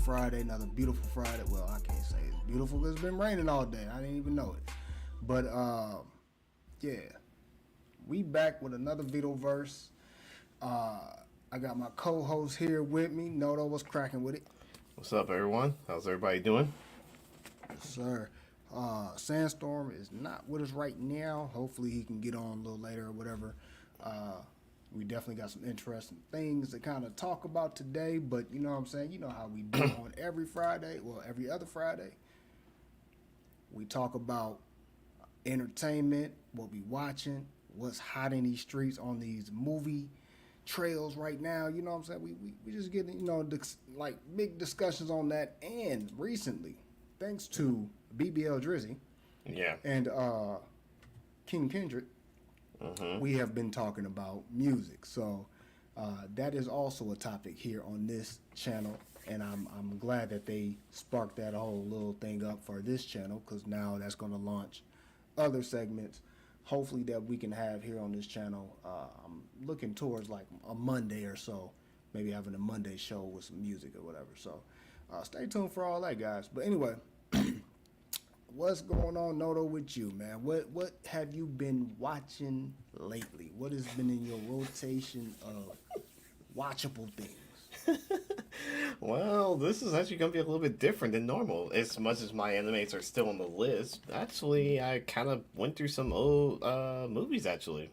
Friday, another beautiful Friday. Well, I can't say it's beautiful because it's been raining all day. I didn't even know it. But, yeah, we back with another VitoVerse. I got my co-host here with me. Noto, what's cracking with it? What's up, everyone? How's everybody doing? Yes, sir. Sandstorm is not with us right now. Hopefully he can get on a little later or whatever. We definitely got some interesting things to kind of talk about today, but you know what I'm saying? You know how we do on every Friday, well, every other Friday. We talk about entertainment, what we watching, what's hot in these streets on these movie trails right now. You know what I'm saying? We just get, you know, like big discussions on that. And recently, thanks to BBL Drizzy and King Kendrick, we have been talking about music. So that is also a topic here on this channel and I'm glad that they sparked that whole little thing up for this channel, because now that's going to launch other segments, hopefully, that we can have here on this channel. I'm looking towards like a Monday or so, maybe having a Monday show with some music or whatever. So stay tuned for all that, guys. But anyway, what's going on, Noto, with you, man? What have you been watching lately? What has been in your rotation of watchable things? Well, this is actually going to be a little bit different than normal. As much as my animes are still on the list, actually, I kind of went through some old movies, actually.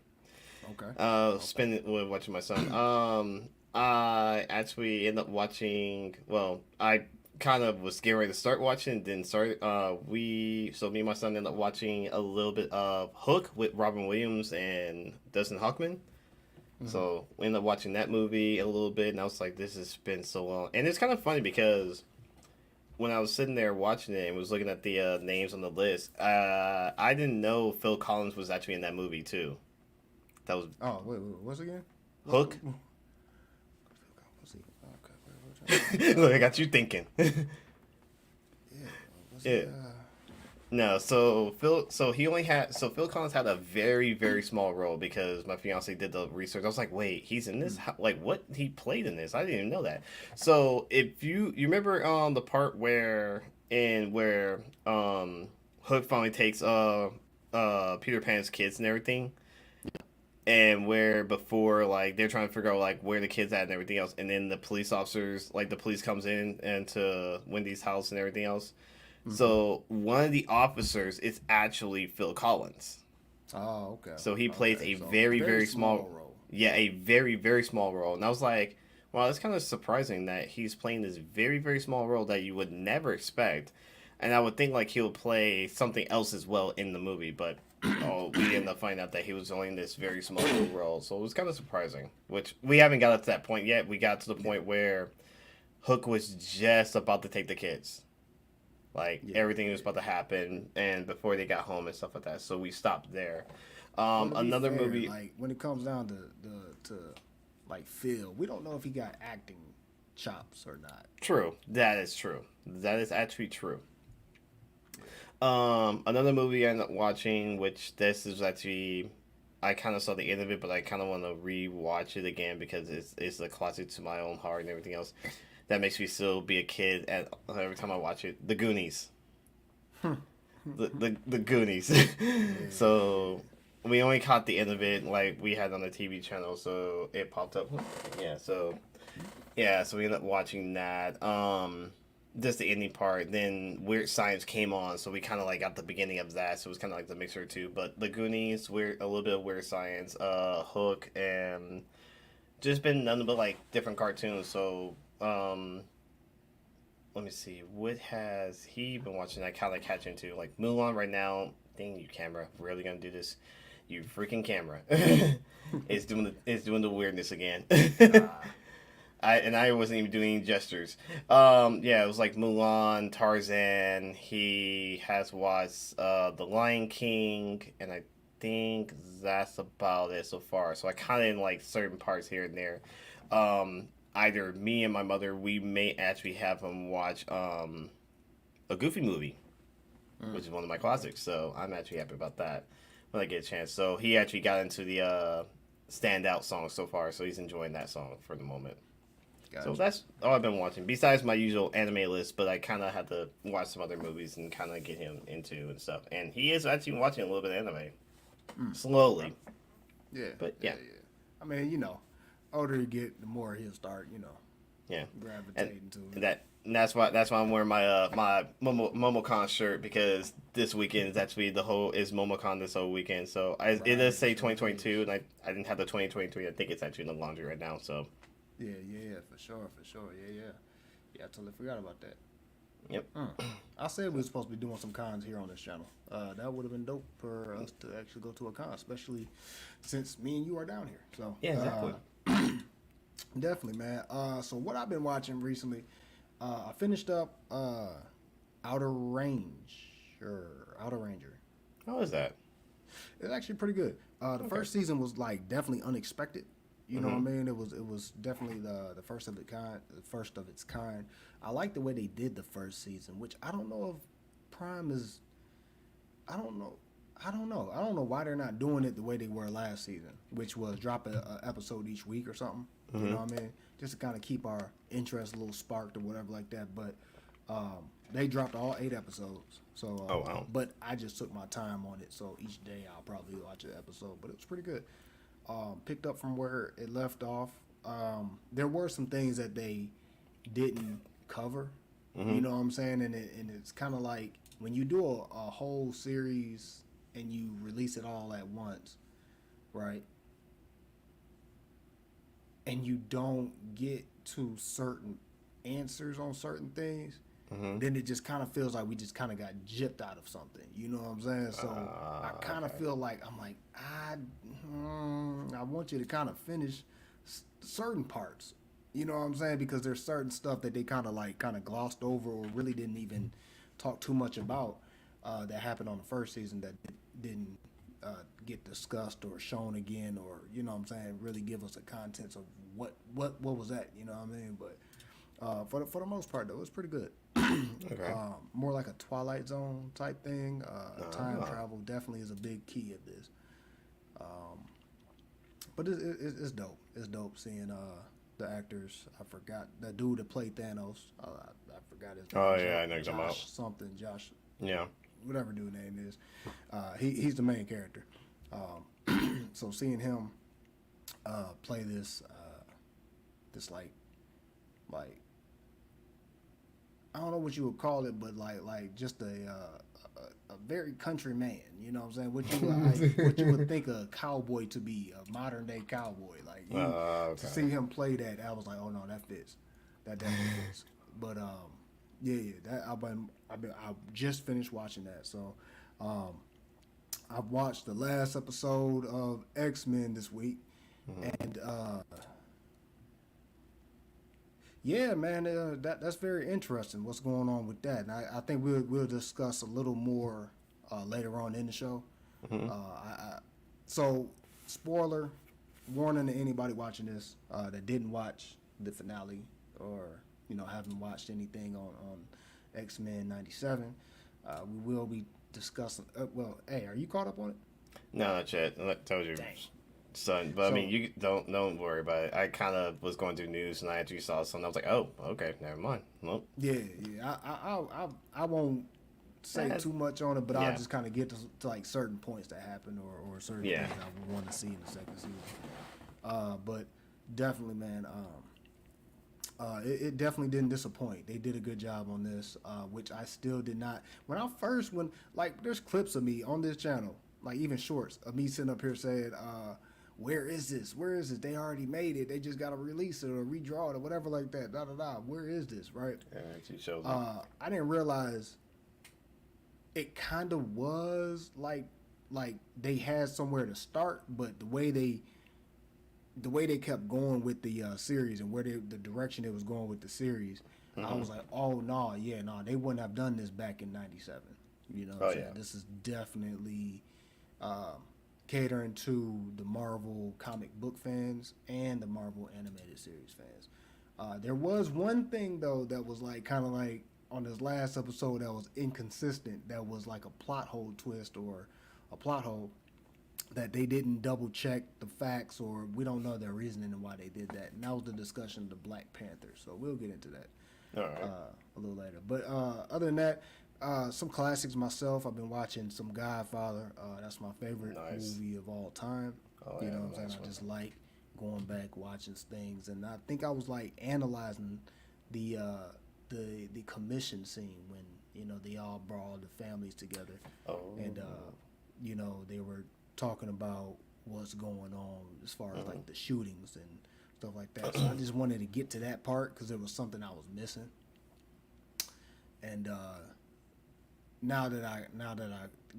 Spending with watching my son. I actually ended up watching, well, I kind of was getting ready to start watching, then started, me and my son ended up watching a little bit of Hook with Robin Williams and Dustin Hoffman. So we ended up watching that movie a little bit, and I was like, this has been so long. And it's kind of funny because when I was sitting there watching it and was looking at the names on the list, I didn't know Phil Collins was actually in that movie, too. That was... Oh, wait, what's again? Hook? Okay, Look, I got you thinking. Yeah. No, so Phil Collins had a very, very small role because my fiance did the research. I was like, wait, he's in this? Like, what? He played in this? I didn't even know that. So if you remember the part where Hook finally takes Peter Pan's kids and everything, and where before, like, they're trying to figure out like where the kids at and everything else, and then the police officers, like, the police comes in and to Wendy's house and everything else. So one of the officers is actually Phil Collins. Oh, okay. So he plays a So very, very small role. Yeah, a very, very small role. And I was like, wow, that's kind of surprising that he's playing this very, very small role that you would never expect. And I would think like he'll play something else as well in the movie, but we ended up finding out that he was only in this very small role. So it was kind of surprising, which we haven't got up to that point yet. We got to the point where Hook was just about to take the kids. Like, everything was about to happen, and before they got home and stuff like that. So we stopped there. Another movie... Like, when it comes down to like, Phil, we don't know if he got acting chops or not. True. That is true. That is actually true. Another movie I ended up watching, which this is actually... I kind of saw the end of it, but I kind of want to re-watch it again because it's a classic to my own heart and everything else. That makes me still be a kid every time I watch it. The Goonies. the Goonies. So we only caught the end of it, like we had on the TV channel, so it popped up. So we ended up watching that. Just the ending part. Then Weird Science came on, so we kind of like got the beginning of that. So it was kind of like the mixer too. But the Goonies, a little bit of Weird Science, Hook, and just been nothing but like different cartoons. So. Let me see. What has he been watching? I kind of catch into like Mulan right now. Dang you, camera! Really gonna do this? You freaking camera! It's doing the weirdness again. I wasn't even doing gestures. It was like Mulan, Tarzan. He has watched The Lion King, and I think that's about it so far. So I kind of like certain parts here and there. Either me and my mother, we may actually have him watch a Goofy movie, which is one of my classics. So I'm actually happy about that when I get a chance. So he actually got into the standout song so far, so he's enjoying that song for the moment. Gotcha. So that's all I've been watching, besides my usual anime list, but I kind of had to watch some other movies and kind of get him into and stuff. And he is actually watching a little bit of anime. Slowly. Yeah. But yeah. I mean, older you get, the more he'll start, gravitating to it. And that's why I'm wearing my my Momocon shirt, because this weekend is actually is Momocon this whole weekend. So it does say 2022, and I didn't have the 2023. I think it's actually in the laundry right now. So yeah, for sure, yeah. I totally forgot about that. Yep. I said we were supposed to be doing some cons here on this channel. That would have been dope for us to actually go to a con, especially since me and you are down here. So yeah, exactly. Definitely, man. So what I've been watching recently, I finished up Outer Ranger. How is that? It's actually pretty good. The first season was like definitely unexpected. You know what I mean? It was definitely the first of its kind. I like the way they did the first season, which I don't know if Prime is. I don't know. I don't know. I don't know why they're not doing it the way they were last season, which was drop a episode each week or something. You know what I mean? Just to kind of keep our interest a little sparked or whatever like that. But they dropped all 8 episodes. So, Oh, wow. But I just took my time on it. So each day I'll probably watch an episode. But it was pretty good. Picked up from where it left off. There were some things that they didn't cover. You know what I'm saying? And it's kind of like when you do a whole series and you release it all at once, right? And you don't get to certain answers on certain things, then it just kind of feels like we just kind of got gypped out of something. You know what I'm saying? So I kind of feel like I want you to kind of finish certain parts. You know what I'm saying? Because there's certain stuff that they kind of glossed over or really didn't even talk too much about that happened on the first season that didn't get discussed or shown again, or you know what I'm saying, really give us the contents of what was that, you know what I mean? But for the most part though, it was pretty good. Okay. More like a Twilight Zone type thing. Time travel definitely is a big key of this. But it's dope. It's dope seeing the actors. I forgot that dude that played Thanos. I forgot his name. Oh yeah, I know you're talking about. Josh, Yeah. whatever dude's name is. He's the main character. So seeing him play this like I don't know what you would call it, but like just a very country man. You know what I'm saying? What you would think a cowboy to be, a modern day cowboy. Like to see him play that, I was like, oh no, that fits. That definitely fits. But yeah, that I just finished watching that. So I've watched the last episode of X-Men this week, and yeah, man, that's very interesting. What's going on with that? And I think we'll discuss a little more later on in the show. So, spoiler warning to anybody watching this that didn't watch the finale or haven't watched anything on X-Men '97. We will be discussing. Well, hey, are you caught up on it? No, not yet. I told you. Dang. Son, but I mean, you don't worry about it. I kind of was going through news and I actually saw something. I was like, oh, okay, never mind. Well, yeah. I won't say too much on it, but I'll just kind of get to like certain points that happen or certain things I would want to see in the second season. But definitely, man, it definitely didn't disappoint. They did a good job on this, which I still did not. When there's clips of me on this channel, like even shorts of me sitting up here saying, where is this? Where is this? They already made it. They just got to release it or redraw it or whatever like that. Where is this? Right? yeah, she showed me. I didn't realize it kind of was like they had somewhere to start, but the way they kept going with the series and the direction it was going with the series, I was like, oh no, they wouldn't have done this back in '97. You know what I'm saying? Yeah. This is definitely catering to the Marvel comic book fans and the Marvel animated series fans. There was one thing though that was like kind of like on this last episode that was inconsistent. That was like a plot hole twist or a plot hole that they didn't double check the facts, or we don't know their reasoning and why they did that. And that was the discussion of the Black Panther. So we'll get into that All right. a little later. But other than that, some classics myself. I've been watching some Godfather. That's my favorite movie of all time. Oh, you yeah, know what I'm saying? nice I one. just like going back, watching things. And I think I was like analyzing the commission scene when, they all brought all the families together. Oh. And, they were talking about what's going on as far as like the shootings and stuff like that. So I just wanted to get to that part because there was something I was missing. And now that I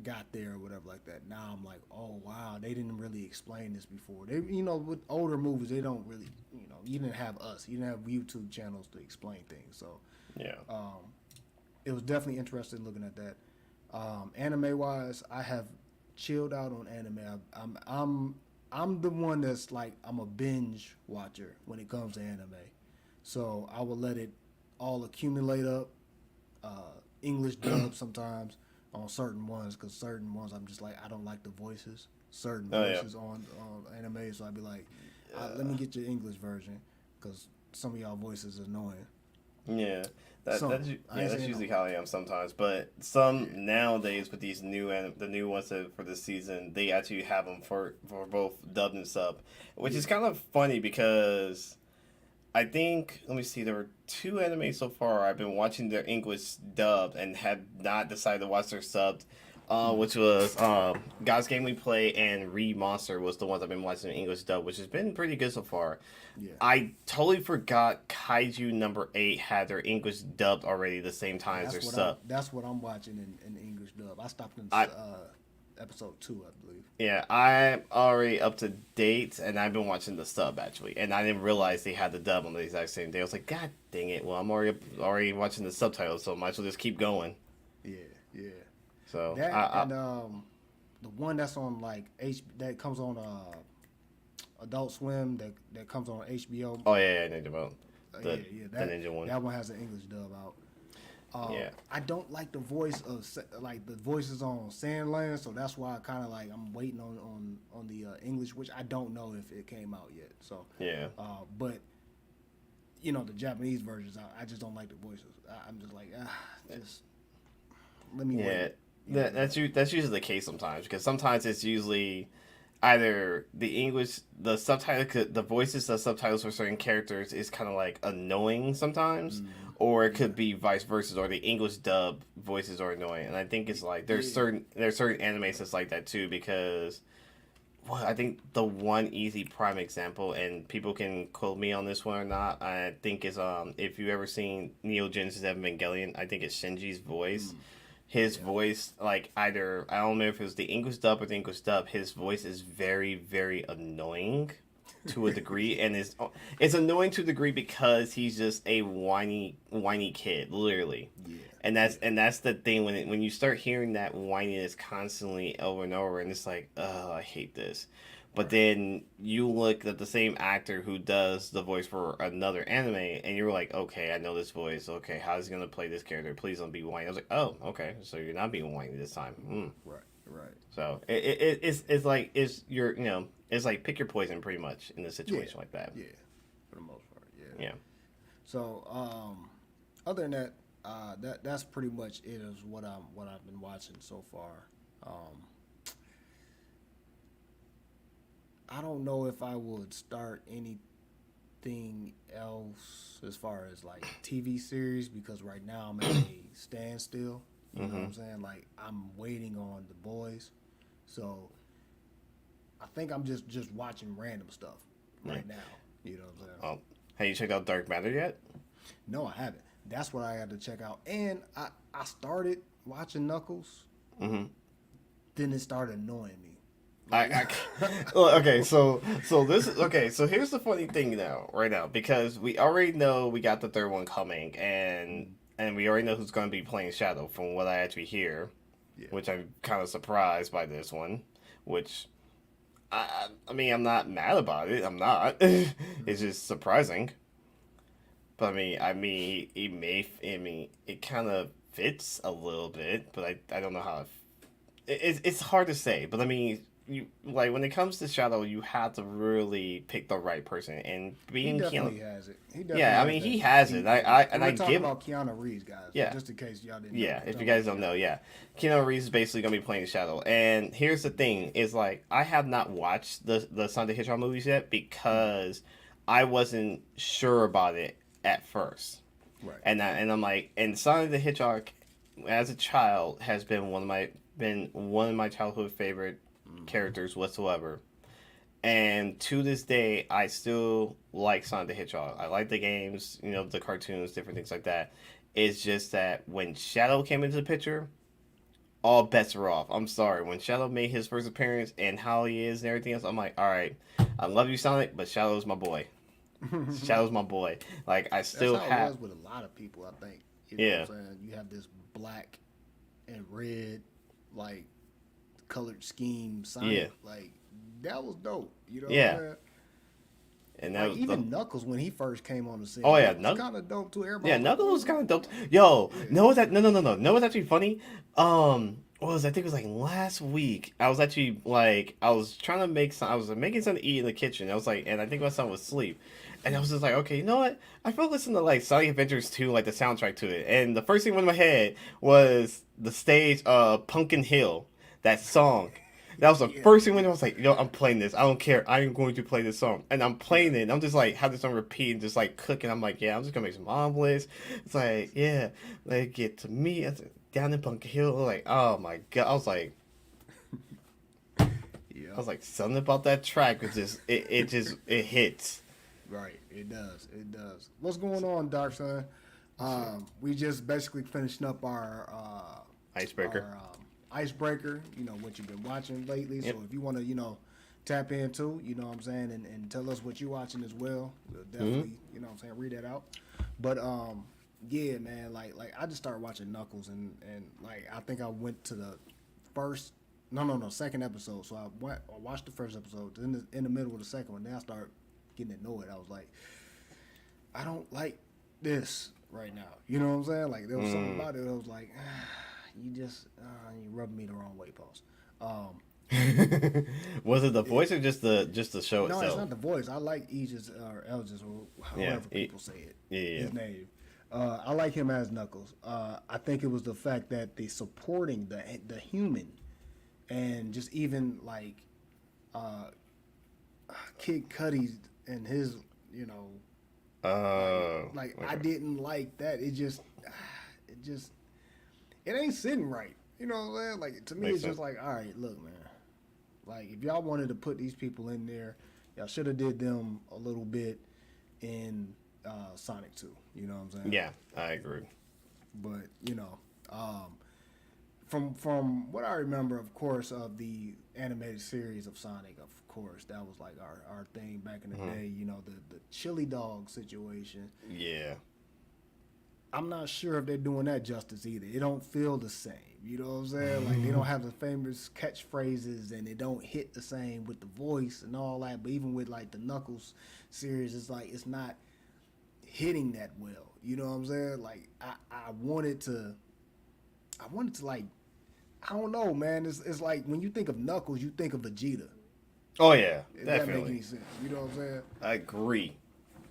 got there or whatever like that, now I'm like, oh wow, they didn't really explain this before. They, with older movies, they don't really, you didn't have us, you didn't have YouTube channels to explain things. So Yeah. it was definitely interesting looking at that. Anime wise, I have chilled out on anime. I'm I'm the one that's like I'm a binge watcher when it comes to anime, so I will let it all accumulate up. English dub sometimes on certain ones because certain ones I'm just like I don't like the voices, certain voices on anime, so I'd be like, let me get your English version because some of y'all voices are annoying. Yeah, that's usually no. how I am sometimes. But some nowadays with these the new ones for this season, they actually have them for both dubbed and sub, which is kind of funny because I think let me see, there were two animes so far I've been watching their English dubbed and have not decided to watch their subbed. Which was God's Game We Play and Re Monster was the ones I've been watching in English dub, which has been pretty good so far. Yeah. I totally forgot Kaiju number 8 had their English dubbed already the same time as their sub. That's what I'm watching in English dub. I stopped in episode 2, I believe. Yeah, I'm already up to date, and I've been watching the sub actually, and I didn't realize they had the dub on the exact same day. I was like, God dang it! Well, I'm already watching the subtitles, so I might as well just keep going. Yeah, yeah. So That and the one that's on like that comes on Adult Swim that comes on HBO. Oh yeah, Ninja about the Ninja one. That one has an English dub out. Yeah. I don't like the voice of like the voices on Sandland, so that's why I kind of like I'm waiting on the English, which I don't know if it came out yet. So yeah. But you know the Japanese versions, I just don't like the voices. I'm just like just let me wait. That's usually the case sometimes because sometimes it's usually either the subtitle, the voices, the subtitles for certain characters is kind of like annoying sometimes, or it could be vice versa, or the English dub voices are annoying. And I think it's like there's certain animes that's like that too because. Well, I think the one easy prime example, and people can quote me on this one or not, I think is if you ever seen Neo Genesis Evangelion, I think it's Shinji's voice. His voice, like either I don't know if it was the English dub or the English dub, his voice is very, very annoying to a degree, and it's annoying to a degree because he's just a whiny kid, literally. Yeah. And that's the thing when you start hearing that whininess constantly over and over, and it's like, oh, I hate this. But then you look at the same actor who does the voice for another anime, and you're like, okay, I know this voice. Okay, how's he gonna play this character? Please don't be whiny. I was like, oh, okay, so you're not being whiny this time. Right. So it's like it's like pick your poison pretty much in a situation like that. Yeah, for the most part. Yeah. Yeah. So other than that. That's pretty much it. Is what I've been watching so far. I don't know if I would start anything else as far as like TV series because right now I'm at a standstill. You know what I'm saying? Like I'm waiting on The Boys, so I think I'm just watching random stuff right now. You know what I'm saying? Have you checked out Dark Matter yet? No, I haven't. That's what I had to check out. And I started watching Knuckles. Then it started annoying me. Okay, so here's the funny thing right now, because we already know we got the third one coming, and we already know who's going to be playing Shadow from what I actually hear, which I'm kind of surprised by this one, which I mean I'm not mad about it. I'm not. It's just surprising. But I mean, it kind of fits a little bit, but I don't know how. It's hard to say, but I mean, you like when it comes to Shadow, you have to really pick the right person, and being he definitely has it. He has it. I talking about Keanu Reeves, guys. Yeah. Just in case y'all didn't. Yeah, if you guys don't know, Keanu Reeves is basically gonna be playing Shadow, and here's the thing: is like I have not watched the Sonic the Hedgehog movies yet because I wasn't sure about it at first, right? And I'm like, and Sonic the Hedgehog, as a child, has been one of my childhood favorite characters whatsoever, and to this day, I still like Sonic the Hedgehog. I like the games, the cartoons, different things like that. It's just that when Shadow came into the picture, all bets are off. I'm sorry. When Shadow made his first appearance and how he is and everything else, I'm like, all right, I love you, Sonic, but Shadow's my boy. Shadow's my boy. Like I still That's how it was with a lot of people. I think. You know what I'm saying? You have this black and red, like colored scheme Sonic. Like that was dope. You know what Yeah. I'm saying? And that Like was even Knuckles when he first came on the scene, oh yeah, that was kind of dope too. Everybody yeah, was like, Knuckles "What was is kind of dope. that?" Yo, Yeah, no, was that no. No, what's actually funny? What was I think it was like last week. I was actually like I was trying to make some. I was making something to eat in the kitchen. I was like, and I think my son was asleep, and I was just like, okay, you know what? I felt listening to like Sonic Adventures 2, like the soundtrack to it, and the first thing went in my head was the stage, Pumpkin Hill, that song. That was the yeah, first thing when I yeah, was like, I'm playing this. I don't care. I am going to play this song. And I'm yeah. playing it. And I'm just like, have this on repeat and just like cooking. I'm like, yeah, I'm just going to make some omelets. It's like, yeah, like get to me. Down in Bunker Hill. Like, oh my God. I Yep. was like, something about that track. It hits. Right. It does. It does. What's going on, Dark Sun? Sure. We just basically finishing up Icebreaker. our icebreaker. You know what you've been watching lately. So Yep. if you want to, tap into, you know what I'm saying, and tell us what you're watching as well, we'll Mm-hmm. definitely, you know what I'm saying, read that out. But yeah, man, like I just started watching Knuckles, and like I think I went to the first. No, second episode. So I watched the first episode. In the middle of the second one, then I started getting annoyed. I was like, I don't like this right now. You know what I'm saying? Like there was something about it that was like, you rubbing me the wrong way, Pause. Was it the voice or just the show No, it's itself? not the voice. I like Aegis or Elgis or Yeah. however people say it. Yeah. His name. I like him as Knuckles. I think it was the fact that the supporting the human, and just even like uh, Kid Cudi and his, you know, I Okay. didn't like that. It just, it ain't sitting right. You know what I'm saying? Like to me, Makes it's just sense. like, all right, look, man. Like if y'all wanted to put these people in there, y'all should have did them a little bit in Sonic 2. You know what I'm saying? Yeah, I agree. But from what I remember, of course, of the animated series of Sonic, of course, that was like our thing back in the Mhm. day. You know, the chili dog situation. Yeah. I'm not sure if they're doing that justice either. It don't feel the same. You know what I'm saying? Like they don't have the famous catchphrases, and it don't hit the same with the voice and all that. But even with like the Knuckles series, it's like it's not hitting that well. You know what I'm saying? Like I wanted to like, I don't know, man. It's like when you think of Knuckles, you think of Vegeta. Oh yeah, If that make definitely. any sense, you know what I'm saying? I agree.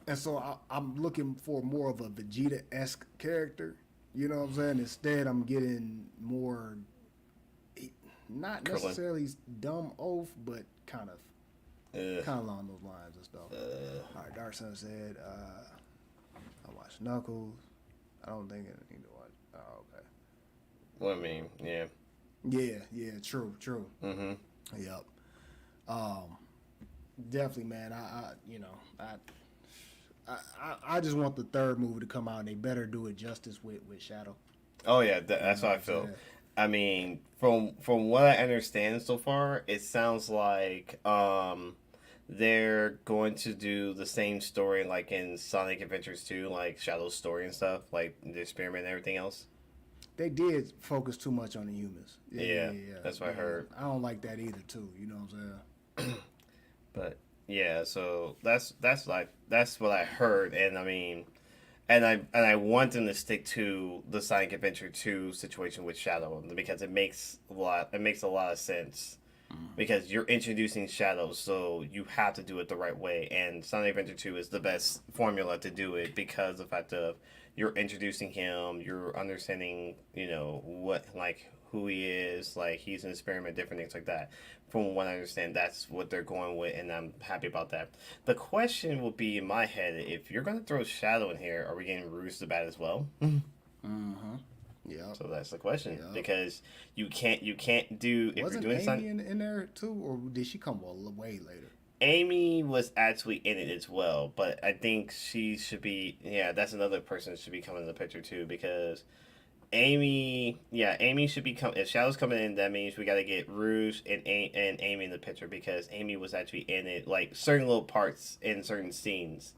And so I'm looking for more of a Vegeta-esque character. You know what I'm saying? Instead, I'm getting more, not Krillin. necessarily dumb oaf, but kind Uh, of along those lines and stuff. All right, Dark Sun said, I watched Knuckles. I don't think I need to watch. Oh, okay. well, I mean, yeah. Yeah, true. Mm-hmm. Yep. Definitely, man. I just want the third movie to come out, and they better do it justice with Shadow. Oh yeah, You that's know how what I I'm feel. saying? I mean, from what I understand so far, it sounds like they're going to do the same story like in Sonic Adventures 2, like Shadow's story and stuff, like the experiment and everything else. They did focus too much on the humans. Yeah, that's what I heard. I don't like that either, too. You know what I'm saying? But yeah, so that's what I heard, and I mean, and I want them to stick to the Sonic Adventure 2 situation with Shadow because it makes a lot of sense because you're introducing Shadow, so you have to do it the right way, and Sonic Adventure 2 is the best formula to do it because of the fact of you're introducing him, you're understanding, what like who he is, like he's an experiment, different things like that. From what I understand, that's what they're going with, and I'm happy about that. The question will be in my head: if you're gonna throw Shadow in here, are we getting Rouge the Bat as well? Mm-hmm. Yep. So that's the question Yep. because you can't do if you're Wasn't doing Amy something. in there, too? Or did she come way later? Amy was actually in it as well, but I think she should be. Yeah, that's another person that should be coming in the picture too because Amy should be coming. If Shadow's coming in, that means we got to get Rouge and Amy in the picture because Amy was actually in it, like certain little parts in certain scenes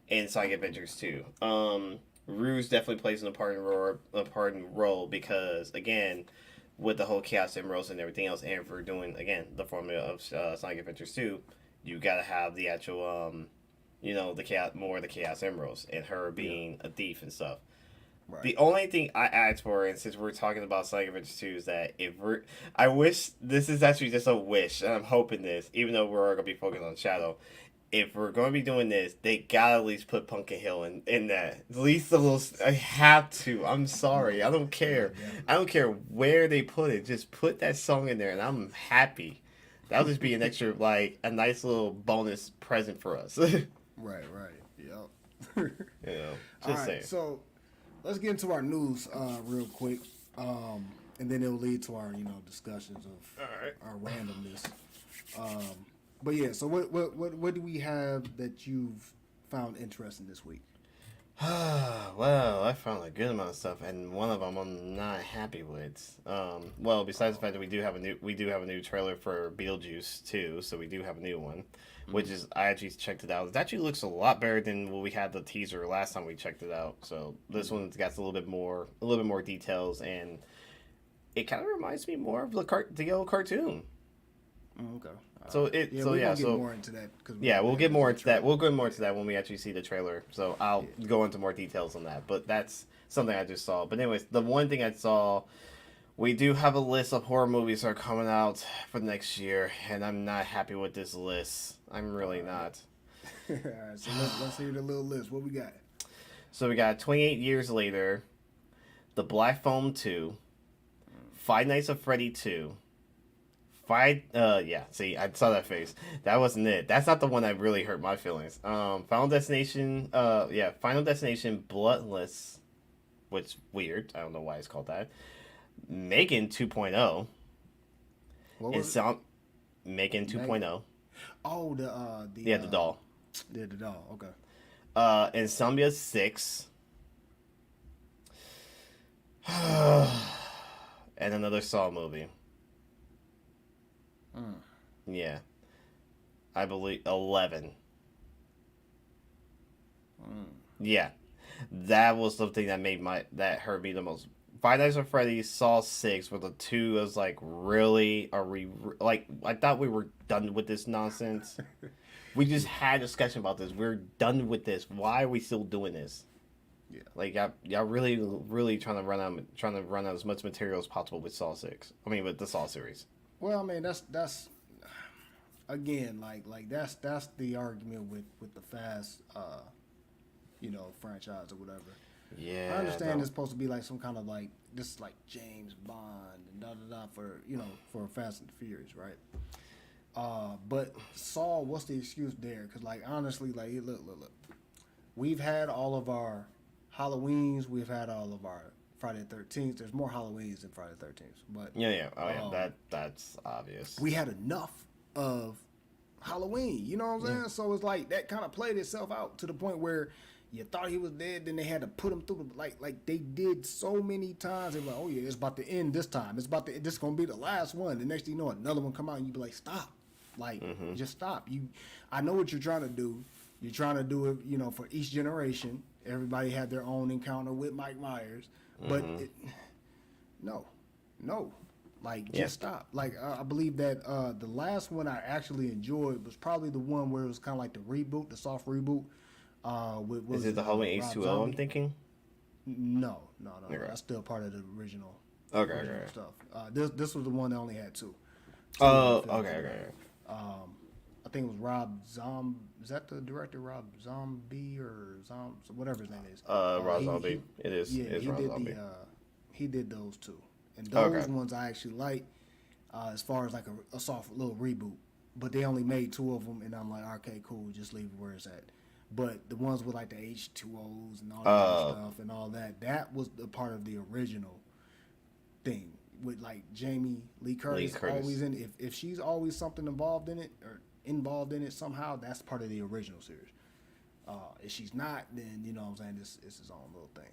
in Sonic Adventures 2. Rouge definitely plays an important role because again, with the whole Chaos Emeralds and everything else, and if we're doing again the formula of Sonic Adventures 2, you gotta have the actual the Chaos Emeralds and her being a thief and stuff. Right. The only thing I asked for, and since we're talking about Sonic Adventures 2, is that I wish, this is actually just a wish, and I'm hoping this, even though we're going to be focused on Shadow, if we're going to be doing this, they gotta at least put Pumpkin Hill in that. At least a little, I have to. I'm sorry. I don't care. I don't care where they put it. Just put that song in there, and I'm happy. That'll just be an extra, like, a nice little bonus present for us. Right. Yep. Just saying. So let's get into our news real quick, and then it'll lead to our discussions of our randomness. But yeah, so what do we have that you've found interesting this week? Well, I found a good amount of stuff, and one of them I'm not happy with. Well, besides the fact that we do have a new trailer for Beetlejuice too, so we do have a new one, which is, I actually checked it out. It actually looks a lot better than when we had the teaser last time we checked it out. So this one's got a little bit more details, and it kind of reminds me more of the old cartoon. Okay. So we'll get more into that. We'll get more into that. We'll go more into that when we actually see the trailer. So I'll go into more details on that. But that's something I just saw. But anyways, the one thing I saw, we do have a list of horror movies that are coming out for next year, and I'm not happy with this list. I'm really not. All right, so let's hear the little list. What we got? So we got 28 Years Later, The Black Phone 2, Five Nights at Freddy 2. See, I saw that face. That wasn't it. That's not the one that really hurt my feelings. Final Destination, Bloodless, which weird. I don't know why it's called that. Megan 2.0. What was it? Megan 2.0. Oh, the doll. Yeah, the doll. Okay. Insomnia 6. And another Saw movie. Yeah. I believe 11. Yeah. That was something that hurt me the most. Five Nights at Freddy's, Saw 6 were the two. I was like, really? I thought we were done with this nonsense. We just had a discussion about this. We're done with this. Why are we still doing this? Yeah. Like, y'all really, really trying to run out as much material as possible with Saw 6. I mean, with the Saw series. Well, I mean, that's again, like that's the argument with the Fast, franchise or whatever. Yeah, I understand it's supposed to be like some kind of like this is like James Bond and da for for Fast and Furious, right? But Saw, what's the excuse there? Because like honestly, like look, we've had all of our Halloweens, we've had all of our Friday the 13th. There's more Halloweens than Friday the 13th, but that's obvious. We had enough of Halloween, you know what I'm saying? So it's like that kind of played itself out to the point where you thought he was dead, then they had to put him through the like they did so many times. They were like, oh yeah, it's about to end this time. This is gonna be the last one. The next thing you know, another one come out and you be like, stop, just stop. I know what you're trying to do. You're trying to do it, for each generation. Everybody had their own encounter with Mike Myers. But no, just stop. Like I believe that the last one I actually enjoyed was probably the one where it was kind of like the reboot, the soft reboot. Is it the Halloween H2O? I'm thinking. No. Okay. That's still part of the original. Okay. Stuff. This was the one that only had two. Okay. I think it was Rob Zombie. Is that the director, Rob Zombie or whatever his name is? Rob Zombie. It is. Yeah, he did Zombie. He did those two, and those ones I actually like. As far as like a soft little reboot, but they only made two of them, and I'm like, okay, cool, just leave it where it's at. But the ones with like the H2Os and all that stuff and all that was the part of the original thing with like Jamie Lee Curtis. Always in it. If she's always something involved in it somehow, that's part of the original series. If she's not, then you know what I'm saying, it's his own little thing.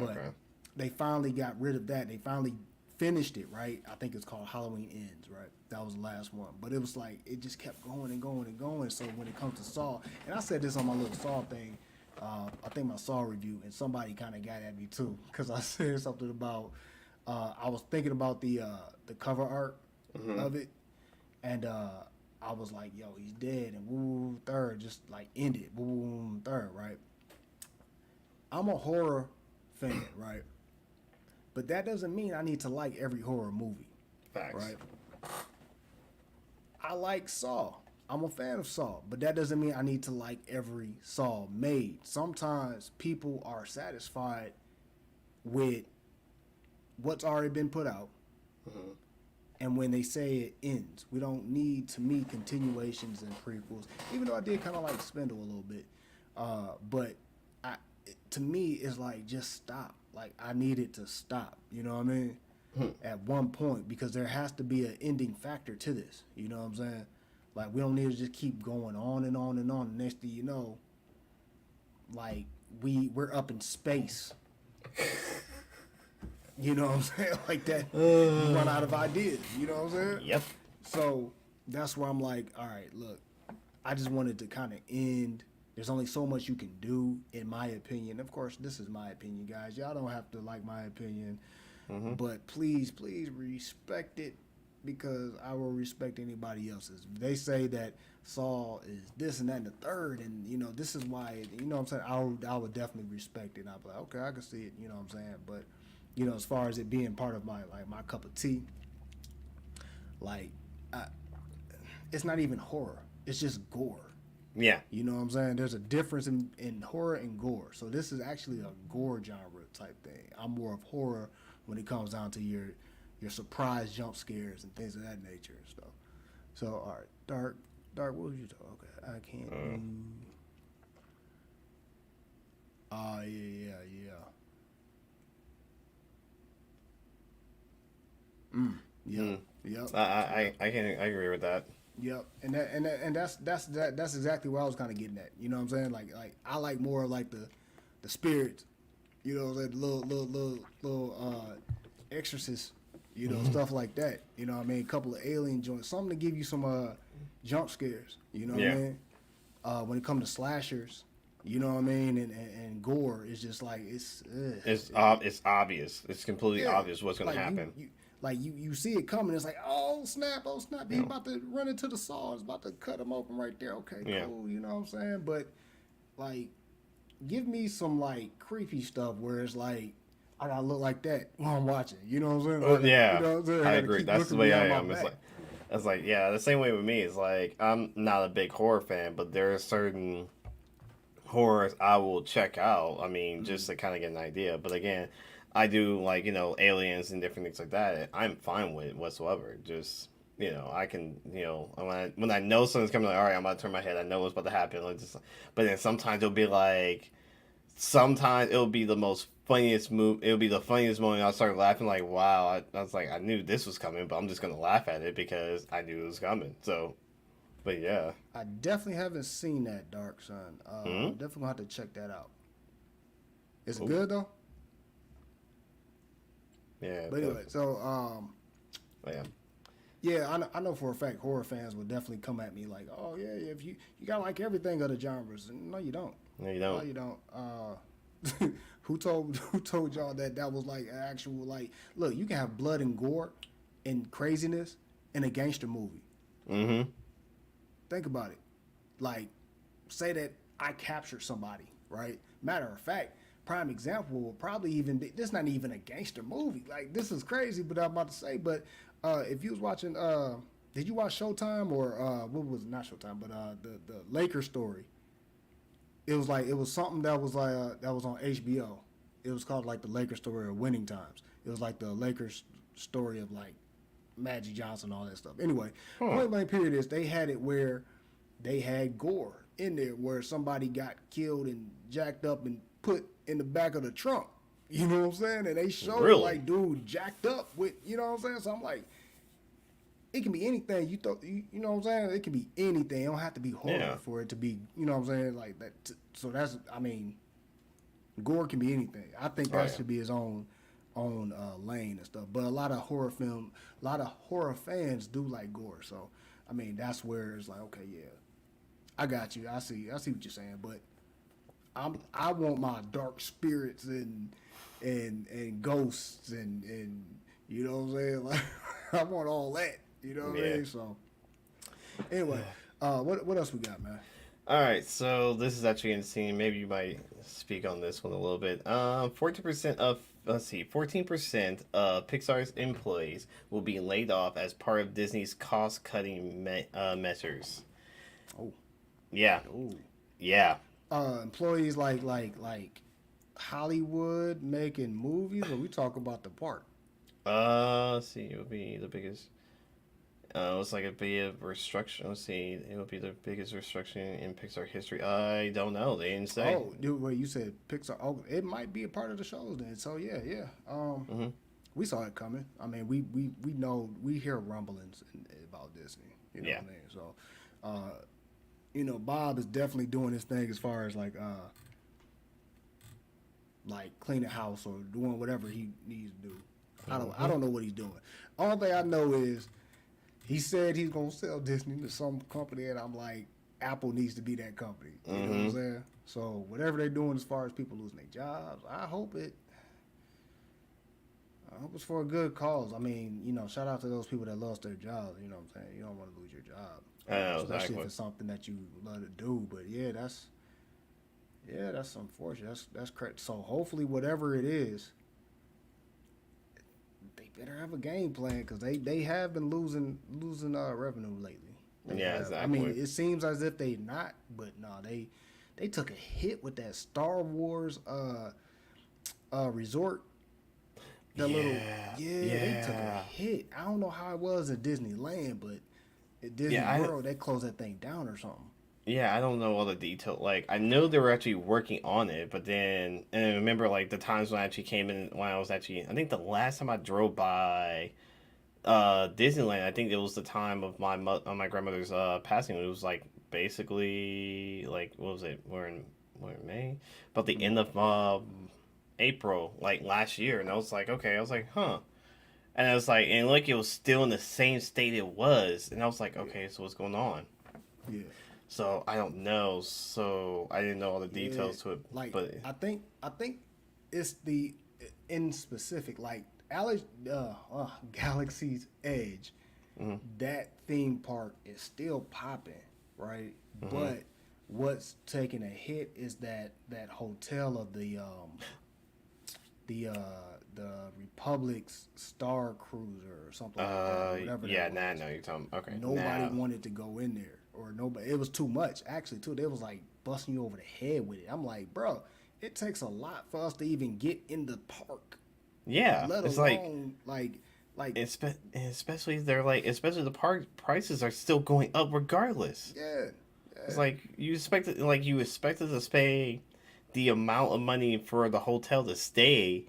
Okay. But they finally got rid of that. They finally finished it, right? I think it's called Halloween Ends, right? That was the last one. But it was like, it just kept going and going and going. So when it comes to Saw, and I said this on my little Saw thing, I think my Saw review, and somebody kind of got at me too, because I said something about I was thinking about the cover art of it, and I was like, yo, he's dead, and woo, third, just like end it, boom, third, right? I'm a horror fan, right? But that doesn't mean I need to like every horror movie, Facts. right? I like Saw. I'm a fan of Saw, but that doesn't mean I need to like every Saw made. Sometimes people are satisfied with what's already been put out, and when they say it ends, we don't need, to me, continuations and prequels. Even though I did kind of like Spindle a little bit, but to me, it's like, just stop. Like, I need it to stop. You know what I mean? At one point, because there has to be an ending factor to this. You know what I'm saying? Like, we don't need to just keep going on and on and on. The next thing you know, like, we're up in space. You know what I'm saying? Like that, you run out of ideas. You know what I'm saying? Yep. So that's where I'm like, all right, look, I just wanted to kind of end. There's only so much you can do, in my opinion. Of course, this is my opinion, guys. Y'all don't have to like my opinion. But please, please respect it, because I will respect anybody else's. They say that Saul is this and that and the third, and, you know, this is why, you know what I'm saying? I would definitely respect it. And I'll be like, okay, I can see it, you know what I'm saying? But, you know, as far as it being part of my cup of tea, like, it's not even horror. It's just gore. Yeah. You know what I'm saying? There's a difference in horror and gore. So this is actually a gore genre type thing. I'm more of horror when it comes down to your surprise jump scares and things of that nature and stuff. So, all right, Dark, what was you talking? Okay, I can't do. Yeah. Yep. I agree with that. Yep, and that's exactly what I was kind of getting at. You know what I'm saying? Like I like more like the spirits, you know, like little exorcist, you know, stuff like that. You know what I mean? A couple of alien joints, something to give you some jump scares. You know what I mean? When it comes to slashers, you know what I mean, and gore, it's just like it's obvious. It's completely obvious what's going to happen. You see it coming. It's like, oh snap! He's about to run into the saw. It's about to cut him open right there. Okay, cool. You know what I'm saying? But like, give me some like creepy stuff where it's like, I gotta look like that while I'm watching. You know what I'm saying? Yeah, you know what I'm saying? I agree. That's the way I am. It's like the same way with me. It's like, I'm not a big horror fan, but there are certain horrors I will check out. I mean, just to kind of get an idea. But again, I do, like, you know, aliens and different things like that. I'm fine with it whatsoever. Just, you know, I can, you know, when I know something's coming, like, all right, I'm about to turn my head. I know what's about to happen. But then sometimes it'll be like, it'll be the most funniest move. It'll be the funniest moment. I'll start laughing like, wow. I was like, I knew this was coming, but I'm just gonna laugh at it because I knew it was coming. So, but yeah, I definitely haven't seen that, Dark Son. I'm definitely gonna have to check that out. Is it good though? Yeah. But anyway, so yeah, I know for a fact horror fans will definitely come at me like, oh yeah, if you gotta like everything of the genres. No, you don't. No, you don't. No, you don't. Who told y'all that was like an actual, like, look, you can have blood and gore and craziness in a gangster movie. Think about it. Like, say that I captured somebody, right? Matter of fact, prime example will probably even be, this not even a gangster movie. Like, this is crazy, but I'm about to say, but if you was watching, did you watch Showtime or what was it? Not Showtime, but the Lakers story. It was something that was like that was on HBO. It was called like the Lakers story of winning times. It was like the Lakers story of like Magic Johnson, all that stuff. Anyway, point blank period is they had it where they had gore in there where somebody got killed and jacked up and put in the back of the trunk. You know what I'm saying? And they showed like dude jacked up with, you know what I'm saying? So I'm like, it can be anything. You know what I'm saying? It can be anything. It don't have to be horror for it to be, you know what I'm saying? Like that. So that's, I mean, gore can be anything. I think that should be his own lane and stuff. But a lot of horror fans do like gore. So I mean, that's where it's like, okay, yeah, I got you. I see what you're saying. But I want my dark spirits and and ghosts and you know what I'm saying? Like I want all that. You know what I mean? So anyway, what else we got, man? All right, so this is actually interesting. Maybe you might speak on this one a little bit. 14% of 14% of Pixar's employees will be laid off as part of Disney's cost-cutting measures. Oh, Yeah, oh. yeah. Employees like Hollywood making movies, or we talk about the park? Let's see, it would be the biggest. It's like a big restructuring. Let's see, it would be the biggest restructuring in Pixar history. I don't know. They didn't say. Oh, dude, wait, you said Pixar. Oh, it might be a part of the shows then. So yeah, yeah. We saw it coming. I mean, we know we hear rumblings about Disney. You know what I mean? So, you know, Bob is definitely doing his thing as far as like cleaning house or doing whatever he needs to do. I don't know what he's doing. All thing I know is he said he's gonna sell Disney to some company, and I'm like, Apple needs to be that company. You know what I'm saying? So whatever they're doing as far as people losing their jobs, I hope it's for a good cause. I mean, you know, shout out to those people that lost their jobs. You know what I'm saying? You don't want to lose your job, especially exactly. if it's something that you love to do. But yeah, that's unfortunate. That's correct. So hopefully, whatever it is, they better have a game plan because they have been losing revenue lately. Yeah, exactly. I mean, it seems as if they not, but no, they took a hit with that Star Wars resort. That they took a hit. I don't know how it was at Disneyland, but at Disney World they closed that thing down or something. Yeah, I don't know all the detail. Like, I know they were actually working on it, but then, and I remember, like, the times when I actually came in, when I was actually, I think the last time I drove by Disneyland, I think it was the time of my grandmother's passing. It was, like, basically, like, what was it? We're in May? But the end of April, like, last year. And I was like, okay. I was like, huh. And I was like, and like, it was still in the same state it was. And I was like, okay, so what's going on? Yeah. So I don't know. So I didn't know all the details to it. Like, but I think it's the in specific, like Galaxy's Edge. That theme park is still popping, right? But what's taking a hit is that hotel of the Republic's Star Cruiser or something like that. Whatever. Yeah, now I know you're talking. Okay. Nobody wanted to go in there, or nobody. It was too much, actually. Too. They was like busting you over the head with it. I'm like, bro, it takes a lot for us to even get in the park. Yeah, Let it's alone like especially the park prices are still going up regardless. Yeah. It's like you expected to pay the amount of money for the hotel to stay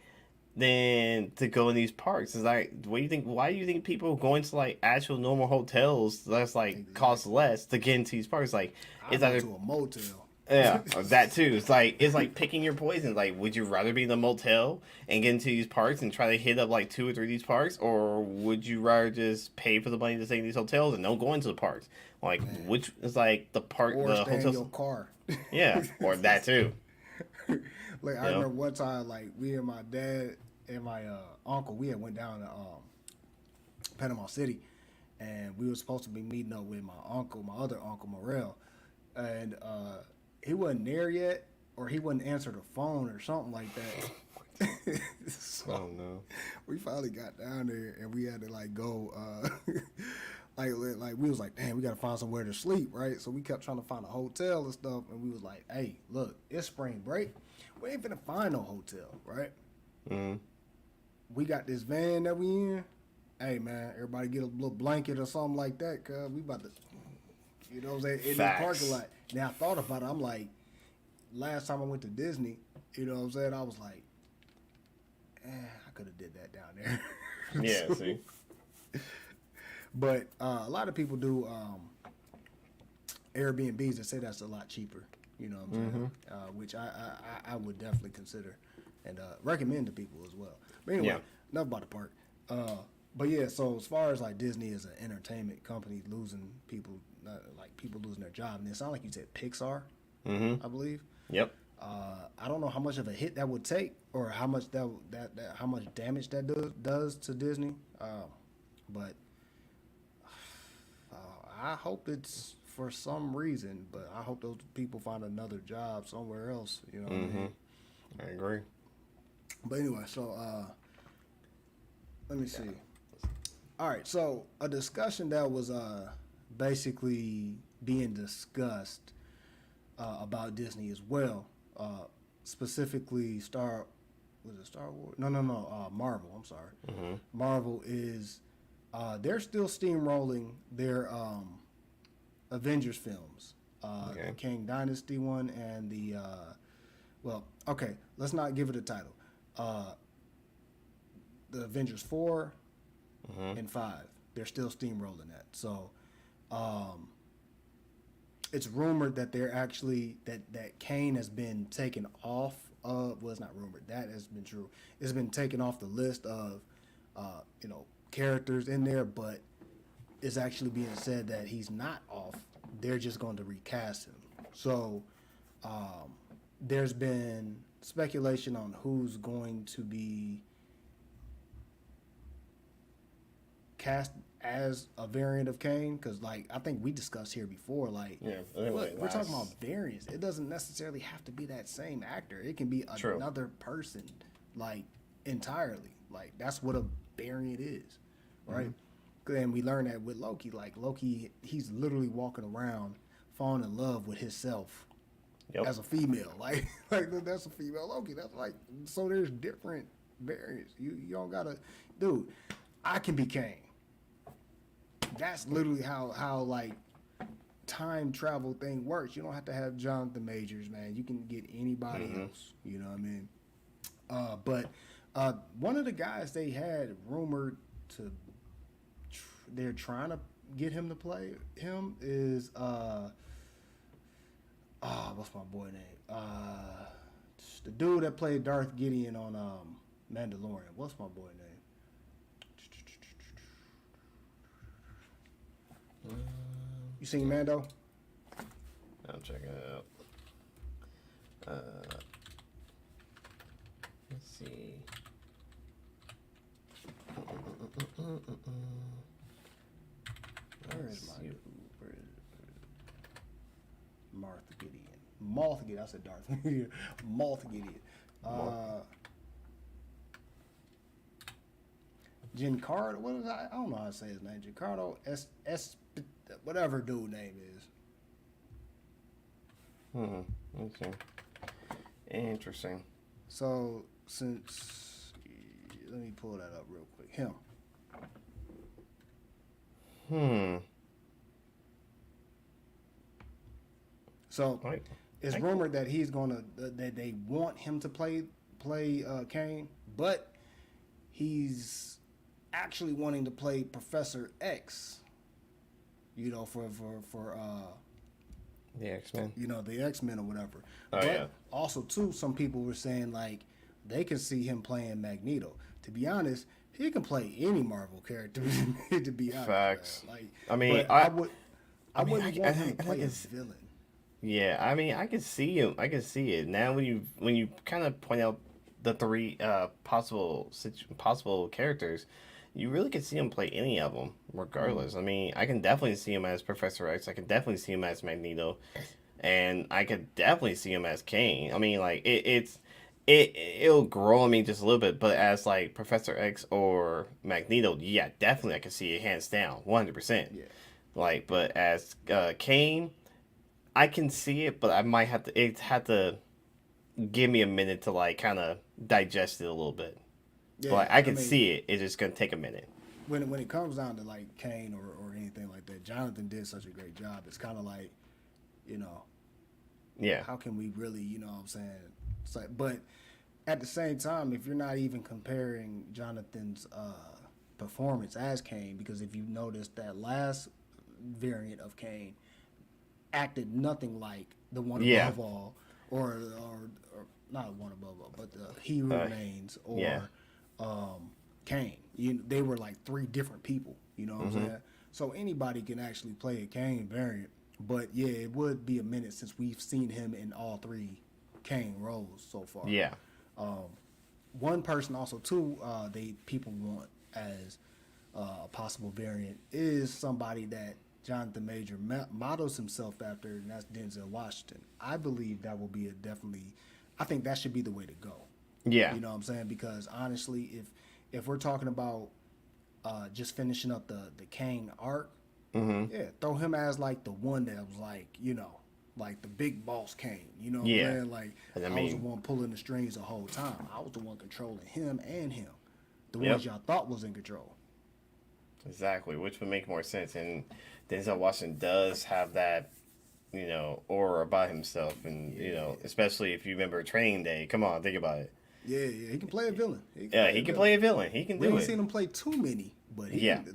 than to go in these parks. It's like, what do you think? Why do you think people going to like actual normal hotels that's like cost less to get into these parks? Like, it's either to a motel. Yeah, that too. It's like picking your poison. Like, would you rather be in the motel and get into these parks and try to hit up like 2 or 3 of these parks, or would you rather just pay for the money to stay in these hotels and don't go into the parks? Like, which is like the park, or the stay hotels. in your car. Yeah, or that too. Like, I remember one time, like, we and my dad and my uncle, we had went down to Panama City, and we were supposed to be meeting up with my other uncle Morel, and he wasn't there yet, or he wouldn't answer the phone or something like that. So Oh no. we finally got down there, and we had to like go like we was like, damn, we gotta find somewhere to sleep, right? So we kept trying to find a hotel and stuff, and we was like, hey, look, it's spring break, we ain't finna find no hotel, right? We got this van that we in. Hey man, everybody get a little blanket or something like that, cause we about to, you know what I'm saying, in the parking lot. Now I thought about it, I'm like, last time I went to Disney, you know what I'm saying, I was like, I could have did that down there. Yeah, see. But a lot of people do Airbnbs and say that's a lot cheaper. You know what I'm saying? Which I would definitely consider and recommend to people as well. But anyway, enough about the park. But yeah, so as far as like Disney as an entertainment company losing people, like people losing their job, and it sounds like you said Pixar, I believe. Yep. I don't know how much of a hit that would take, or how much that how much damage that does to Disney. But I hope it's for some reason. But I hope those people find another job somewhere else. You know what I mean? I agree. But anyway, so let me see. All right, so a discussion that was basically being discussed about Disney as well, specifically Star Wars? No, Marvel. I'm sorry. Marvel is they're still steamrolling their Avengers films, the King Dynasty one and the well, okay, let's not give it a title. The Avengers 4 and 5. They're still steamrolling that. So it's rumored that they're actually that Kane has been taken off of, well, it's not rumored, that has been true. It's been taken off the list of characters in there, but it's actually being said that he's not off. They're just going to recast him. So there's been speculation on who's going to be cast as a variant of Kane, because I think we discussed here before, we're talking about variants. It doesn't necessarily have to be that same actor. It can be another person, entirely. That's what a variant is, right? And we learned that with Loki. Loki, he's literally walking around falling in love with himself as a female. That's a female Loki. That's so there's different variants. You don't gotta, dude. I can be Kane. That's literally how time travel thing works. You don't have to have Jonathan Majors, man. You can get anybody else. You know what I mean? But one of the guys they had rumored to, they're trying to get him to play him is what's my boy name? The dude that played Darth Gideon on Mandalorian. What's my boy name? You seen Mando? I'm checking it out. Let's see. Where is Martha Gideon? Moth Gideon. I said Darth. Moth Gideon. Giancarlo. What is that? I don't know how to say his name. Giancarlo S. Whatever dude name is. Okay. Interesting. So since, let me pull that up real quick. Him. So it's rumored that he's gonna that they want him to play Kane, but he's actually wanting to play Professor X. For the X-Men. The X-Men or whatever. But also too, some people were saying they can see him playing Magneto. To be honest, he can play any Marvel character. To be honest, facts. I wouldn't want him to play a villain. Yeah, I can see him. I can see it now when you kind of point out the three possible characters. You really can see him play any of them, regardless. I can definitely see him as Professor X. I can definitely see him as Magneto, and I could definitely see him as Kane. It'll grow on me just a little bit, but as Professor X or Magneto, yeah, definitely I can see it hands down, 100%. Yeah. But as Kane, I can see it, but I might have to. It had to give me a minute to kind of digest it a little bit. Yeah, but I can see it. It's just gonna take a minute. When it comes down to Kane or anything like that, Jonathan did such a great job. It's kind of yeah. How can we really, what I'm saying? It's but at the same time, if you're not even comparing Jonathan's performance as Kane, because if you notice that last variant of Kane acted nothing like the one above all, or not one above all, but the He Remains or Kane. They were three different people. You know what I'm saying? So anybody can actually play a Kane variant. But yeah, it would be a minute since we've seen him in all three Kane roles so far. Yeah. One person also too, people want as a possible variant is somebody that Jonathan Major models himself after, and that's Denzel Washington. I believe that will be definitely. I think that should be the way to go. Yeah. You know what I'm saying? Because honestly, if we're talking about just finishing up the Kane arc, yeah, throw him as like the one that was like, like the big boss Kane. You know what I'm Yeah. saying? Like And I was the one pulling the strings the whole time. I was the one controlling him and him. The ones y'all thought was in control. Exactly, which would make more sense. And Denzel Washington does have that, aura about himself. And, especially if you remember Training Day. Come on, think about it. Yeah, he can play a villain. He can play a villain. He can do it. We ain't seen him play too many, but he can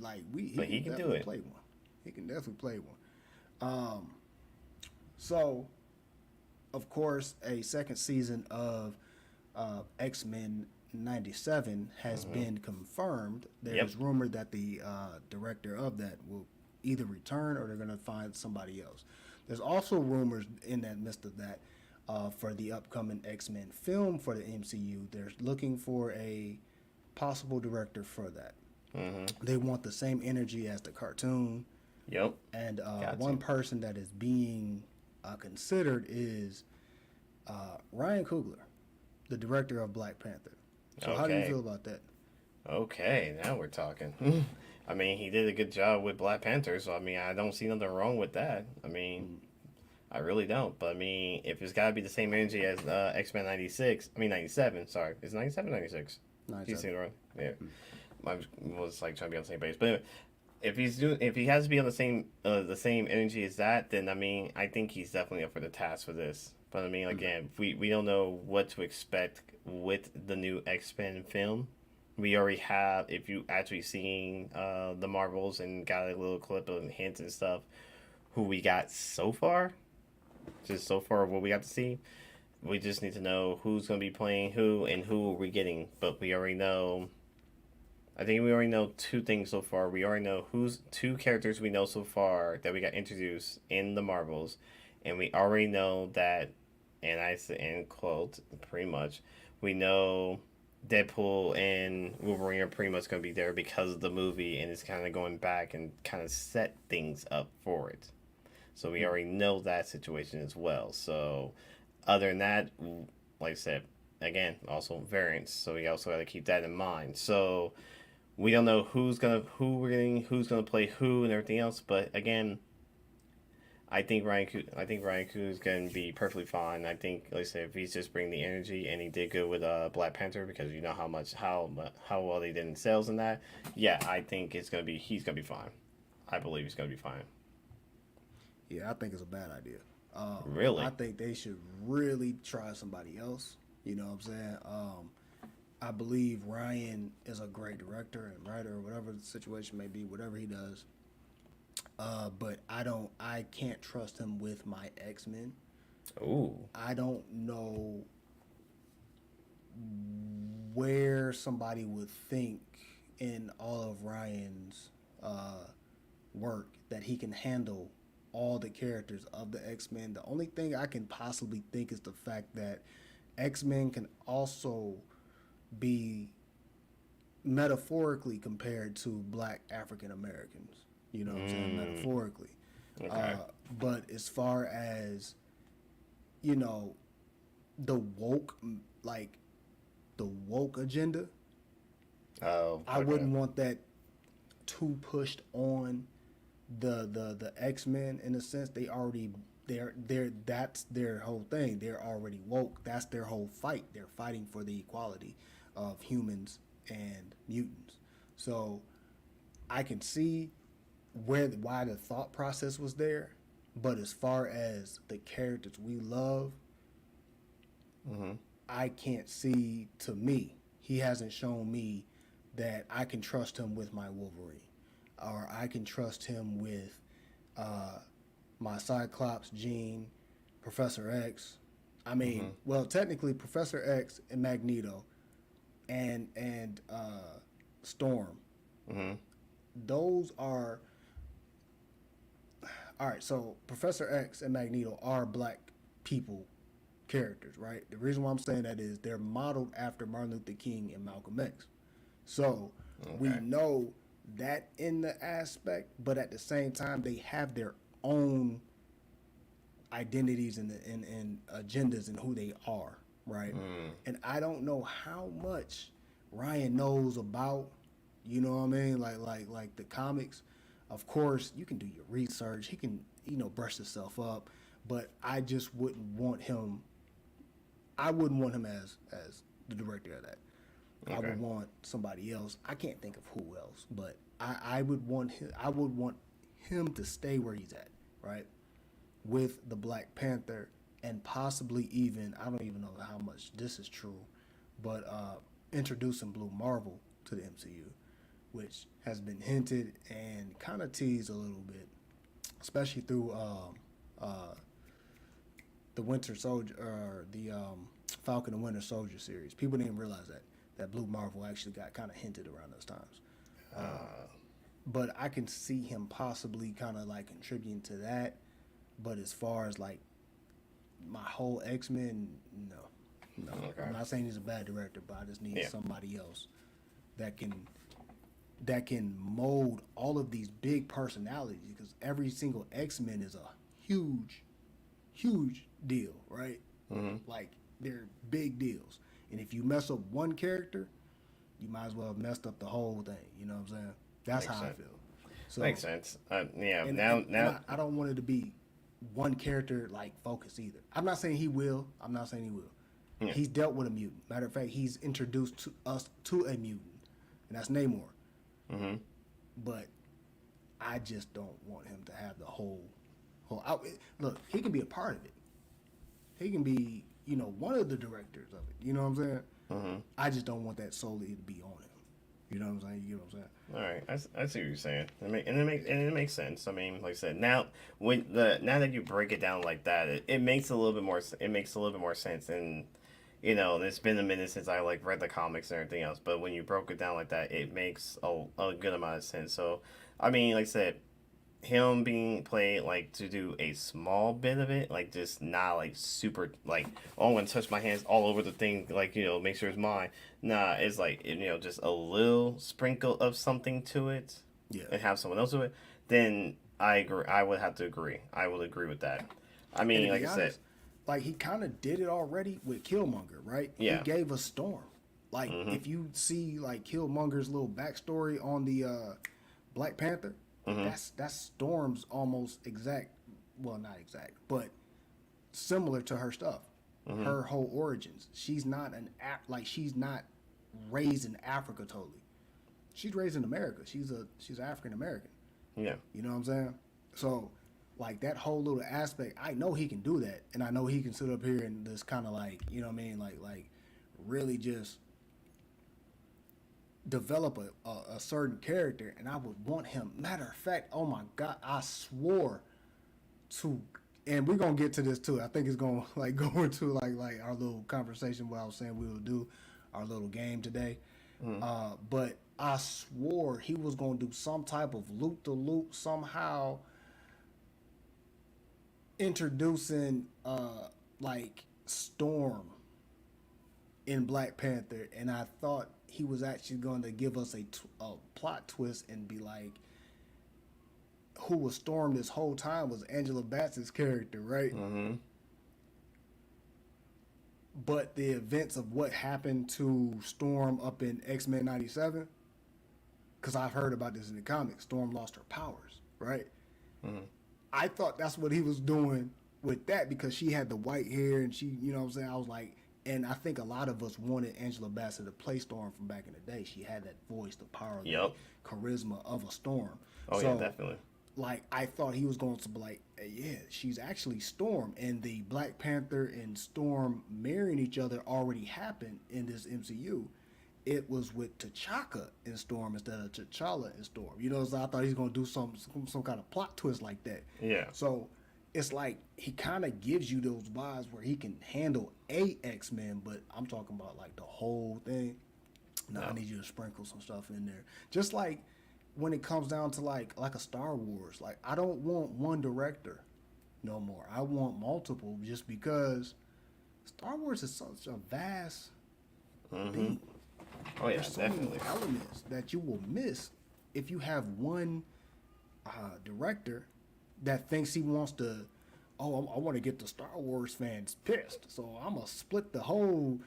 do it. Play one. He can definitely play one. So, of course, a second season of X-Men 97 has been confirmed. There's rumor that the director of that will either return or they're going to find somebody else. There's also rumors in that midst of that for the upcoming X-Men film for the MCU. They're looking for a possible director for that. They want the same energy as the cartoon. Yep. And one person that is being considered is Ryan Coogler, the director of Black Panther. So how do you feel about that? Okay, now we're talking. I mean, he did a good job with Black Panther, so I mean, I don't see nothing wrong with that. I mean, I really don't. But I mean, if it's got to be the same energy as X-Men 97, sorry. Is it 97 or 96? 97. You seen it wrong? Yeah. I was like trying to be on the same page. But anyway, if he has to be on the same energy as that, then I mean, I think he's definitely up for the task for this. But I mean, again, we don't know what to expect with the new X-Men film. We already have, if you actually seen the Marvels and got a little clip of hints and stuff, who we got so far, just so far what we got to see. We just need to know who's going to be playing who and who are we getting. But we already know, I think we already know two things so far. We already know who's two characters we know so far that we got introduced in the Marvels. And we already know that, and I say in quote, pretty much, we know Deadpool and Wolverine are pretty much going to be there because of the movie, and it's kind of going back and kind of set things up for it. So we already know that situation as well. So other than that, like I said, again, also variants. So we also got to keep that in mind. So we don't know who's gonna play who and everything else. But again, I think Ryan Coogler is going to be perfectly fine. I think, like I said, if he's just bringing the energy, and he did good with Black Panther because you know how well they did in sales and that. Yeah, I think he's going to be fine. I believe he's going to be fine. Yeah, I think it's a bad idea. Really? I think they should really try somebody else. You know what I'm saying? I believe Ryan is a great director and writer, or whatever the situation may be, whatever he does. But I can't trust him with my X-Men. Ooh. I don't know where somebody would think in all of Ryan's work that he can handle all the characters of the X-Men. The only thing I can possibly think is the fact that X-Men can also be metaphorically compared to Black African Americans. You know what I'm saying? Metaphorically. Okay. But as far as, the woke agenda, I wouldn't want that too pushed on the X-Men in a sense. That's their whole thing. They're already woke. That's their whole fight. They're fighting for the equality of humans and mutants. So I can see why the thought process was there, but as far as the characters we love, I can't see. To me, he hasn't shown me that I can trust him with my Wolverine, or I can trust him with my Cyclops, Jean, Professor X. I mean, well, technically Professor X and Magneto and Storm. Those are all right. So Professor X and Magneto are Black people characters, right? The reason why I'm saying that is they're modeled after Martin Luther King and Malcolm X. So we know that in the aspect, but at the same time, they have their own identities and agendas and who they are, right? And I don't know how much Ryan knows about, you know what I mean, like the comics. Of course, you can do your research. He can, brush himself up, but I just wouldn't want him. I wouldn't want him as the director of that. I would want somebody else. I can't think of who else, but I would want him. I would want him to stay where he's at, right? With the Black Panther and possibly even, I don't even know how much this is true, but introducing Blue Marvel to the MCU, which has been hinted and kind of teased a little bit, especially through the Winter Soldier or the Falcon and Winter Soldier series. People didn't realize that Blue Marvel actually got kind of hinted around those times. But I can see him possibly kind of like contributing to that. But as far as like my whole X-Men, no. Okay. I'm not saying he's a bad director, but I just need somebody else that can mold all of these big personalities, because every single X-Men is a huge deal, right? Like, they're big deals. And if you mess up one character, you might as well have messed up the whole thing. You know what I'm saying? That's how I feel. So, makes sense. And I don't want it to be one character like focus either. I'm not saying he will. Yeah. He's dealt with a mutant. Matter of fact, he's introduced to us to a mutant, and that's Namor. But I just don't want him to have the whole. Look, he can be a part of it. He can be, one of the directors of it. You know what I'm saying? I just don't want that solely to be on him. You know what I'm saying? You get what I'm saying? All right, I see what you're saying, and it makes sense. I mean, like I said, now that you break it down like that, it makes a little bit more. It makes a little bit more sense, and it's been a minute since I read the comics and everything else. But when you broke it down like that, it makes a good amount of sense. So, I mean, like I said, him being played to do a small bit of it, just not super I'm gonna touch my hands all over the thing, make sure it's mine. Nah, it's just a little sprinkle of something to it, and have someone else do it. Then I agree. I would have to agree. I would agree with that. I mean, like I said, he kind of did it already with Killmonger, right? Yeah. He gave us Storm. If you see Killmonger's little backstory on the Black Panther. That's Storm's almost exact, well, not exact, but similar to her stuff. Her whole origins. She's not she's not raised in Africa totally. She's raised in America. She's African American. Yeah. You know what I'm saying? So that whole little aspect, I know he can do that, and I know he can sit up here and just kind of you know what I mean, really just develop a certain character, and I would want him. Matter of fact, oh my God, I swore to, and we're gonna get to this too. I think it's gonna go into our little conversation where I was saying we will do our little game today. But I swore he was gonna do some type of loop to loop somehow, introducing Storm in Black Panther, and I thought he was actually going to give us a plot twist and be who was Storm this whole time was Angela Bassett's character, right? But the events of what happened to Storm up in X-Men 97, because I've heard about this in the comics, Storm lost her powers, right? I thought that's what he was doing with that, because she had the white hair and she, you know what I'm saying? I was and I think a lot of us wanted Angela Bassett to play Storm from back in the day. She had that voice, the power, the charisma of a Storm. Oh, so, yeah, definitely. I thought he was going to be yeah, she's actually Storm. And the Black Panther and Storm marrying each other already happened in this MCU. It was with T'Chaka and Storm instead of T'Challa and Storm. You know, so I thought he was going to do some kind of plot twist like that. Yeah. So it's he kind of gives you those vibes where he can handle a X-Men, but I'm talking about the whole thing. No, I need you to sprinkle some stuff in there. Just when it comes down to a Star Wars, I don't want one director no more. I want multiple, just because Star Wars is such a vast Mm-hmm. thing. Oh yeah, There's so definitely. many elements that you will miss if you have one director that thinks he wants to. Oh, I want to get the Star Wars fans pissed, so I'm gonna split the whole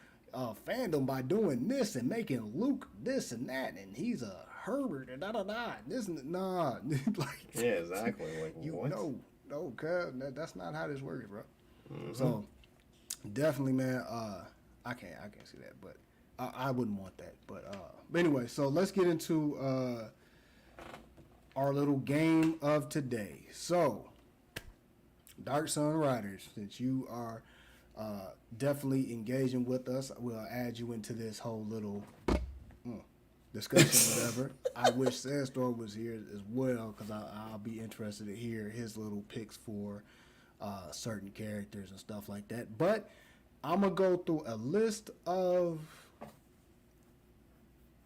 fandom by doing this and making Luke this and that, and he's a Herbert and da da da. This and nah, like Yeah, exactly. Like you what? no, cuz that's not how this works, bro. Mm-hmm. So definitely, man. I can't see that, but I wouldn't want that. But anyway, so let's get into our little game of today. So, Dark Sun Riders, since you are definitely engaging with us, we'll add you into this whole little discussion, whatever. I wish Sandstorm was here as well, because I'll be interested to hear his little picks for certain characters and stuff like that. But I'm going to go through a list of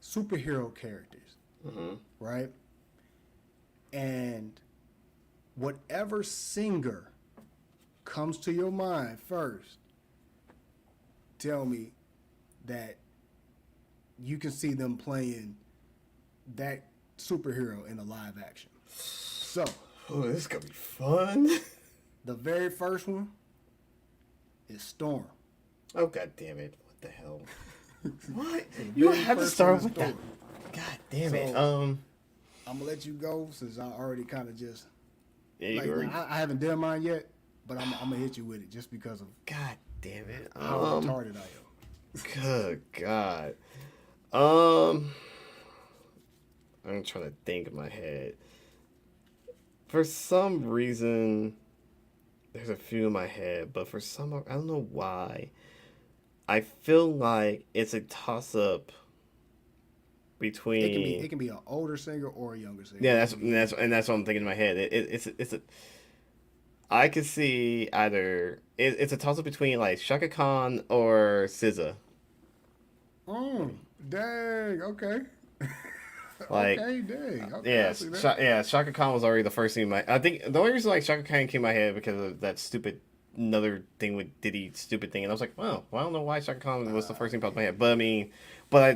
superhero characters, right? And whatever singer comes to your mind first, tell me that you can see them playing that superhero in a live action. So, Oh, this is gonna be fun. the very first one is Storm. Oh god damn it! What the hell? What? The You very have to first start one with is that. Storm. God damn it. So, I'm gonna let you go since I already kind of just Yeah, I haven't done mine yet, but I'm gonna hit you with it just because of God damn it. how retarded I am. Good God. I'm trying to think in my head. For some reason, there's a few in my head, but for some, I don't know why. I feel like it's a toss-up between. It can be an older singer or a younger singer. Yeah, that's what I'm thinking in my head. It's a. I could see either it's a toss-up between like Shaka Khan or SZA. Dang. Okay. Like, okay, dang. Okay, yeah, I see that. Shaka Khan was already the first thing in my. I think the only reason like Shaka Khan came in my head because of that stupid another thing with Diddy stupid thing, and I was like, well, I don't know why Shaka Khan was the first thing popped in my head, but I mean,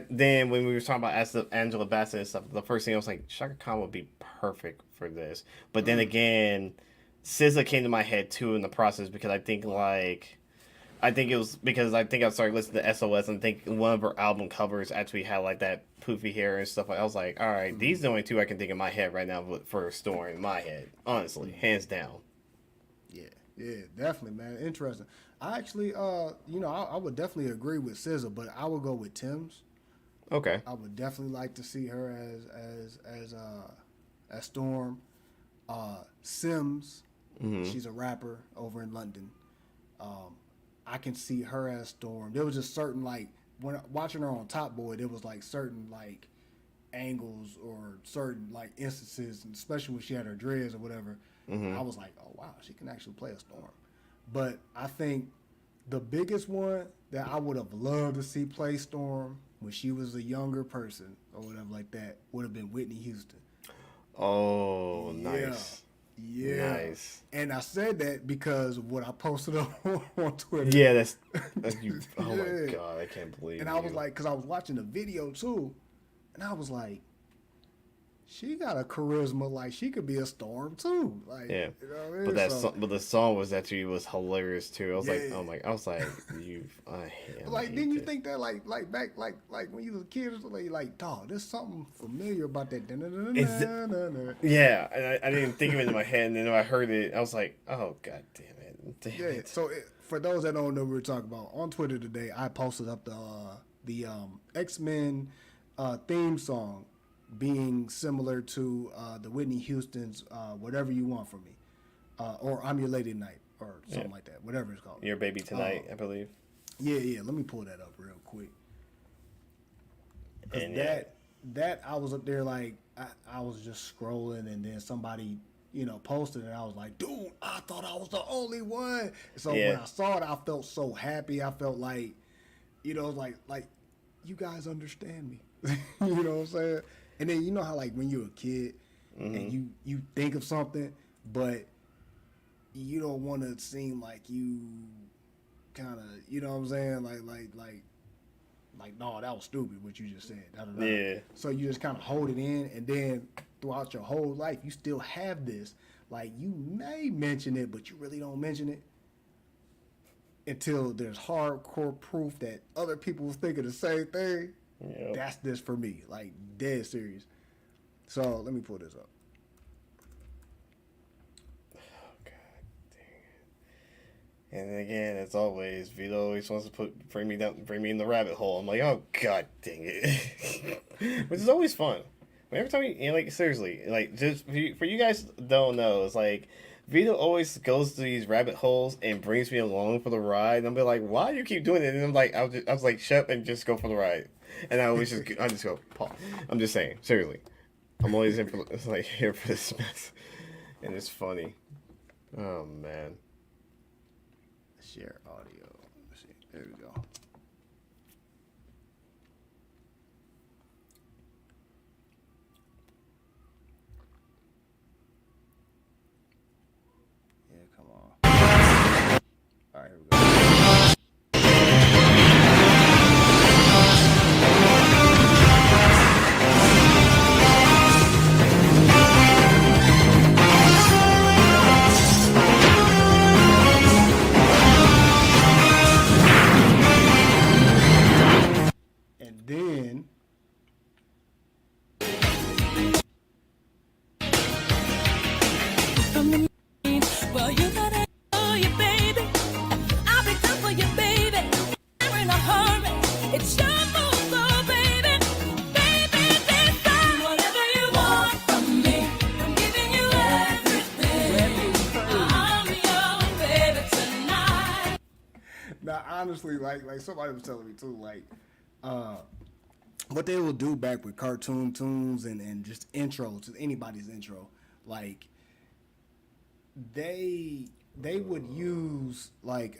then when we were talking about Angela Bassett and stuff, the first thing I was like, Shaka Khan would be perfect for this, but then again, SZA came to my head too in the process because I think it was because I think I started listening to SOS and I think one of her album covers actually had like that poofy hair and stuff. I was like, all right, these are the only two I can think in my head right now for a story in my head. Honestly, hands down. Yeah, definitely, man. Interesting. I actually, I would definitely agree with SZA, but I would go with Tim's. Okay. I would definitely like to see her as Storm. Sims, she's a rapper over in London. I can see her as Storm. There was just certain like when watching her on Top Boy, there was like certain like angles or certain like instances, and especially when she had her dreads or whatever. I was like, oh wow, she can actually play a Storm. But I think the biggest one that I would have loved to see play Storm when she was a younger person or whatever like that would have been Whitney Houston. Oh, nice. Yeah. Nice. And I said that because of what I posted on Twitter. Yeah, that's you. Oh Yeah. my god, I can't believe. And I was like, because I was watching the video too, and I was like, she got a charisma like she could be a Storm too. Like, yeah. you know what I mean? But the song was actually hilarious too. I was like, Yeah. oh my, I was like, I hate didn't you this. think that like back like when you was a kid or something, like, dog, there's something familiar about that. Yeah, and I didn't think of it in my head, and then when I heard it, I was like, oh god damn it. So for those that don't know what we're talking about, on Twitter today, I posted up the X-Men theme song being similar to the Whitney Houston's "Whatever You Want From Me," or "I'm Your Lady Tonight," or something like that, whatever it's called. Your Baby Tonight, I believe. Yeah. Let me pull that up real quick. And that I was up there like I was just scrolling, and then somebody posted it, and I was like, dude, I thought I was the only one. So when I saw it, I felt so happy. I felt like, like you guys understand me. You know what I'm saying? And then you know how like when you're a kid and you think of something, but you don't want to seem like you kind of, you know what I'm saying? Like, no, that was stupid what you just said. Da, da, da. Yeah. So you just kind of hold it in, and then throughout your whole life, you still have this. Like, you may mention it, but you really don't mention it until there's hardcore proof that other people was thinking the same thing. Yep. That's this for me. Like, dead serious. So let me pull this up. And again, as always, Vito always wants to bring me in the rabbit hole. I'm like, oh god dang it, which is always fun. Every time you like, seriously, like, just for you guys don't know, it's like Vito always goes to these rabbit holes and brings me along for the ride. And I'm like, why do you keep doing it? And I'm like, I was like, shut up and just go for the ride. And I just go, Paul. I'm just saying, seriously, I'm always here for this mess, and it's funny. Oh man. Share audio. Let's see. There we go. Yeah, come on. All right, here we go. And then Well, you gotta know you, baby. I'll be done for you, baby. We're in a hurry. It's your move, oh, baby. Baby, this time, whatever you want from me, I'm giving you everything. I'm your baby tonight. now, honestly, like somebody was telling me too, like, what they will do back with cartoon tunes and just intros, just anybody's intro, like they would use like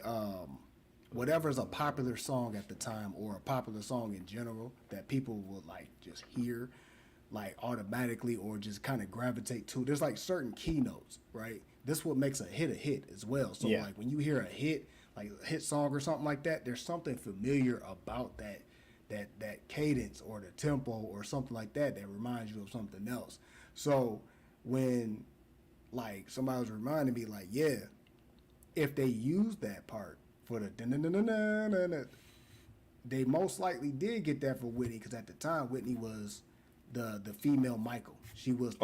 whatever's a popular song at the time or a popular song in general that people would like just hear like automatically or just kind of gravitate to. There's like certain keynotes, right? This what makes a hit as well. So Yeah. like when you hear a hit, like a hit song or something like that, there's something familiar about that cadence or the tempo or something like that reminds you of something else. So when like somebody was reminding me like, yeah, if they use that part for the dun-dun-dun-dun-dun-dun, they most likely did get that for Whitney because at the time Whitney was the female Michael. She was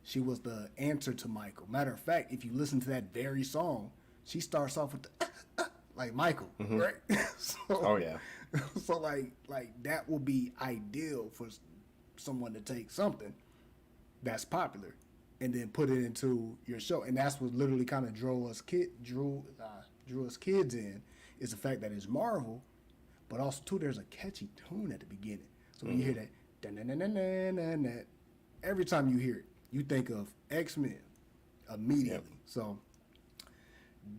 she was the answer to Michael. Matter of fact, if you listen to that very song, she starts off with the like Michael, right? So, so like that will be ideal for someone to take something that's popular and then put it into your show, and that's what literally kind of drew us kids in is the fact that it's Marvel, but also too there's a catchy tune at the beginning. So when you hear that, dun-dun-dun-dun-dun-dun, every time you hear it, you think of X-Men immediately. Yep. So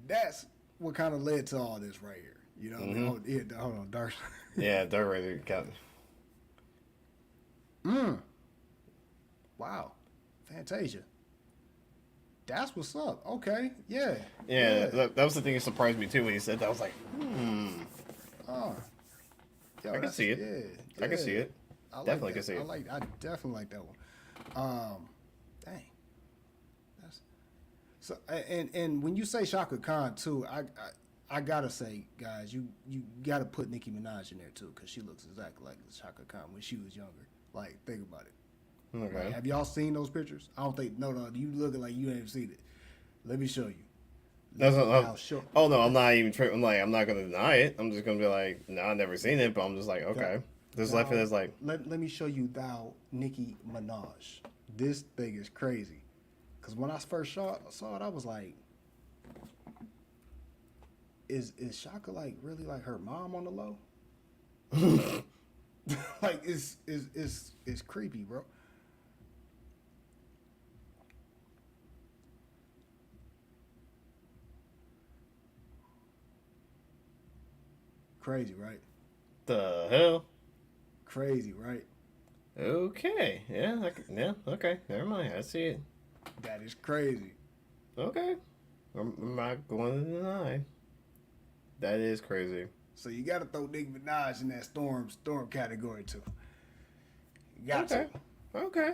that's what kind of led to all this right here. You know what I mean? Hold on, Dark. Yeah, Dark Rider got. Wow. Fantasia. That's what's up. Okay. Yeah. Yeah, that was the thing that surprised me too when he said that. I was like, Oh. Yo, I can see it. Yeah, I can see it. I like Definitely that. can see it. I definitely like that one. Dang. That's so. And when you say Shaka Khan too, I gotta say, guys, you gotta put Nicki Minaj in there too, because she looks exactly like Shaka Khan when she was younger. Like, think about it. Okay. Like, have y'all seen those pictures? I don't think. No. You looking like you ain't seen it. Let me show you. That's not, How short- oh no, I'm not even. I'm like, I'm not gonna deny it. I'm just gonna be like, no, I've never seen it, but I'm just like, okay. This left it as like. Let me show you thou Nicki Minaj. This thing is crazy. Cause when I first saw it, I was like, is Shaka like really like her mom on the low? Like it's creepy, bro. Crazy, right? The hell. Crazy, right? Okay. Yeah. Yeah. Okay. Never mind. I see it. That is crazy. Okay. I'm not going to deny. That is crazy. So you got to throw Nicki Minaj in that storm category too. You got Okay. to. Okay.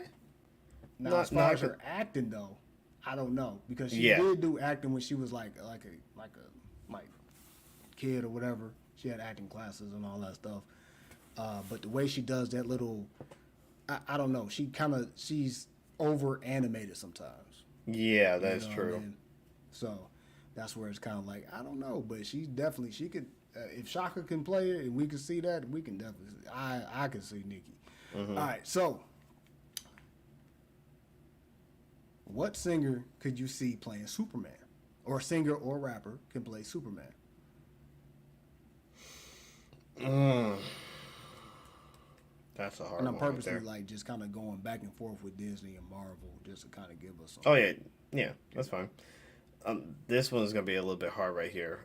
Now, as far as her acting though, I don't know because she did do acting when she was like a kid or whatever. She had acting classes and all that stuff. But the way she does that little, I don't know. She's over animated sometimes. Yeah, that's true. I mean? So that's where it's kind of like I don't know, but she could. If Shaka can play it and we can see that, we can definitely. I can see Nicki. Mm-hmm. All right, so what singer could you see playing Superman, or singer or rapper can play Superman? That's a hard And I'm one. purposely right there. like just kind of going back and forth with Disney and Marvel just to kind of give us. Oh yeah, that's fine. This one's gonna be a little bit hard right here.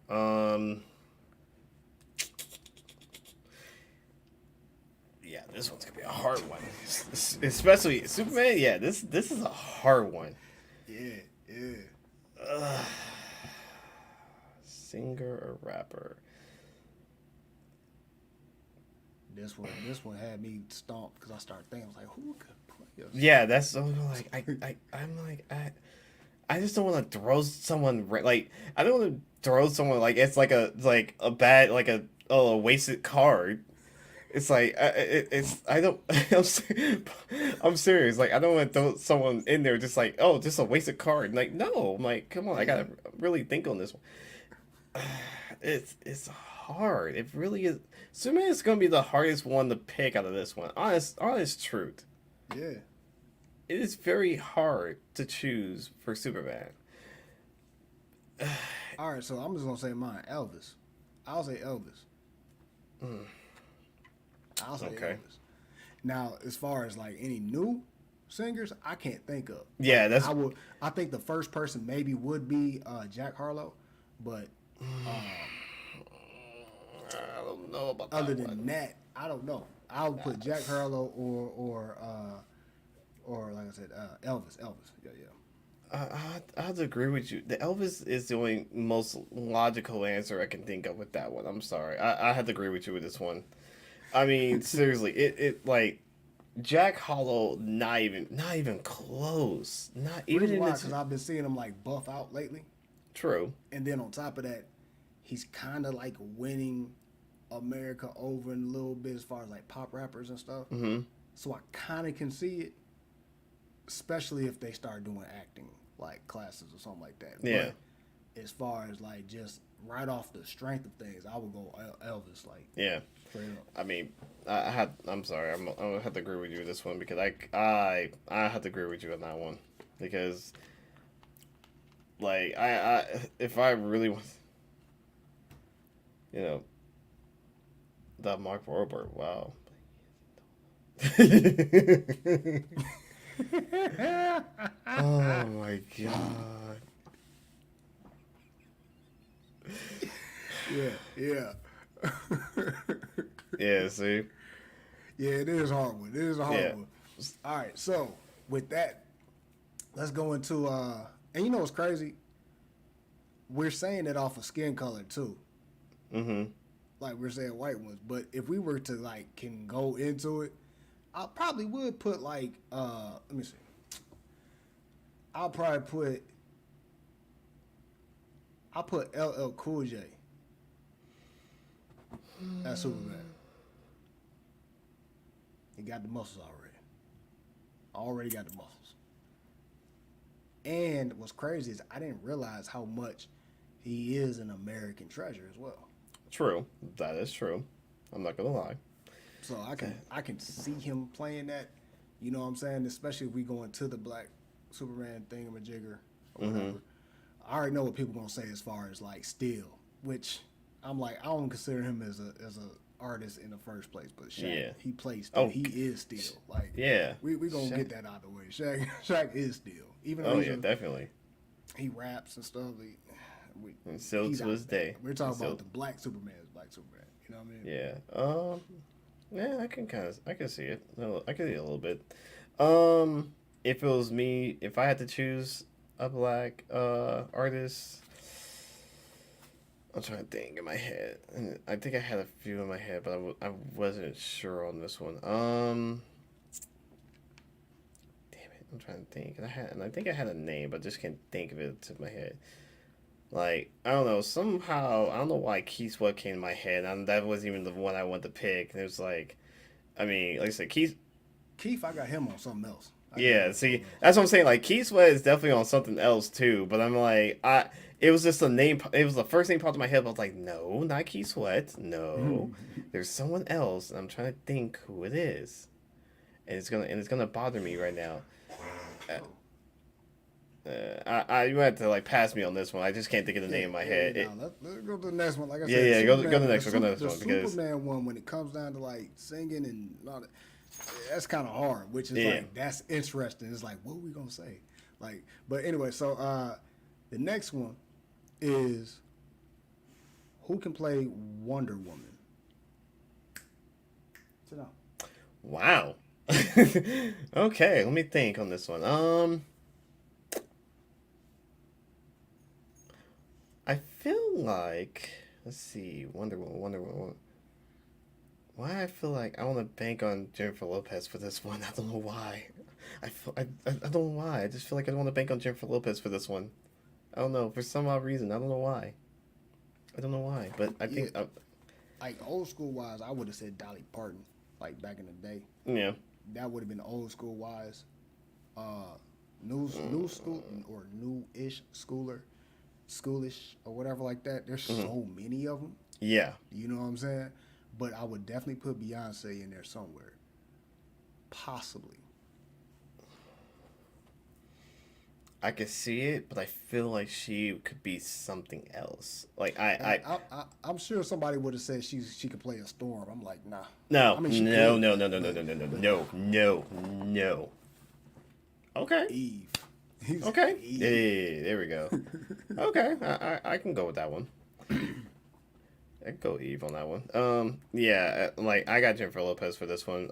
Yeah, this one's gonna be a hard one, especially Superman. Yeah, this is a hard one. Yeah. Singer or rapper? This one had me stomped because I started thinking, I was like, who could play us? Yeah, that's so like I'm like I just don't want to throw someone like I don't want to throw someone like it's like a bad like a wasted card. It's like it's I don't I'm serious. Like I don't want to throw someone in there just like just a wasted card. Like no, I'm like come on, I gotta really think on this one. It's hard. It really is. Superman is gonna be the hardest one to pick out of this one. Honest truth. Yeah. It is very hard to choose for Superman. All right, so I'm just gonna say mine, Elvis. I'll say Elvis. I'll say Okay. Elvis. Now, as far as like any new singers, I can't think of. Yeah, that's I think the first person maybe would be Jack Harlow, but I don't know about that other one. than that, I don't know. I'll put Jack Harlow or like I said, Elvis. Yeah. I have to agree with you. The Elvis is the only most logical answer I can think of with that one. I'm sorry. I have to agree with you with this one. I mean, seriously, it like Jack Hollow, not even close. Not even Reason in why? this. Because I've been seeing him like buff out lately, True. and then on top of that, he's kind of like winning America over in a little bit as far as like pop rappers and stuff. Mm-hmm. So I kind of can see it, especially if they start doing acting like classes or something like that. Yeah. But as far as like just right off the strength of things, I would go Elvis. Like Yeah. straight up. I mean, I'm sorry. I'm gonna have to agree with you with this one because I have to agree with you on that one because, like, if I really want, that Mark Wahlberg, wow. Oh my god. Yeah. Yeah, see? Yeah, it is a hard one. It is a hard Yeah. one. All right, so with that, let's go into and you know what's crazy? We're saying it off of skin color too. Mm-hmm. Like we're saying white ones, but if we were to like can go into it, I probably would put like let me see. I'll put LL Cool J as Superman. He got the muscles already. Already got the muscles. And what's crazy is I didn't realize how much he is an American treasure as well. True. That is true. I'm not gonna lie. So I can see him playing that. You know what I'm saying? Especially if we go into the Black Superman thingamajigger or whatever. I already know what people gonna say as far as like Steel, which I'm like I don't consider him as a artist in the first place, but Shaq, Yeah. he plays Steel. Oh, He is Steel. Like Yeah. we gonna Shaq. get that out of the way. Shaq is Steel. Even though Oh yeah, definitely. he raps and stuff. And still he's to out this there. day. We're talking Still- about the Black Superman is Black Superman. You know what I mean? Yeah. Yeah, I can see it. No, I can see it a little bit. If it was me, if I had to choose a black artist, I'm trying to think in my head. And I think I had a few in my head, but I wasn't sure on this one. Damn it, I'm trying to think. And I think I had a name, but just can't think of it to my head. Like, I don't know, somehow, I don't know why Keith Sweat came to my head, and that wasn't even the one I wanted to pick. And it was like, I mean, like I said, Keith, I got him on something else. yeah, see, that's what I'm saying. Like, Keith Sweat is definitely on something else, too. But I'm like, it was just a name, it was the first name popped in my head, but I was like, no, not Keith Sweat. No, there's someone else, and I'm trying to think who it is. And it's gonna bother me right now. You had to like pass me on this one. I just can't think of the name in my head. Let's go to the next one. Like I Yeah, said, yeah, go to the next one. Go to the next one because Superman one, when it comes down to like singing and all that, that's kind of hard. Which is like that's interesting. It's like, what are we gonna say? Like, but anyway, so the next one is who can play Wonder Woman? Sit down. Wow. Okay, let me think on this one. I feel like, let's see, Wonder Woman. Why I feel like I want to bank on Jennifer Lopez for this one. I don't know why. I don't know why. I just feel like I want to bank on Jennifer Lopez for this one. I don't know, for some odd reason. I don't know why. But I think like old school wise, I would have said Dolly Parton, like back in the day. yeah. That would have been old school wise. New school or new-ish schoolish or whatever like that. There's so many of them. Yeah. You know what I'm saying? But I would definitely put Beyonce in there somewhere. Possibly. I could see it, but I feel like she could be something else. Like I'm sure somebody would have said she could play a Storm. I'm like, nah. No, I mean, she no, could, no, no, no, no, no, no, no, no, no. Okay. Eve. Okay. Eve. Hey, there we go. Okay, I can go with that one. I can go Eve on that one. Yeah, like I got Jennifer Lopez for this one.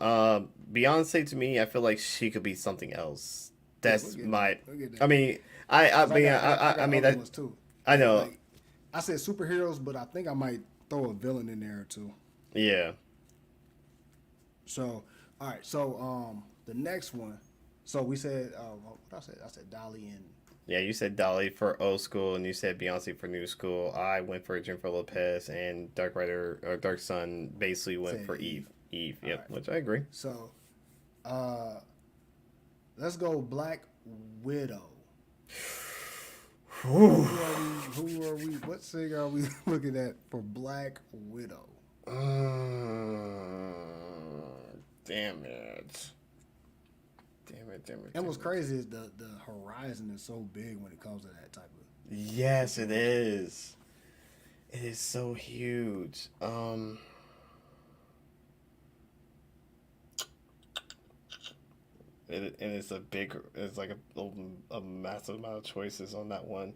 Beyonce to me, I feel like she could be something else. That's my. I mean, I mean that. Ones too. I know. Like, I said superheroes, but I think I might throw a villain in there too. Yeah. So, all right. So, the next one. So we said, what I said? I said Dolly and. Yeah, you said Dolly for old school, and you said Beyonce for new school. I went for Jennifer Lopez, and Dark Sun basically went for Eve. Eve, yep, right. Which I agree. So, let's go Black Widow. Who are we? What singer are we looking at for Black Widow? Damn it. And what's crazy is the horizon is so big when it comes to that type of. Yes, it is. It is so huge. And it's it's like a massive amount of choices on that one.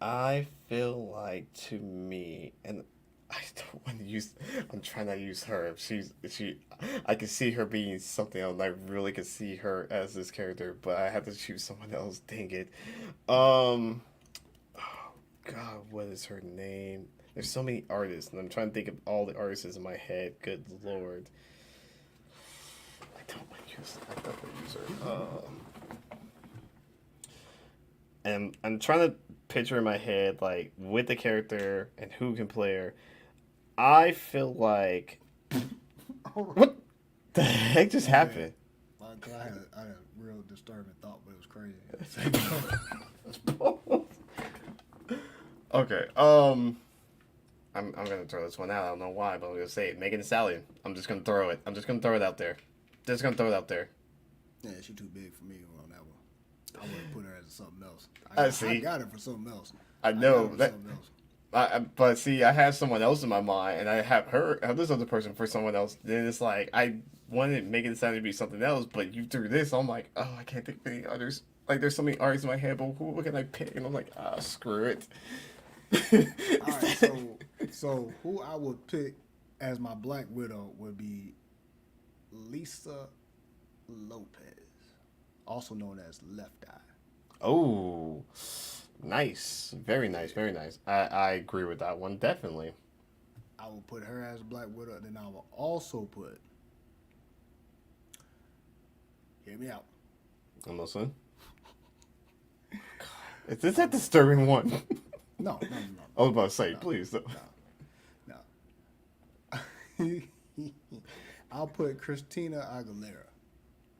I feel like to me, and I don't want to use. I'm trying not to use her. I can see her being something else. And I really can see her as this character, but I have to choose someone else. Dang it. Oh God, what is her name? There's so many artists, and I'm trying to think of all the artists in my head. Good Lord. I don't want to use her. And I'm trying to picture in my head, like, with the character and who can play her. I feel like... What the heck just happened? I had a real disturbing thought, but it was crazy. Okay, I'm gonna throw this one out. I don't know why, but I'm gonna say it. Megan Thee Stallion. I'm just gonna throw it. I'm just gonna throw it out there. Just gonna throw it out there. Yeah, she's too big for me on that one. I wouldn't put her as something else. I got her for something else. I know that. But see, I have someone else in my mind, and I have this other person for someone else. Then it's like I wanted Megan Thee Stallion to be something else, but you threw this. I'm like, oh, I can't think of any others. Like, there's so many artists in my head, but what can I pick? And I'm like, screw it. All right, so who I would pick as my Black Widow would be Lisa Lopez. also known as Left Eye. Oh, nice. Very nice. Very nice. I agree with that one. Definitely. I will put her as Black Widow, and then I will also put. Hear me out. I'm listening. Is this that disturbing one? No. I was about to say, please. No. I'll put Christina Aguilera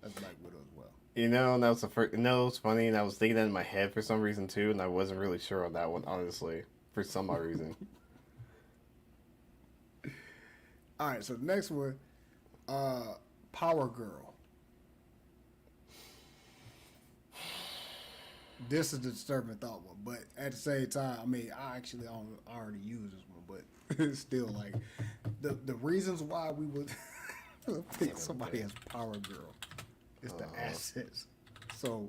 as Black Widow as well. You know, that was the first. No, it's funny, and I was thinking that in my head for some reason too, and I wasn't really sure on that one, honestly, for some odd reason. All right, so the next one, Power Girl. This is the disturbing thought one, but at the same time, I mean, I already used this one, but it's still like the reasons why we would pick somebody as Power Girl is the assets. So,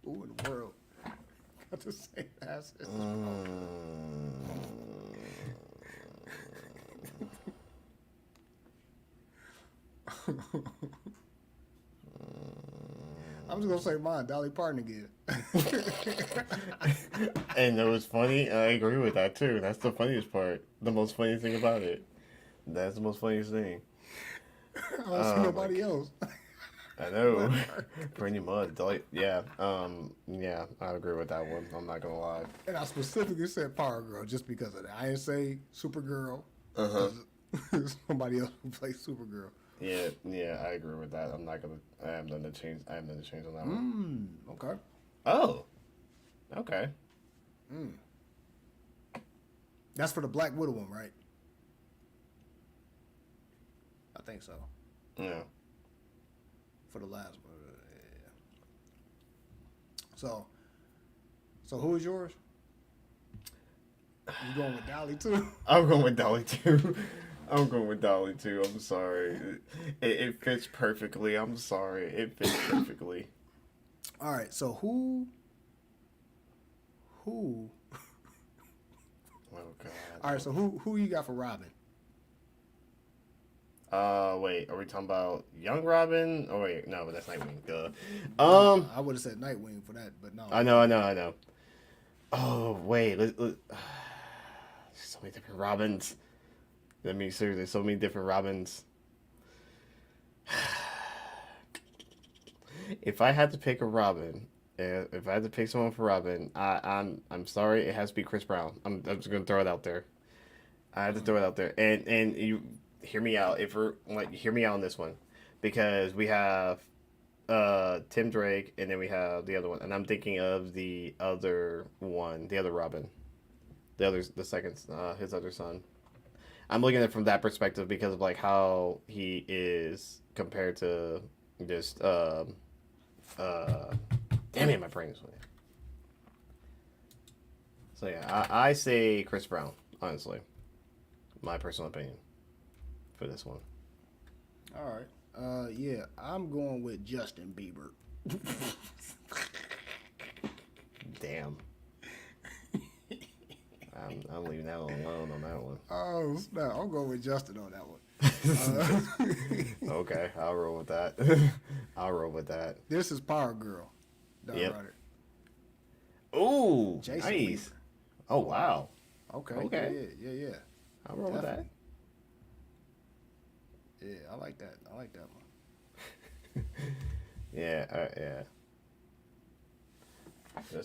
who in the world got the same assets? I'm just gonna say mine, Dolly Parton again. And it was funny. I agree with that too. That's the funniest part. The most funny thing about it. That's the most funniest thing. I don't see nobody else. I know. Pretty much. Yeah. Yeah. I agree with that one. I'm not gonna lie. And I specifically said Power Girl just because of that. I didn't say Supergirl. Somebody else who plays Supergirl. Yeah. I agree with that. I'm not gonna. I am gonna change on that one. Okay. Oh. Okay. That's for the Black Widow one, right? I think so. Yeah. For the last one. Yeah. So who is yours? You going with Dolly too? I'm going with Dolly too. I'm sorry. It fits perfectly. I'm sorry. It fits perfectly. All right. So who? Oh God. All right. So who you got for Robin? Wait. Are we talking about young Robin? Oh wait, no, but that's Nightwing. Duh. I would have said Nightwing for that, but no. I know. Oh wait. So many different Robins. I mean, seriously, so many different Robins. If I had to pick a Robin, if I had to pick someone for Robin, I'm sorry, it has to be Chris Brown. I'm just gonna throw it out there. I have to throw it out there, and you hear me out. Hear me out on this one, because we have Tim Drake, and then we have the other one, and I'm thinking of the other one, the other Robin, the second, his other son. I'm looking at it from that perspective because of like how he is compared to just damn it, my brain is winning. So yeah, I say Chris Brown, honestly. My personal opinion for this one. All right. Yeah, I'm going with Justin Bieber. Damn. I'm leaving that one alone on that one. Oh, snap. I'm going with Justin on that one. Okay, I'll roll with that. I'll roll with that. This is Power Girl. Yep. Ooh, Jason nice. Bieber. Oh, wow. Okay. Yeah. I'll roll with that. Yeah, I like that one. Yeah.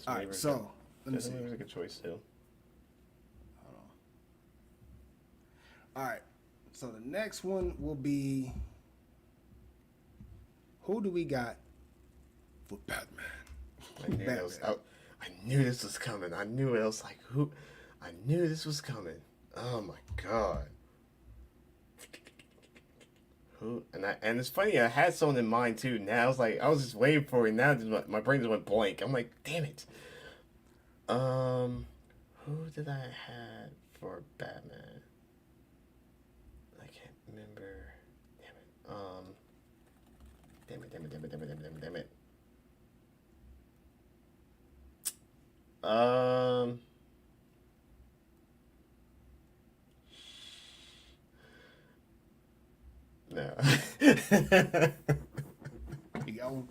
All right, so let me see. That's a good choice too. All right, so the next one will be, who do we got for Batman? I knew this was coming. I knew it. I was like, who? I knew this was coming. Oh my God. Who? And it's funny. I had someone in mind too. Now I was like, I was just waiting for it. Now my brain just went blank. I'm like, damn it. Who did I have for Batman? I can't remember. Damn it. Damn it. No. You got one?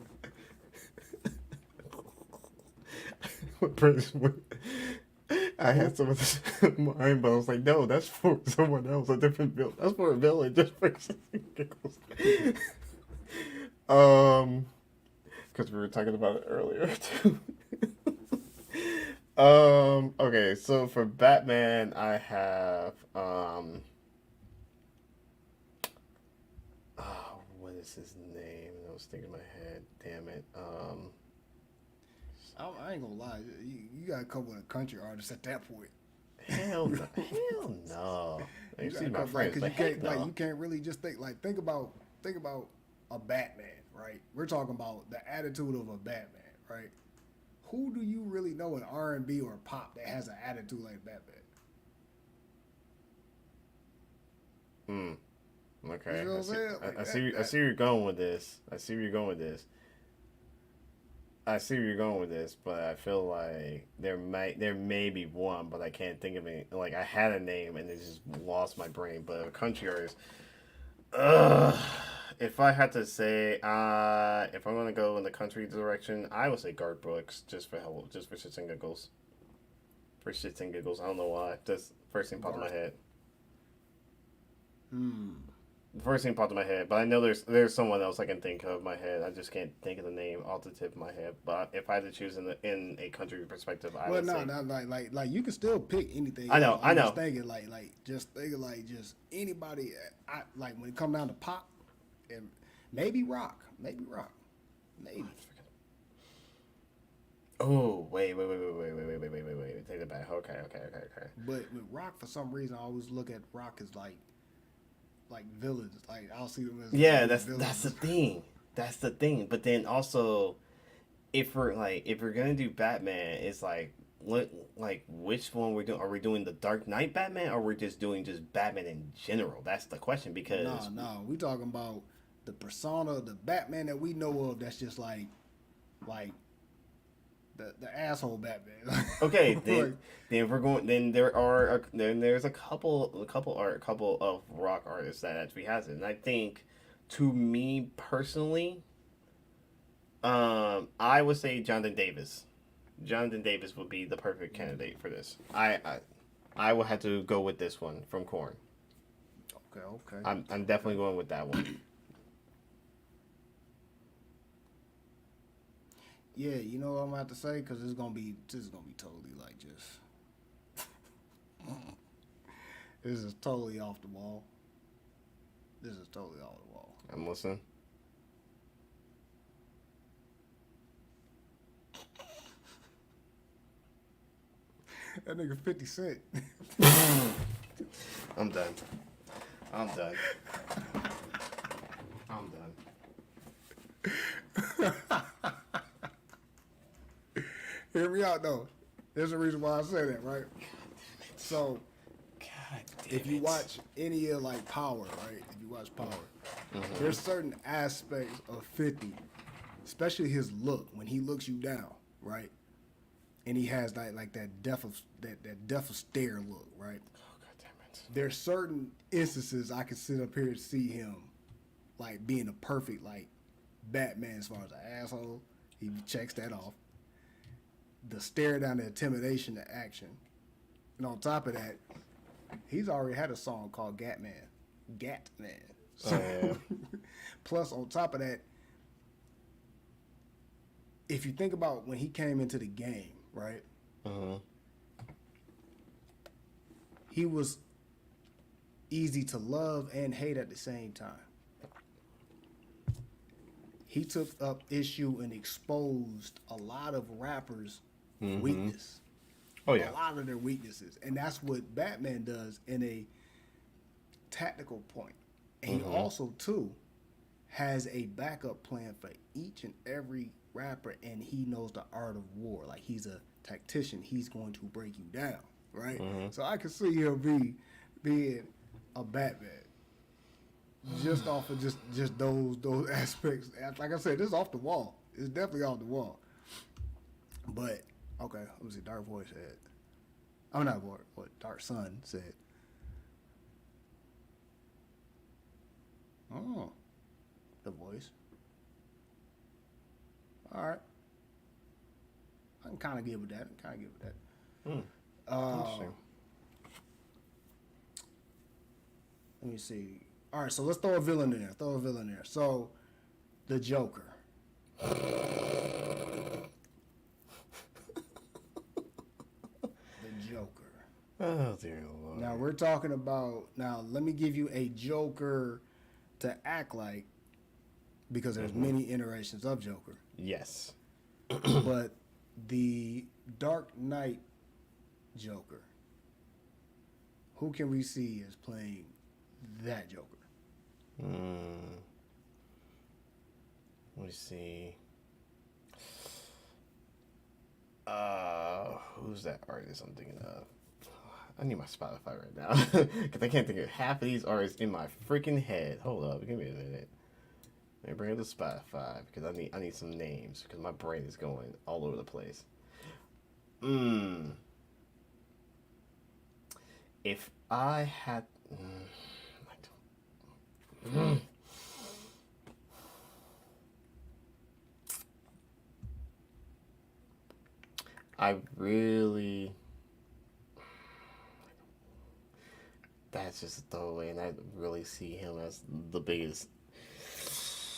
I had some of this in mind, but I was like, no, that's for someone else, a different villain. That's for a villain, just for shits and giggles. Because we were talking about it earlier too. Okay, so for Batman, I have oh, what is his name? I was thinking in my head. Damn it. I ain't gonna lie, you got a couple of country artists at that point. Hell no. Hell no. You You got see a my couple, friends, like, 'cause but you can't heck no. like you can't really just think about a Batman, right? We're talking about the attitude of a Batman, right? Who do you really know in R&B or pop that has an attitude like Batman? Okay. You know what I'm saying? Like, I see where you're going with this. I see where you're going with this, but I feel like there may be one, but I can't think of any. Like, I had a name and it just lost my brain. But a country artist, if I had to say, if I'm gonna go in the country direction, I would say Garth Brooks, just for shits and giggles. For shits and giggles, I don't know why. Just first thing popped in my head. The first thing popped in my head, but I know there's someone else I can think of in my head. I just can't think of the name off the tip of my head. But if I had to choose in a country perspective, I would say. Like you can still pick anything. I know. Just thinking just anybody. I like when it come down to pop, and maybe rock. Oh, wait. Take it back. Okay. But with rock, for some reason, I always look at rock as like villains. Like I'll see them as that's villains. the thing. That's the thing. But then also, if we're gonna do Batman, it's like which one we're doing? Are we doing the Dark Knight Batman, or we're just doing Batman in general? That's the question. Because No, we talking about the persona, the Batman that we know of. That's just like the asshole Batman. okay, then we're going. Then there's a couple of rock artists that actually has it, and I think, to me personally, I would say Jonathan Davis. Jonathan Davis would be the perfect candidate for this. I would have to go with this one from Korn. Okay. I'm definitely going with that one. Yeah, you know what I'm gonna have to say, because this is gonna be totally like just. This is totally off the wall. I'm listening. That nigga 50 Cent. I'm done. Hear me out though. There's a reason why I say that, right? So, if you watch any of like Power, right? If you watch Power, there's certain aspects of 50, especially his look when he looks you down, right? And he has that death of stare look, right? Oh, God damn it. There's certain instances I can sit up here and see him like being a perfect like Batman as far as an asshole. He checks that off. The stare down, the intimidation, the action. And on top of that, he's already had a song called Gatman. So, plus on top of that, if you think about when he came into the game, right? He was easy to love and hate at the same time. He took up issue and exposed a lot of rappers' weakness. Oh yeah. A lot of their weaknesses. And that's what Batman does in a tactical point. And he also, too, has a backup plan for each and every rapper, and he knows the art of war. Like, he's a tactician. He's going to break you down, right? So I can see him being a Batman. Just off of just those aspects. Like I said, this is off the wall. It's definitely off the wall. But okay, let me see. Dark Voice said. I'm not what Dark Sun said. Oh, The Voice. All right, I can kind of good with that. Interesting. Let me see. All right, so let's throw a villain in there. So, the Joker. The Joker. Oh dear Lord. Now we're talking about. Now let me give you a Joker to act like, because there's many iterations of Joker. Yes. But the Dark Knight Joker. Who can we see as playing that Joker? Let me see. Who's that artist I'm thinking of? I need my Spotify right now because I can't think of half of these artists in my freaking head. Hold up, give me a minute. Let me bring up the Spotify because I need some names because my brain is going all over the place. If I had, I don't. I really. That's just a throwaway, and I really see him as the biggest.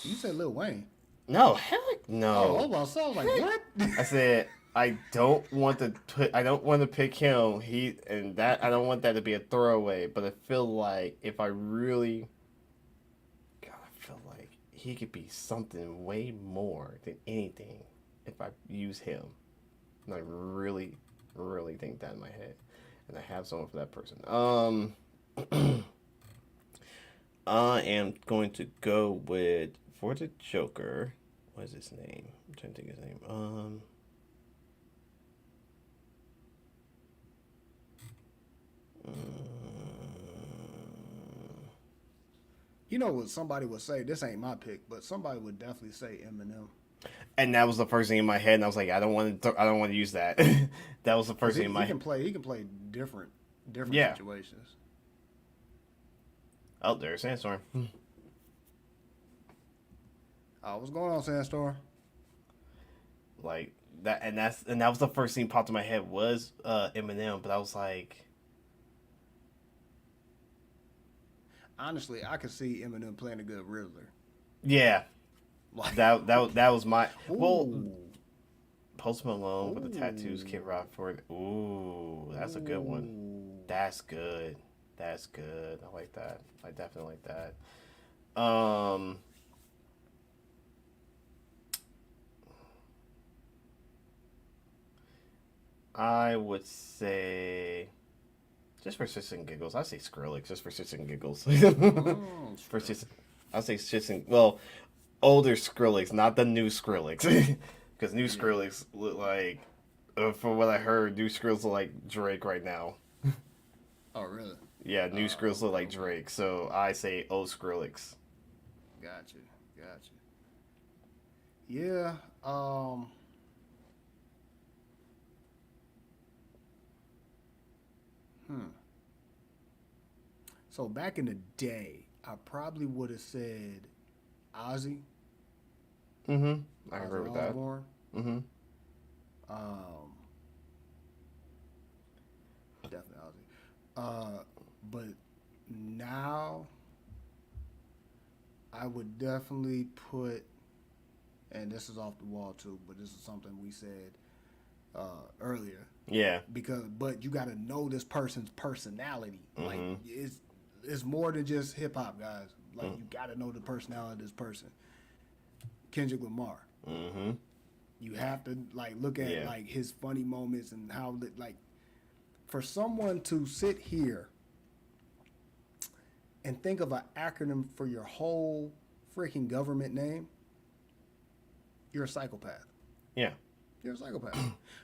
You said Lil Wayne. No, heck no. Oh, well, so I was like, what? I said I don't want to pick him. I don't want that to be a throwaway. But I feel like if I really, God, I feel like he could be something way more than anything if I use him. And I really, really think that in my head, and I have someone for that person. I am going to go with, for the Joker. What is his name? I'm trying to think of his name. You know what somebody would say? This ain't my pick, but somebody would definitely say Eminem. And that was the first thing in my head, and I was like, I don't want to use that. That was the first thing in my head. He can play different Yeah. situations. Oh, there's Sandstorm. What's going on, Sandstorm? Like that, and that was the first thing popped in my head was Eminem, but I was like, Honestly, I could see Eminem playing a good Riddler. yeah, Like, that was my well. ooh. Post Malone with the tattoos, Kid Rock for it. Ooh, that's a good one. That's good. That's good. I like that. I definitely like that. I would say, just for shits and giggles, I say Skrillex. Just for shits and giggles. For shits, I'll say shits and older Skrillex, not the new Skrillex, because new Skrillex look like, from what I heard, new Skrillex look like Drake right now. Oh, really? Yeah, new Skrillex look like Drake, so I say old Skrillex. Gotcha. Yeah. So back in the day, I probably would have said Ozzy. I agree with that. Osbourne. Definitely Ozzy. But now I would definitely put, and this is off the wall too, but this is something we said earlier. Yeah. But you got to know this person's personality. Like it's more than just hip hop, guys. Like you got to know the personality of this person. Kendrick Lamar. You have to look at like his funny moments and how for someone to sit here and think of an acronym for your whole freaking government name, you're a psychopath. Yeah. You're a psychopath.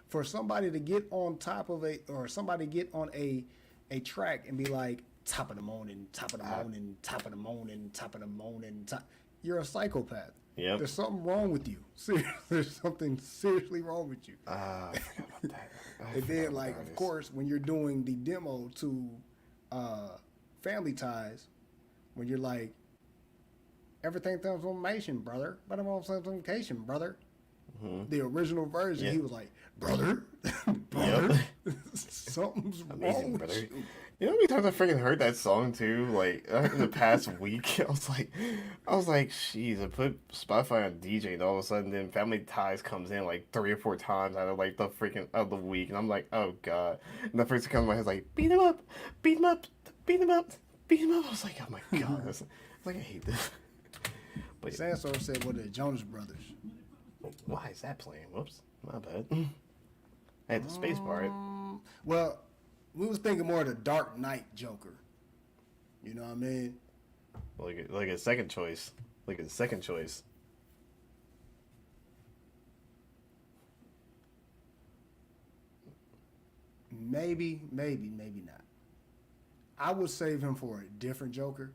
For somebody to get on top of somebody get on a track and be like, top of the morning, top of the morning, top of the morning, top of the morning, you're a psychopath. Yep. There's something wrong with you. There's something seriously wrong with you. I forgot about that. And then, of course, when you're doing the demo to Family Ties, when you're like, everything comes from information, brother. But I'm on some vacation, brother. the original version, Yeah. he was like, "Brother, brother, something's Amazing, wrong brother. with you." You know how many times I freaking heard that song too? Like in the past week, I was like, jeez, I put Spotify on DJ, and all of a sudden, then Family Ties comes in like 3 or 4 times out of like the freaking of the week, and I'm like, oh god. And the first thing comes to my head is like, beat him up, beat him up, beat him up, beat him up. I was like, oh my god, I was like, I hate this. But yeah. Sandstorm said, "What are the Jonas Brothers?" Why is that playing? Whoops, my bad. I had the space bar. It. Well, we was thinking more of the Dark Knight Joker. You know what I mean? Like a second choice. Like a second choice. Maybe not. I would save him for a different Joker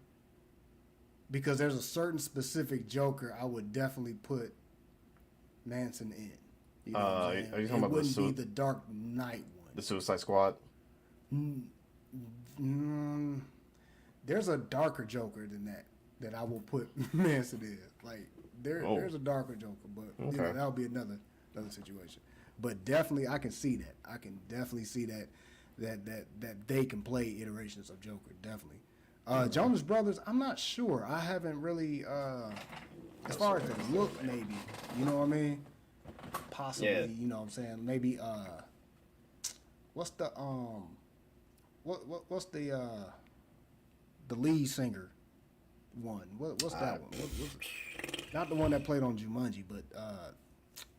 because there's a certain specific Joker I would definitely put Manson in. You know what I'm saying? Are you talking it about wouldn't be the Dark Knight one. the Suicide Squad? There's a darker Joker than that I will put Manson in. Like there's a darker Joker, but you know, Okay. that'll be another situation. But definitely, I can see that. I can definitely see that they can play iterations of Joker. Definitely. Jonas Brothers, I'm not sure. I haven't really, as far as the look, maybe. You know what I mean? Possibly. Yeah. You know what I'm saying? Maybe. What's the what's the lead singer one? What's that one? What's, not the one that played on Jumanji, but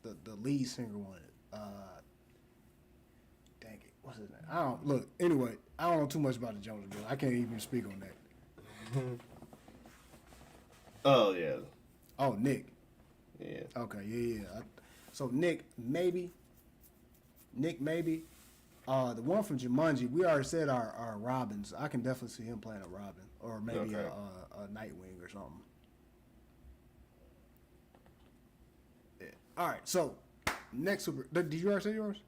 the lead singer one. Dang it, what's his name? I don't look. Anyway, I don't know too much about the Jonas Brothers. I can't even speak on that. Oh yeah. Oh, Nick. Yeah. Okay, yeah. So Nick, maybe. The one from Jumanji, we already said our Robins. I can definitely see him playing a Robin, or maybe Okay. a Nightwing or something. Yeah. All right. So next super. Did you already say yours?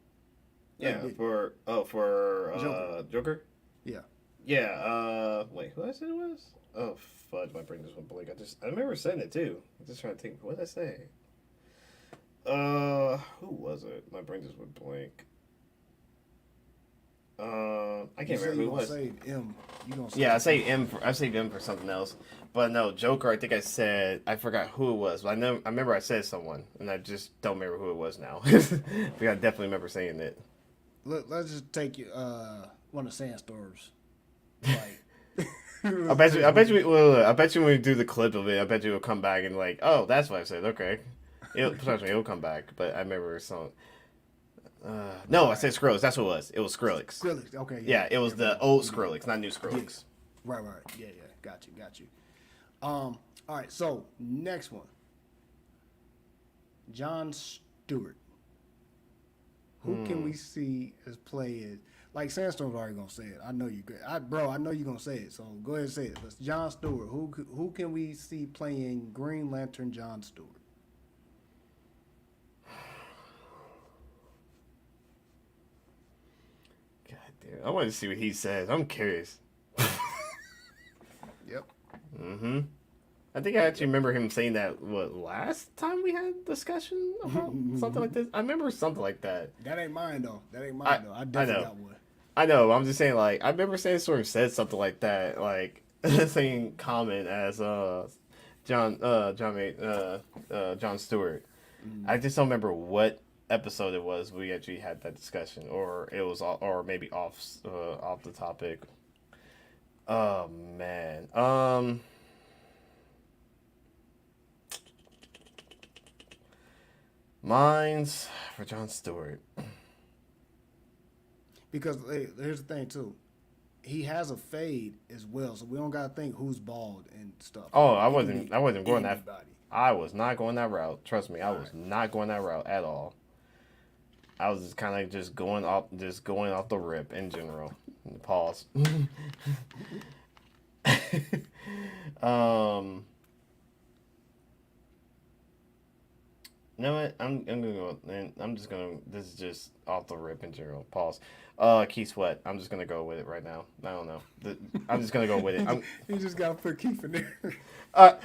Yeah. Nick. For Joker. Yeah. Yeah. Wait, who I said it was? Oh fudge, my brain just went blank. I remember saying it too. I'm just trying to think. What did I say? Who was it? My brain just went blank. I can't remember who it was. Save M. You gonna save Yeah, I saved M for something else. But no, Joker. I think I said I forgot who it was. But I remember I said someone, and I just don't remember who it was now. But I definitely remember saying it. Let's just take you one of Sandstorm's. Like, I bet you when we do the clip of it, I bet you it'll come back and like, oh, that's what I said. Okay, it'll come back. But I remember some. No, I said Skrillex. That's what it was. It was Skrillex. Skrillex. Okay. Yeah, it was the old Skrillex, not new Skrillex. Right. Yeah. Got you. All right. So next one, Jon Stewart. Who can we see as playing? Like Sandstorm's already gonna say it. I know you good. I know you're gonna say it. So go ahead and say it. But Jon Stewart. Who can we see playing Green Lantern Jon Stewart? God damn, I want to see what he says. I'm curious. Yep. Mm-hmm. I think I actually remember him saying that, last time we had a discussion about something like this? I remember something like that. That ain't mine, though. I definitely know. got one. I know, I'm just saying, like, I remember Sandstorm said something like that, like, same comment as, John Stewart. I just don't remember what episode it was we actually had that discussion, or it was, or maybe off the topic. Oh, man. Mine's for Jon Stewart. Because here's the thing too, he has a fade as well, so we don't gotta think who's bald and stuff. Oh, I wasn't going that. Anybody. I was not going that route. Trust me, I was not going that route at all. I was just kind of going off the rip in general. Pause. You know what? I'm gonna go. And I'm just gonna. This is just off the rip in general. Pause. Keith Sweat. I'm just gonna go with it right now. I don't know. I'm just gonna go with it. You just gotta put Keith in there. I'm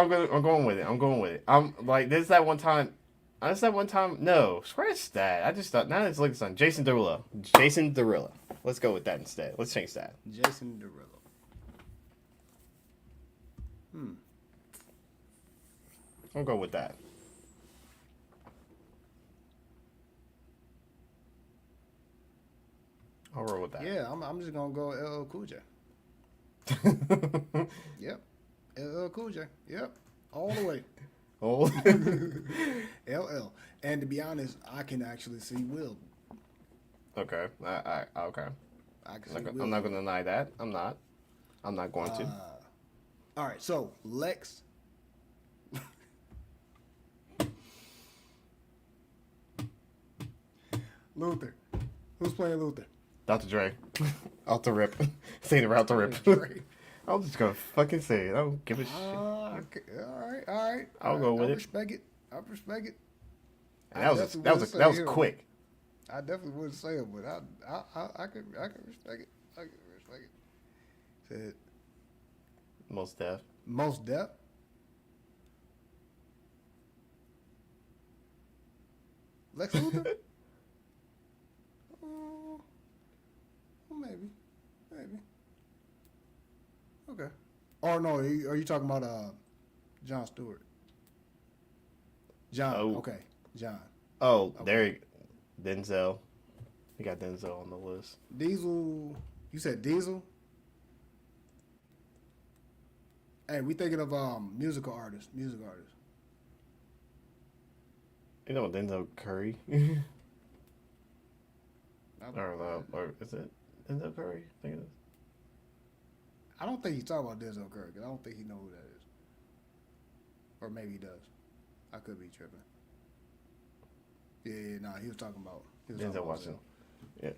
going with it. I'm like, this is that one time. I just that one time. No, scratch that. I just thought. Now it's like on Jason Derulo. Jason Derulo. Let's go with that instead. Let's change that. Jason Derulo. I'll go with that. I'll roll with that. Yeah, I'm just gonna go LL Cool J. Yep, LL Cool J. Yep, all the way. Oh. LL. And to be honest, I can actually see Will. Okay. Okay. I can see Will. I'm not going to deny that. I'm not going to. All right, so Lex. Luther. Who's playing Luther? Dr. Dre. Out the rip. Saying it out the rip. Dre. I'm just going to fucking say it. I don't give a shit. Okay. All right. I'll go with it. I respect it. And that was quick. I definitely wouldn't say it, but I can respect it. I can respect it. Said Most deaf. most deaf. Lex Luthor? Maybe. Okay. Or no, are you talking about John Stewart? John. Oh. Okay. John. Oh, there you Denzel. You got Denzel on the list. Diesel. You said Diesel? Hey, we thinking of musical artists. Music artists. You know Denzel Curry? or is it Denzel Curry? I think it is. I don't think he's talking about Denzel Curry because I don't think he knows who that is. Or maybe he does. I could be tripping. Yeah, he was talking about Denzel Washington. Yeah.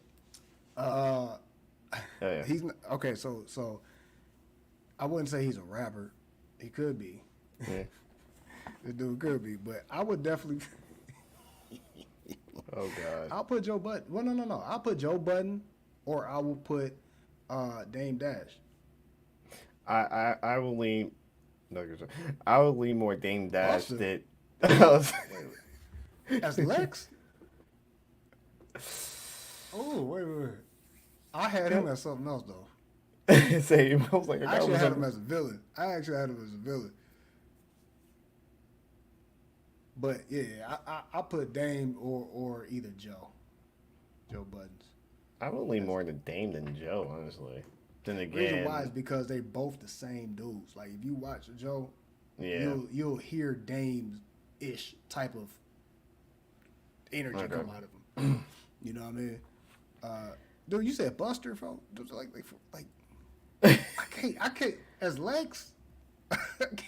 Yeah. He's okay. So I wouldn't say he's a rapper. He could be. Yeah. This dude could be, but I would definitely. Oh God. I'll put Joe Budden. Well, no. I'll put Joe Budden, or I will put Dame Dash. I will lean. No, I will lean more Dame Dash Buster. that. As Lex? Oh, wait. I had him as something else, though. Same. I was like, I actually had him as a villain. But, yeah, I put Dame or either Joe Buttons. I would lean more into Dame than Joe, honestly. Then The again, reason why is because they both the same dudes. Like, if you watch Joe, yeah, you'll hear Dame-ish type of energy come out of him. You know what I mean? Dude, you said Buster from like I can't as Lex. I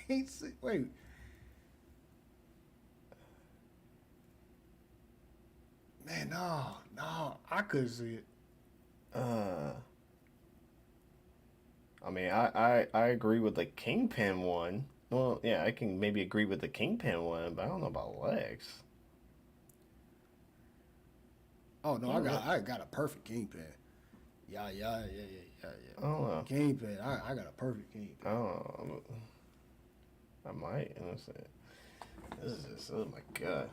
can't see. Wait. Man, no, I couldn't see it. I mean, I agree with the Kingpin one. Well, yeah, I can maybe agree with the Kingpin one, but I don't know about Lex. Oh no, I got a perfect Kingpin. Yeah. I don't know. Kingpin, I got a perfect Kingpin. Oh, I might. Honestly. This is just, oh my God.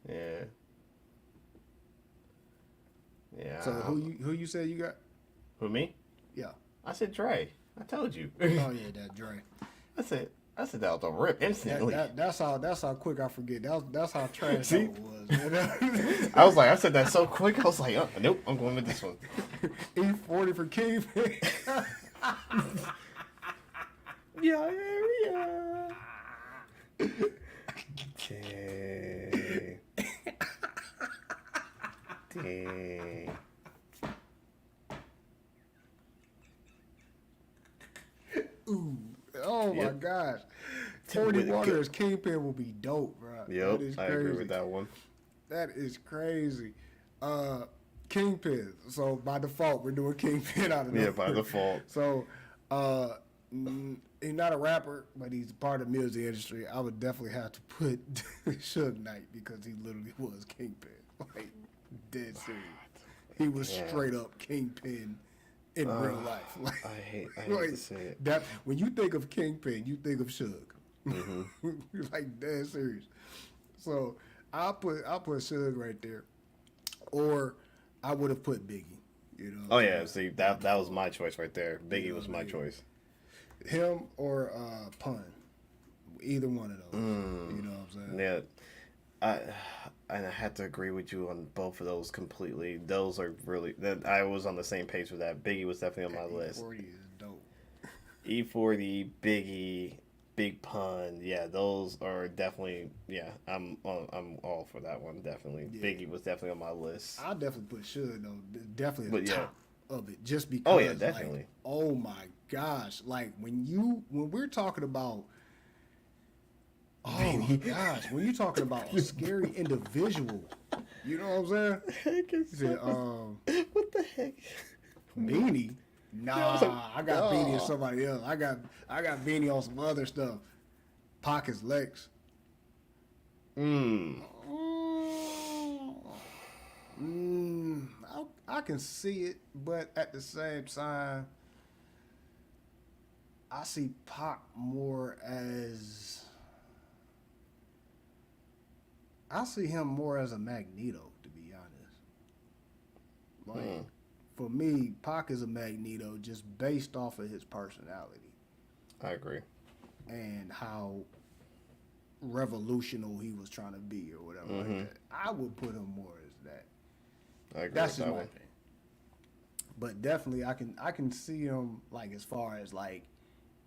Yeah. Yeah. So who you said you got? Who, me? Yeah. I said Dre. I told you. Oh yeah, that Dre. I said that out the rip instantly. That's how quick I forget. That's how trash See? that was. Man. I said that so quick. I was like, oh, nope, I'm going with this one. E40 for Kingpin. Yeah. Okay. Dang. Ooh. Oh my Yep. gosh. With 40 the Water as Kingpin will be dope, bro. Yep, That is I agree with that one. That is crazy. Kingpin. So by default, we're doing Kingpin out of Yeah, by default. So he's not a rapper, but he's a part of the music industry. I would definitely have to put Suge Knight because he literally was Kingpin. Like, dead serious. He was straight up Kingpin in real life. Like, I hate like, to say it. that when you think of Kingpin, you think of Suge. Like dead serious. So I'll put Suge right there, or I would have put Biggie. You know. Oh yeah, see that was my choice right there. Biggie was my Biggie. choice. Him or Pun, either one of those. You know what I'm saying? Yeah, and I had to agree with you on both of those completely. Those are really. I was on the same page with that. Biggie was definitely on my list. E40 is dope. E40, Biggie, Big Pun. Yeah, those are definitely. Yeah, I'm all for that one. Definitely, Yeah. Biggie was definitely on my list. I definitely put Suge though. Definitely at But the yeah. top of it, just because. Oh, yeah, definitely. Like, oh my gosh! Like when we're talking about. Oh my gosh! When you're talking about a scary individual, you know what I'm saying? He said, What the heck? Beanie. Nah, was like, I got Beanie on somebody else. I got Beanie on some other stuff. Pockets Lex. I can see it, but at the same time, I see Pac more as. I see him more as a Magneto, to be honest. Like, for me, Pac is a Magneto just based off of his personality I agree. and how revolutionary he was trying to be or whatever like that. I would put him more as that. I agree That's with just that my one. opinion. But definitely, I can see him like as far as like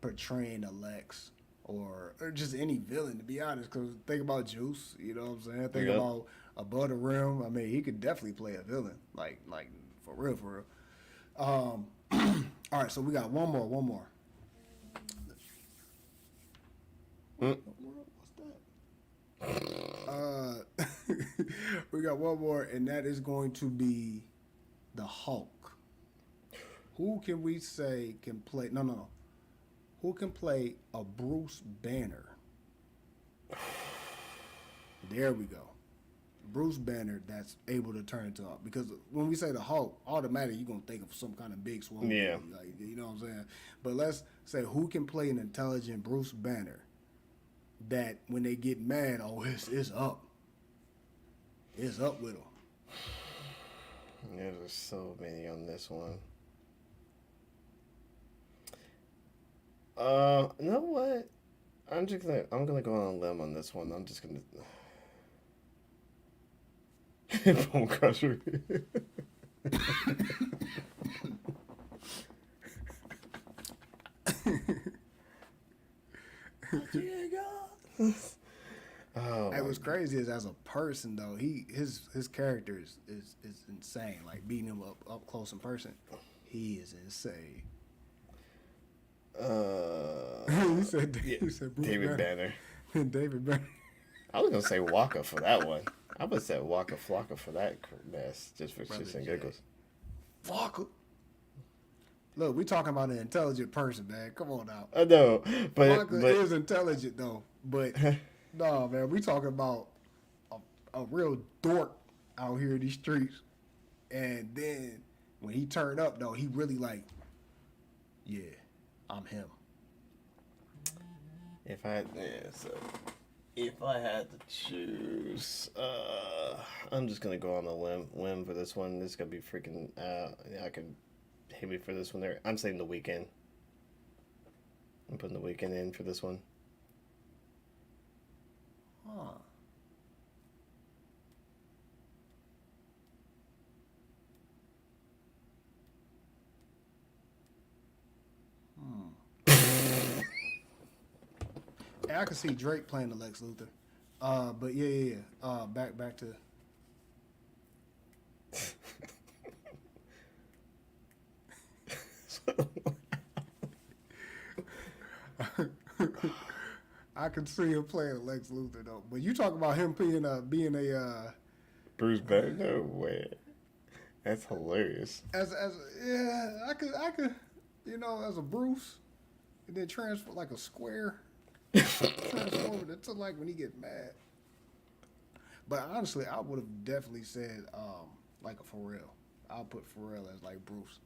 portraying a Lex or just any villain, to be honest. Because think about Juice, you know what I'm saying? Think Yep. about Above the Rim. I mean, he could definitely play a villain, like for real, for real. All right, so we got one more. What's that? We got one more, and that is going to be the Hulk. Who can we say can play? No. Who can play a Bruce Banner? There we go. Bruce Banner that's able to turn into Hulk. Because when we say the Hulk, automatically you're going to think of some kind of big swole. Yeah. Like, you know what I'm saying? But let's say who can play an intelligent Bruce Banner that when they get mad, it's up. It's up with them. Yeah, there's so many on this one. You know what? I'm gonna go on a limb on this one. I'm just gonna Bone Crusher. Oh, It was crazy as a person though. His character is insane. Like beating him up close in person, he is insane. he said Bruce David Banner. David Banner. I was gonna say Waka for that one. I would have said Waka Flocka for that mess, just for shits and giggles. Fuck. Look, we talking about an intelligent person, man. Come on now. I know, but Flocka is intelligent though, but no, man, we talking about a real dork out here in these streets, and then when he turned up though, he really like, yeah, I'm him. if I had to choose, I'm just gonna go on a limb for this one. This is gonna be freaking. I can hit me for this one. There, I'm saying The Weeknd. I'm putting The Weeknd in for this one. Huh. Hey, I can see Drake playing the Lex Luthor. But yeah. Back to. I can see him playing Lex Luthor though. But you talk about him being a Bruce Banner? No way. That's hilarious. as yeah, I could as a Bruce, and then transfer like a square, transform it into like when he get mad. But honestly, I would have definitely said like a Pharrell. I'll put Pharrell as like Bruce.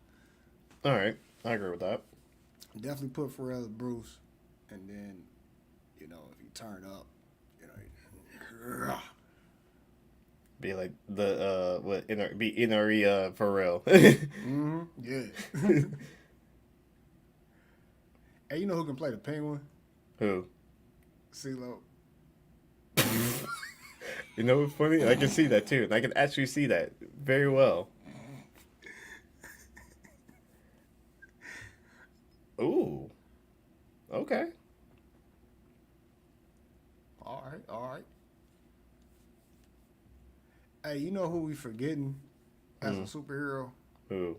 All right, I agree with that. Definitely put Pharrell as Bruce, and then You know, if you turn up, you know. Be like the be NRE for real. Mm-hmm. Yeah. Hey, you know who can play the penguin? Who? CeeLo. You know what's funny? I can see that too. And I can actually see that very well. Ooh. Okay. All right, all right. Hey, you know who we forgetting as a superhero? Who?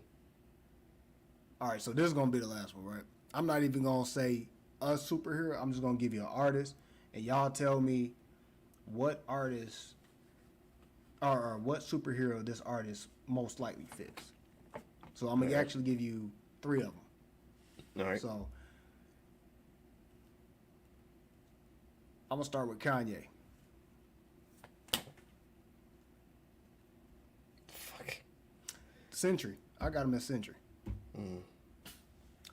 All right, so this is gonna be the last one, right? I'm not even gonna say a superhero. I'm just gonna give you an artist, and y'all tell me what artist or what superhero this artist most likely fits. So I'm gonna actually give you 3 of them. All right. So I'm gonna start with Kanye. Fuck. Sentry. I got him as Sentry.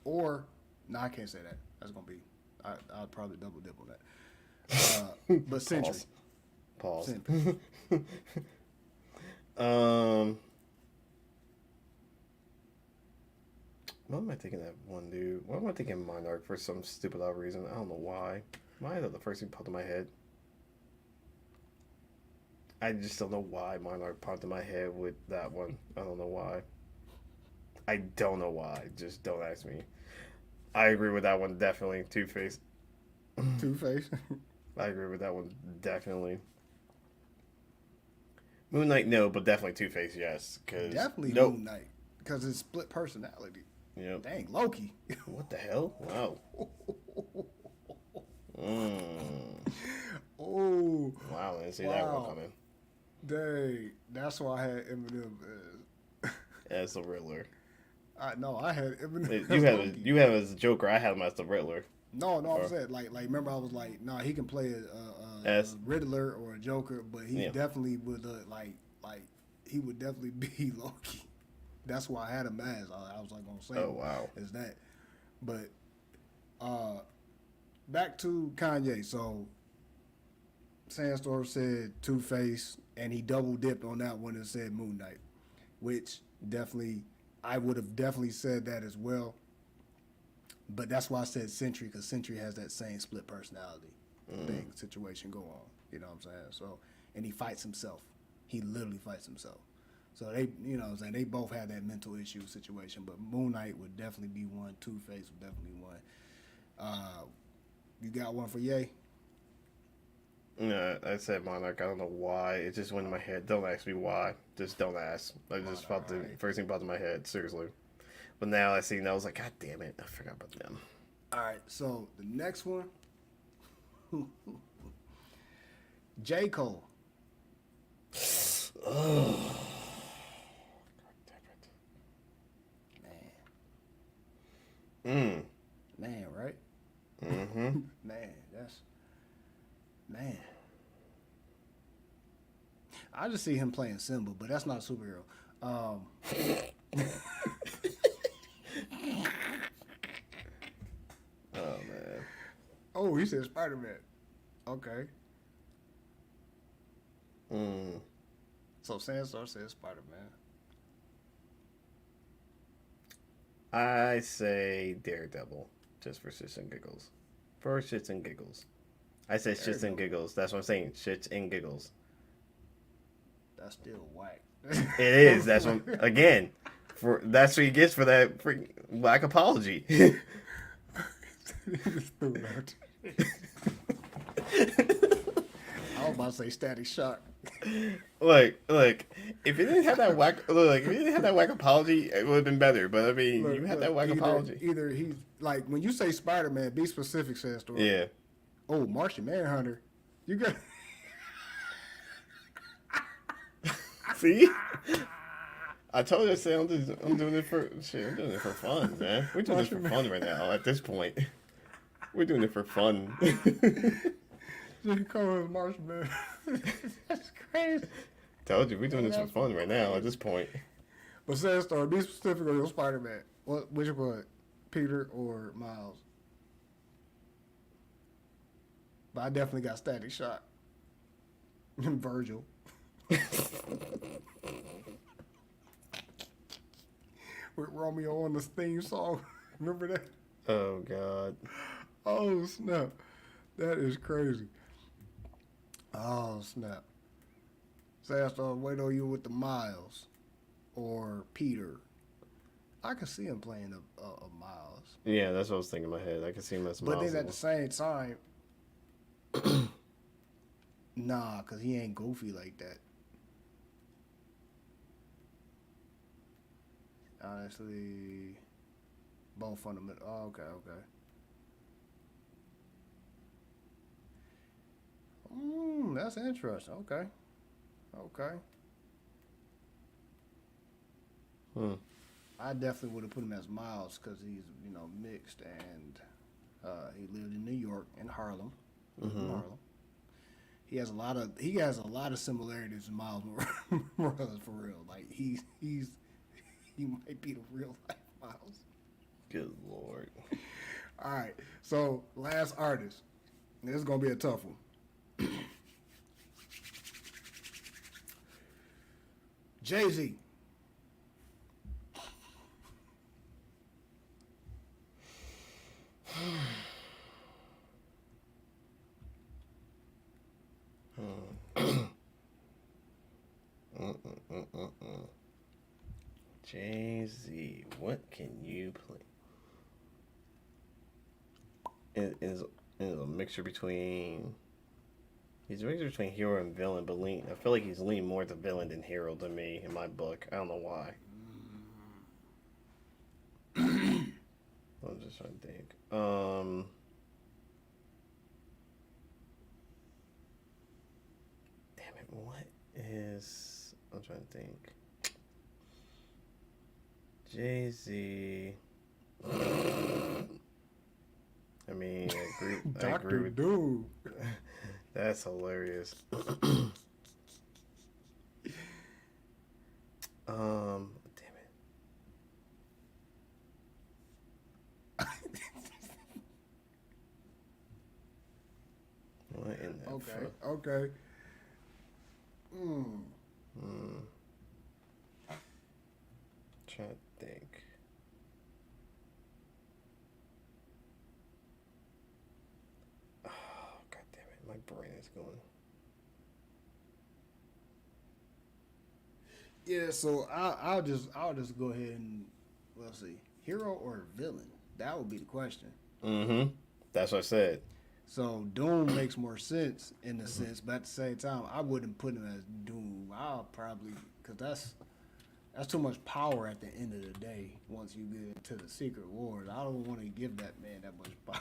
Or, no, I can't say that. That's gonna be. I'll probably double dip on that. But Sentry. Pause. Sentry. What am I thinking that one dude? Why am I thinking Monarch for some stupid odd reason? I don't know why. Why is that the first thing popped in my head? I just don't know why Monarch popped in my head with that one. I don't know why. I don't know why. Just don't ask me. I agree with that one, definitely. Two-Face. Two-Face. I agree with that one, definitely. Moon Knight, no, but definitely Two-Face, yes. Definitely nope. Moon Knight. Because it's split personality. Yep. Dang, Loki. What the hell? Wow. Oh. Wow, I didn't see that one coming. Dang. That's why I had Eminem As the Riddler. I had Eminem You have as Joker. I had him as the Riddler. No, I'm saying like remember I was like, nah, he can play a Riddler or a Joker, but he definitely would like he would definitely be Loki. That's why I had him as I was like gonna say. Oh wow, is that? But back to Kanye. So Sandstorm said Two-Face, and he double dipped on that one and said Moon Knight, which definitely I would have definitely said that as well. But that's why I said Sentry, because Sentry has that same split personality thing situation go on. You know what I'm saying? So, and he fights himself. He literally fights himself. So they, you know what I'm saying, they both had that mental issue situation. But Moon Knight would definitely be one. Two-Face would definitely be one. You got one for Ye? No, I said Monarch. I don't know why. It just went in my head. Don't ask me why. Just don't ask. I just felt the first thing popped in my head. Seriously. But now I see, and I was like, God damn it. I forgot about them. All right. So the next one, J. Cole. Oh. Man, right? Mm-hmm. Man. I just see him playing Simba, but that's not a superhero. Oh, man. Oh, he said Spider-Man. Okay. So Sandstorm says Spider-Man. I say Daredevil, just for shits and giggles. For shits and giggles. I say shits and giggles. That's what I'm saying. Shits and giggles. That's still whack. It is. That's what. Again, that's what he gets for that whack apology. I was about to say Static Shock. Look. If you didn't have that whack apology, it would have been better. But I mean, you had that whack apology. Either he's like when you say Spider-Man, be specific, Sandstorm. Yeah. Oh, Martian Manhunter. You got. See? I told you, I'm doing it for shit. I'm doing it for fun, man. We're doing it for fun right now. At this point, we're doing it for fun. You call him Martian Man. That's crazy. Told you, we're doing this for fun right now. At this point. But Sandstorm, be specific on your Spider-Man. Which one? Peter or Miles? But I definitely got Static Shock. Virgil. With Romeo on the theme song. Remember that? Oh God. Oh snap. That is crazy. Oh snap. Sandstorm, wait on you with the Miles. Or Peter. I could see him playing a Miles. Yeah, that's what I was thinking in my head. I could see him as But Miles. then at the same time, nah, because he ain't goofy like that. Honestly, both fundamental. Oh, okay. That's interesting. Okay. I definitely would have put him as Miles because he's mixed and he lived in New York in Harlem. He has a lot of similarities to Miles Morales for real. Like he might be the real life Miles. Good Lord. All right, so last artist. This is gonna be a tough one. Jay-Z. Jay-Z, what can you play? It is a mixture between. He's a mixture between hero and villain, but I feel like he's leaning more to villain than hero to me in my book. I don't know why. I'm just trying to think. Damn it, what is? I'm trying to think. Jay-Z. I mean, I agree Dr. with. Doom. That's hilarious. Damn it. What in the Okay. Trying to think. Oh, God damn it. My brain is going. Yeah, so I'll just go ahead and let's see, hero or villain. That would be the question. Mm-hmm. That's what I said. So Doom makes more sense in a sense, but at the same time, I wouldn't put him as Doom. I'll probably because that's too much power at the end of the day. Once you get into the Secret Wars, I don't want to give that man that much power.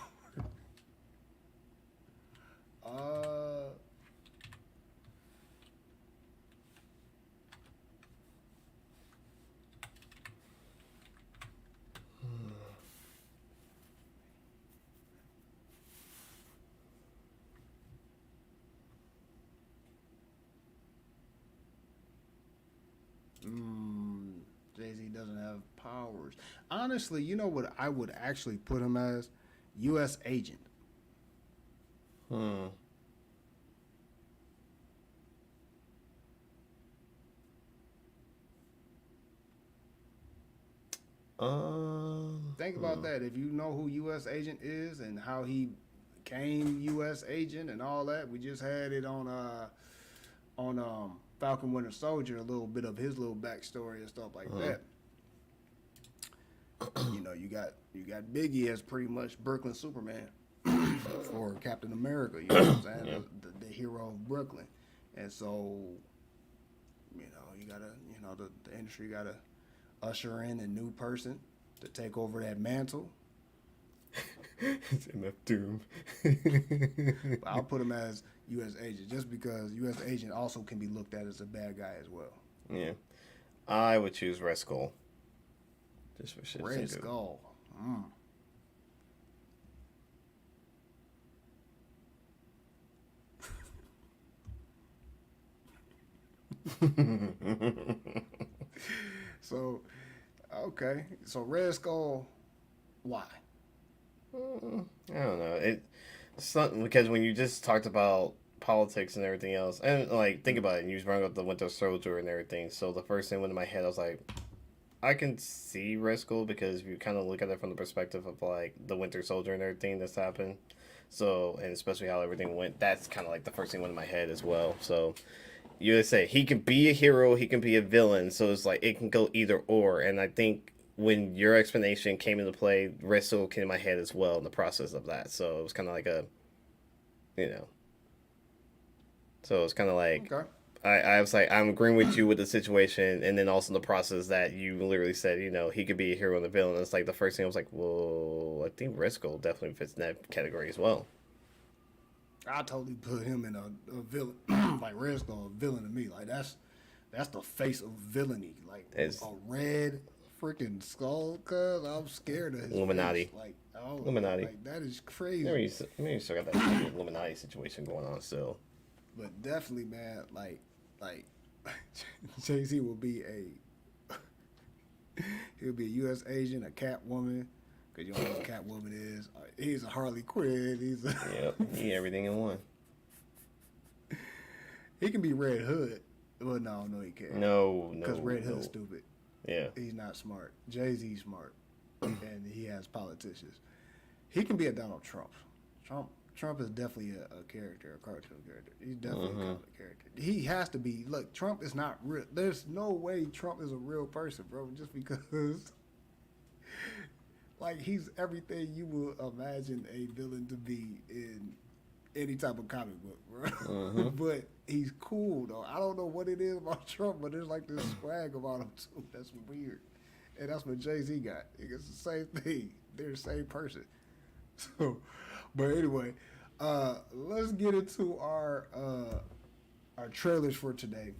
Jay-Z doesn't have powers. Honestly, you know what I would actually put him as? U.S. agent. Think about that. If you know who U.S. agent is and how he became U.S. agent and all that, we just had it on Falcon Winter Soldier, a little bit of his little backstory and stuff like that. You got Biggie as pretty much Brooklyn Superman for Captain America. You know what I'm saying? Yeah. The hero of Brooklyn, and so you gotta the industry gotta usher in a new person to take over that mantle. It's enough Doom. But I'll put him as U.S. agent just because U.S. agent also can be looked at as a bad guy as well. Yeah. I would choose Red Skull. Just for shit. Red Skull. So, okay. So Red Skull, why? I don't know. something because when you just talked about politics and everything else, and like think about it, and you brought up the Winter Soldier and everything. So the first thing went in my head, I was like, I can see Red Skull because if you kind of look at it from the perspective of like the Winter Soldier and everything that's happened. So, and especially how everything went, that's kind of like the first thing went in my head as well. So, you would say he can be a hero, he can be a villain. So it's like it can go either or. And I think when your explanation came into play, Red Skull came in my head as well in the process of that. So it was kind of like a, you know. So it's kind of like. Okay. I was like, I'm agreeing with you with the situation, and then also in the process that you literally said, he could be a hero and a villain. It's like the first thing I was like, well, I think Red Skull definitely fits in that category as well. I totally put him in a villain, like Red Skull, a villain to me. Like that's the face of villainy. Like It's, a red freaking skull, cuz I'm scared of his Illuminati. face. Like, oh, Illuminati. like that is crazy. maybe you still got that Illuminati situation going on still. But definitely, man, like Jay-Z will be he'll be a U.S. agent, a Catwoman, because you don't know what Catwoman is. He's a Harley Quinn. Yep, he everything in one. He can be Red Hood. Well, no, he can't. No. Because Red Hood's stupid. Yeah. He's not smart. Jay-Z's smart, and he has politicians. He can be a Donald Trump. Trump is definitely a character, a cartoon character. He's definitely a comic character. He has to be. Look, Trump is not real. There's no way Trump is a real person, bro, just because, like, he's everything you would imagine a villain to be in any type of comic book, bro. But he's cool, though. I don't know what it is about Trump, but there's, like, this swag about him, too. That's weird. And that's what Jay-Z got. It's the same thing. They're the same person. So... But anyway, let's get into our trailers for today.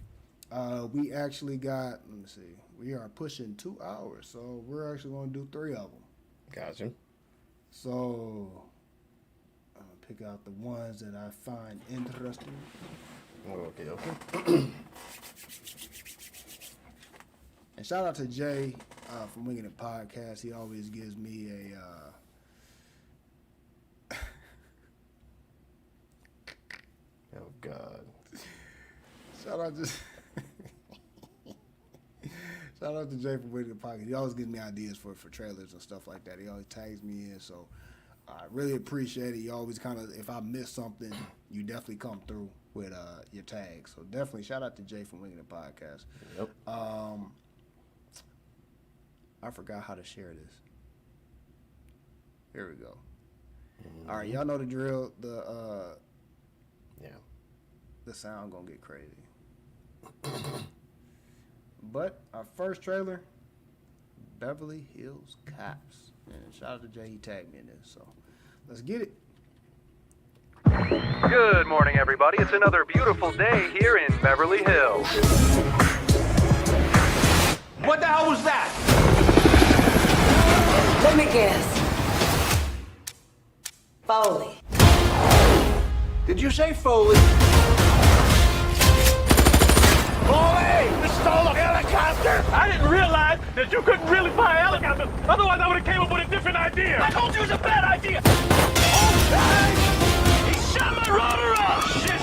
We actually got, let me see, we are pushing 2 hours, so we're actually going to do 3 of them. Gotcha. So, I'll pick out the ones that I find interesting. Okay. And shout out to Jay from Winging It Podcast. He always gives me a... Oh God! Shout out to Jay from Waiting the Pocket. He always gives me ideas for trailers and stuff like that. He always tags me in, so I really appreciate it. You always kind of, if I miss something, you definitely come through with your tags. So definitely shout out to Jay from Waiting the Podcast. Yep. I forgot how to share this. Here we go. All right, y'all know the drill. The sound gonna get crazy. But our first trailer, Beverly Hills Cops. And shout out to Jay, he tagged me in this. So let's get it. Good morning, everybody. It's another beautiful day here in Beverly Hills. What the hell was that? Let me guess. Foley. Did you say Foley? Foley! You stole a helicopter! I didn't realize that you couldn't really fly a helicopter. Otherwise, I would have came up with a different idea. I told you it was a bad idea. Okay! He shot my rotor off. Shit.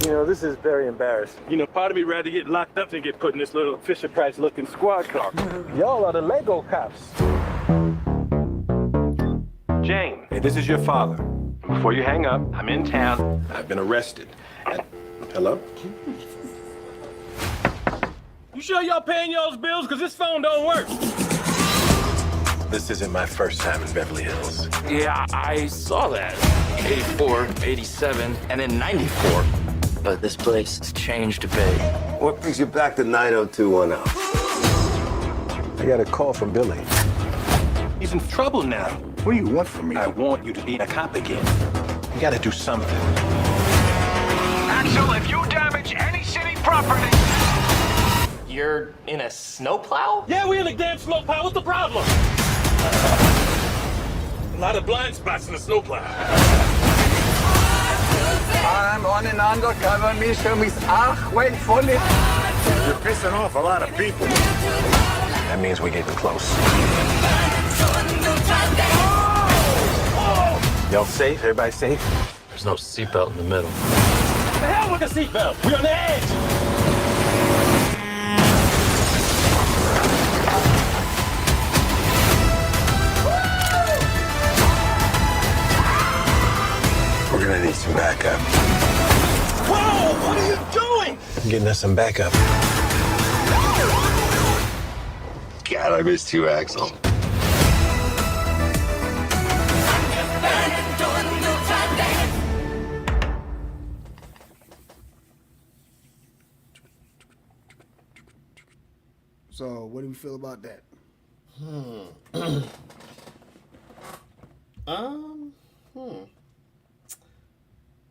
You know, this is very embarrassing. You know, part of me rather get locked up than get put in this little Fisher-Price-looking squad car. Y'all are the Lego cops. Jane. Hey, this is your father. Before you hang up, I'm in town. I've been arrested. Hello? You sure y'all paying y'all's bills? Because this phone don't work. This isn't my first time in Beverly Hills. Yeah, I saw that. 84, 87, and then 94. But this place has changed a bit. What brings you back to 90210? I got a call from Billy. He's in trouble now. What do you want from me? I want you to be a cop again. You gotta do something. Axel, if you damage any city property... You're in a snowplow? Yeah, we in a damn snowplow. What's the problem? A lot of blind spots in the snowplow. I'm on an undercover mission with Achway Foley. You're pissing off a lot of people. That means we're getting close. Y'all safe? Everybody safe? There's no seatbelt in the middle. The hell with the seatbelt! We're on the edge! We're gonna need some backup. Whoa! What are you doing? I'm getting us some backup. God, I missed you, Axel. So, what do we feel about that?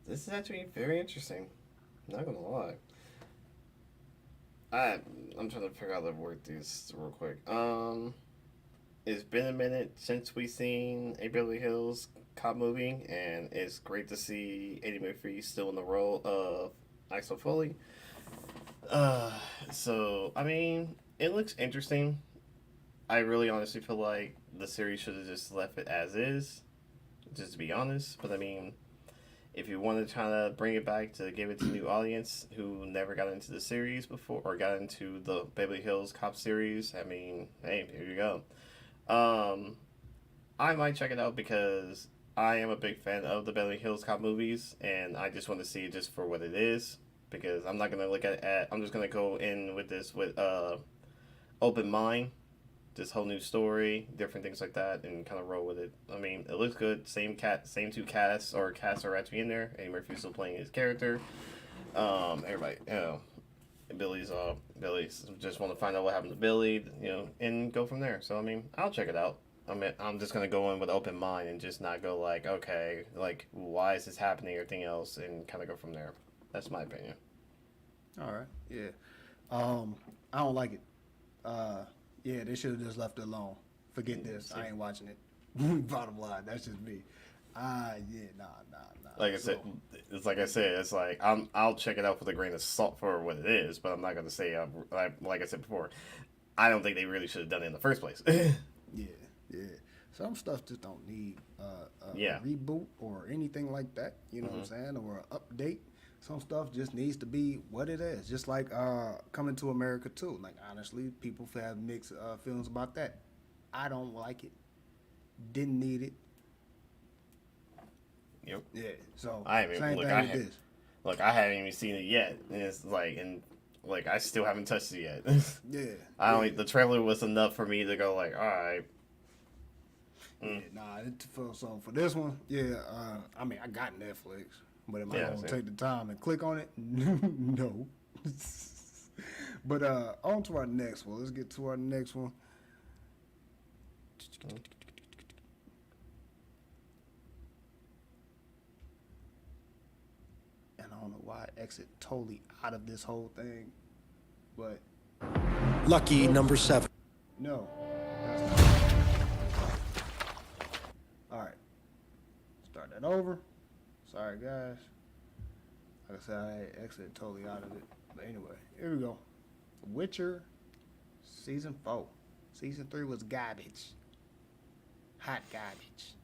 This is actually very interesting. Not gonna lie. I'm trying to figure out how to work these real quick. It's been a minute since we seen a Beverly Hills Cop movie, and it's great to see Eddie Murphy still in the role of Axel Foley. So I mean, it looks interesting. I really honestly feel like the series should have just left it as is, just to be honest. But I mean, if you want to try to bring it back to give it to a new audience who never got into the series before or got into the Beverly Hills Cop series, I mean, hey, here you go. I might check it out because I am a big fan of the Beverly Hills Cop movies, and I just want to see it just for what it is. Because I'm not gonna look at it. I'm just gonna go in with this with open mind, this whole new story, different things like that, and kind of roll with it. I mean, it looks good. Same two casts are actually in there. Eddie Murphy's still playing his character. Everybody, Billy's just want to find out what happened to Billy, and go from there. So I mean, I'll check it out. I'm just gonna go in with open mind and just not go like, okay, like why is this happening or anything else, and kind of go from there. That's my opinion. All right, yeah. I don't like it. Yeah, they should have just left it alone. Forget this. I ain't watching it. Bottom line, that's just me. Nah. Like I said, it's like I'll check it out with a grain of salt for what it is, but I'm not gonna say like I said before, I don't think they really should have done it in the first place. Yeah. Some stuff just don't need a Yeah. reboot or anything like that. You know what I'm saying, or an update. Some stuff just needs to be what it is. Just like Coming to America too. Like honestly, people have mixed feelings about that. I don't like it. Didn't need it. Yep. Yeah. So I haven't same look. thing with this. I haven't even seen it yet, and it's like, I still haven't touched it yet. Yeah. The trailer was enough for me to go like, all right. Yeah, so for this one, yeah, I mean, I got Netflix, but am I going to take the time and click on it? No. But on to our next one. Let's get to our next one. And I don't know why I exit totally out of this whole thing, but... Lucky number 7. No. That's not. All right. Start that over. Sorry, guys. Like I said, I exited totally out of it. But anyway, here we go. Witcher Season 4. Season 3 was garbage. Hot garbage.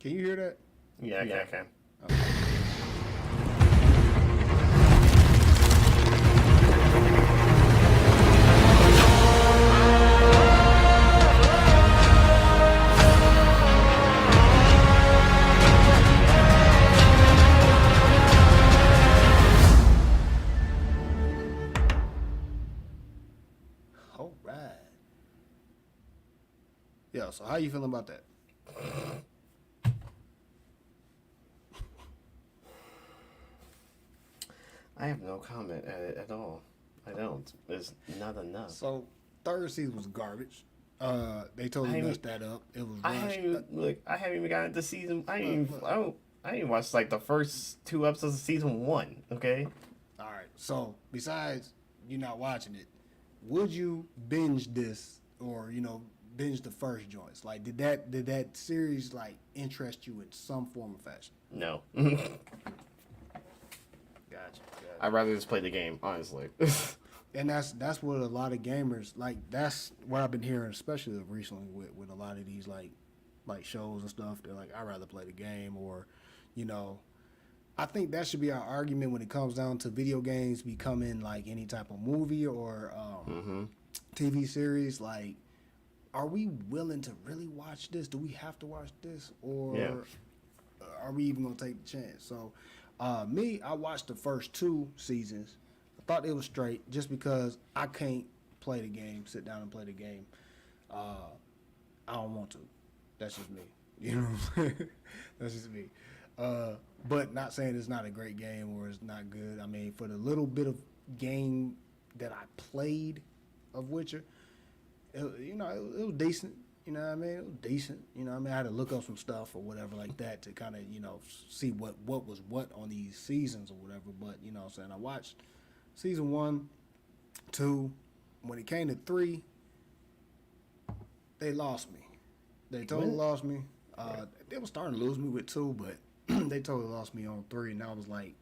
Can you hear that? Yeah, I can. All right. Yeah, so how you feeling about that? I have no comment at it at all. I don't. It's not enough. So, third season was garbage. They totally messed that up. It was I rushed. haven't even gotten to season. I ain't watched like the first 2 episodes of season 1. Okay. All right. So besides you not watching it, would you binge this or binge the first joints? Like, did that series like interest you in some form or fashion? No. Gotcha. I'd rather just play the game, honestly. And that's what a lot of gamers like. That's what I've been hearing, especially recently with a lot of these like shows and stuff. They're like, I'd rather play the game, or I think that should be our argument when it comes down to video games becoming like any type of movie or TV series. Like, are we willing to really watch this? Do we have to watch this, or are we even gonna take the chance? So, me, I watched the first 2 seasons. I thought it was straight, just because I can't play the game, sit down and play the game. I don't want to. That's just me. You know what I'm saying? That's just me. But not saying it's not a great game or it's not good. I mean, for the little bit of game that I played of Witcher, it was decent. You know what I mean? It was decent. You know what I mean? I had to look up some stuff or whatever like that to kind of, see what was what on these seasons or whatever. But, you know what I'm saying? I watched season 1, 2. When it came to 3, they lost me. They totally lost me. They were starting to lose me with 2, but they totally lost me on 3. And I was like,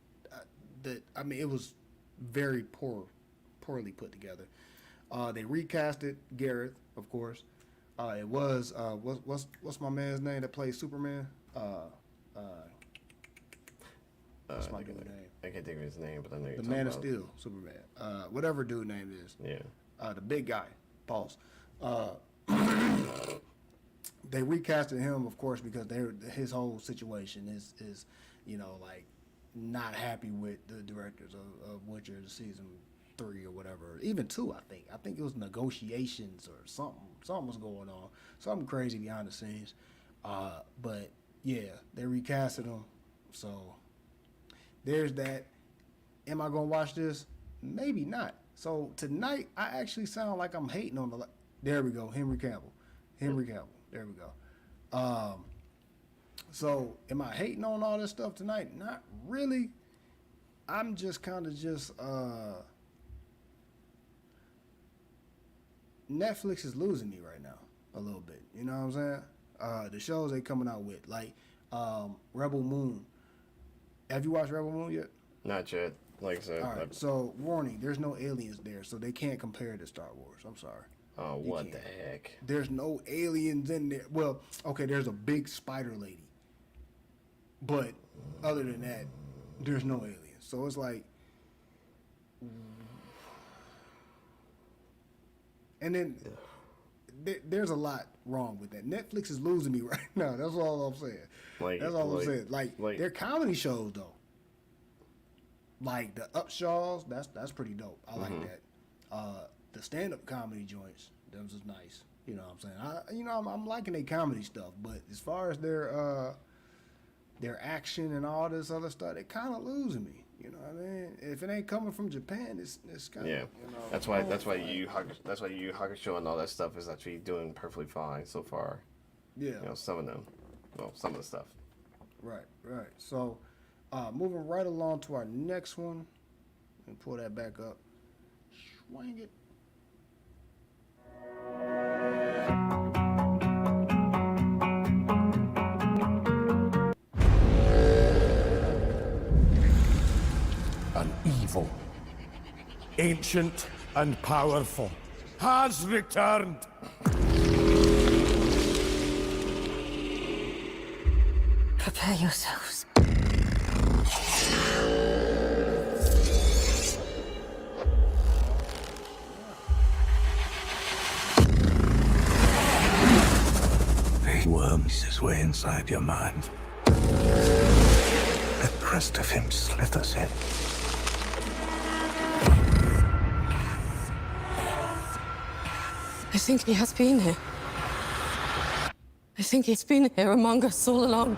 it was very poorly put together. They recasted Gareth, of course. It was what's my man's name that plays Superman? What's my dude's name? I can't think of his name, but I know you're The talking Man of about. Steel, Superman. Whatever dude name is. Yeah. The big guy. Pause. They recasted him, of course, because his whole situation is like not happy with the directors of Witcher season 3 or whatever, even 2. I think it was negotiations or something was going on, something crazy behind the scenes. But yeah, they recasted him, so there's that. Am I gonna watch this? Maybe not. So tonight I actually sound like I'm hating on the. There we go, Henry Cavill. There we go. So am I hating on all this stuff tonight? Not really. I'm just kind of Netflix is losing me right now a little bit. You know what I'm saying? The shows they coming out with, like Rebel Moon. Have you watched Rebel Moon yet? Not yet. Like I said. All right. So warning: there's no aliens there, so they can't compare to Star Wars. I'm sorry. Oh, what the heck? There's no aliens in there. Well, okay, there's a big spider lady. But other than that, there's no aliens. So it's like... And then there's a lot wrong with that. Netflix is losing me right now. That's all I'm saying. That's all I'm saying. Like, they're comedy shows, though. Like, the Upshaws, that's pretty dope. I like that. The stand-up comedy joints, them is nice. You know what I'm saying? I'm liking their comedy stuff, but as far as their action and all this other stuff, they kind of losing me. You know what I mean? If it ain't coming from Japan, it's kind of That's why Yu Hakusho and all that stuff is actually doing perfectly fine so far. Yeah. Some of them, some of the stuff. Right. So, moving right along to our next one, and pull that back up. Swing it. An evil, ancient and powerful, has returned. Prepare yourselves. He worms his way inside your mind. The crest of him slithers in. I think he has been here. I think he's been here among us all along.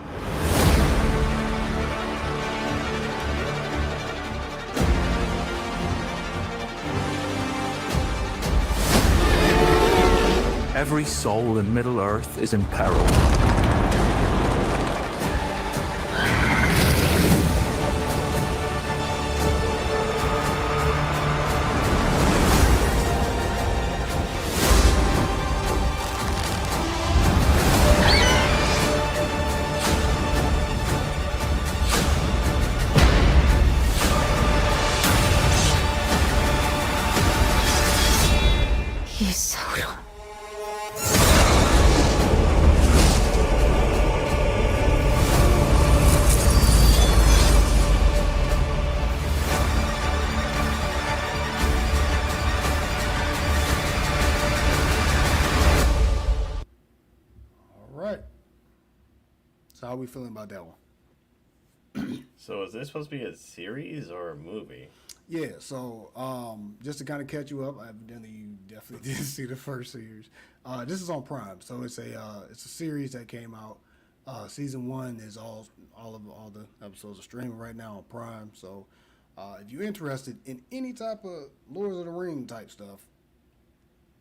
Every soul in Middle-earth is in peril. He's so dumb. All right. So how are we feeling about that one? So is this supposed to be a series or a movie? Yeah, so just to kind of catch you up, evidently you definitely didn't see the first series. This is on Prime, so it's a series that came out. Season 1 is all the episodes are streaming right now on Prime. So if you're interested in any type of Lord of the Ring type stuff,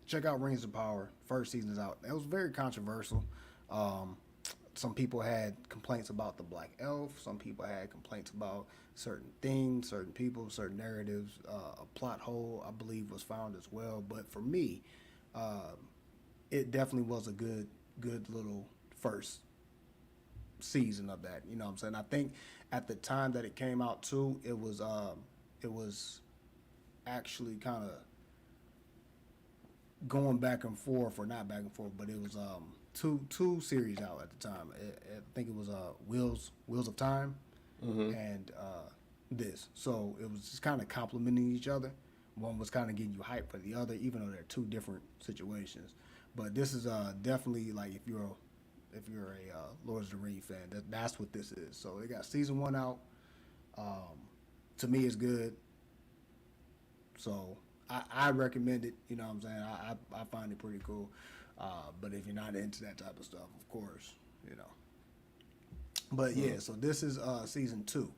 check out Rings of Power. First season is out. It was very controversial. Some people had complaints about the Black Elf. Some people had complaints about certain things, certain people, certain narratives. A plot hole, I believe, was found as well. But for me, it definitely was a good little first season of that. You know what I'm saying? I think at the time that it came out too, it was actually kind of going back and forth, or not back and forth, but it was two series out at the time. I think it was Wheels of Time and this. So it was just kind of complementing each other. One was kind of getting you hyped for the other, even though they're two different situations. But this is definitely, like, if you're a Lord of the Rings fan, that's what this is. So they got season 1 out. To me, it's good. So I recommend it. You know what I'm saying? I find it pretty cool. But if you're not into that type of stuff, of course, you know. But yeah, so this is season 2.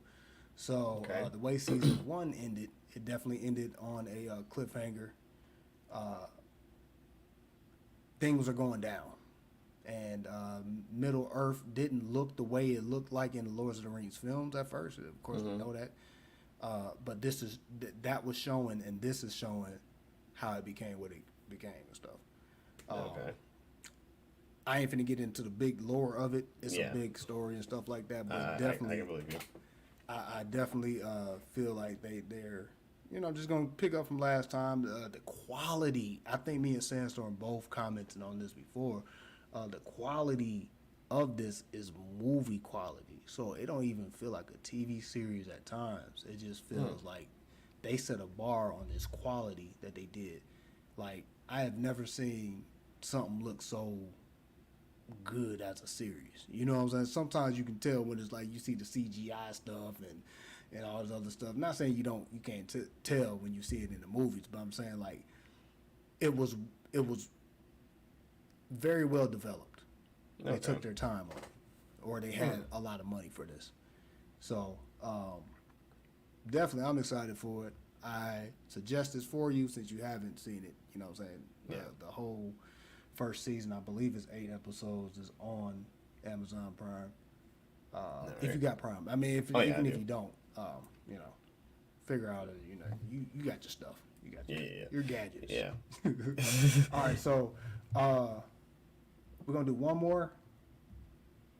So the way season 1 ended, it definitely ended on a cliffhanger. Things are going down, and Middle Earth didn't look the way it looked like in the Lord of the Rings films at first. Of course, we know that. But that was showing, and this is showing how it became what it became and stuff. I ain't finna get into the big lore of it. It's a big story and stuff like that, but definitely, I can believe you. I definitely feel like they're just gonna pick up from last time. The quality, I think me and Sandstorm both commented on this before. The quality of this is movie quality, so it don't even feel like a TV series at times. It just feels like they set a bar on this quality that they did. Like, I have never seen something look so good as a series. You know what I'm saying? Sometimes you can tell when it's like you see the CGI stuff and all this other stuff. I'm not saying you can't tell when you see it in the movies, but I'm saying, like, it was very well developed. They took their time on it, or they had a lot of money for this. So definitely, I'm excited for it. I suggest this for you since you haven't seen it. You know what I'm saying? The whole first season, I believe, is 8 episodes, is on Amazon Prime. If you got Prime, I mean, if you don't, figure out you got your stuff, you got your gadgets. Yeah. All right, so we're gonna do one more,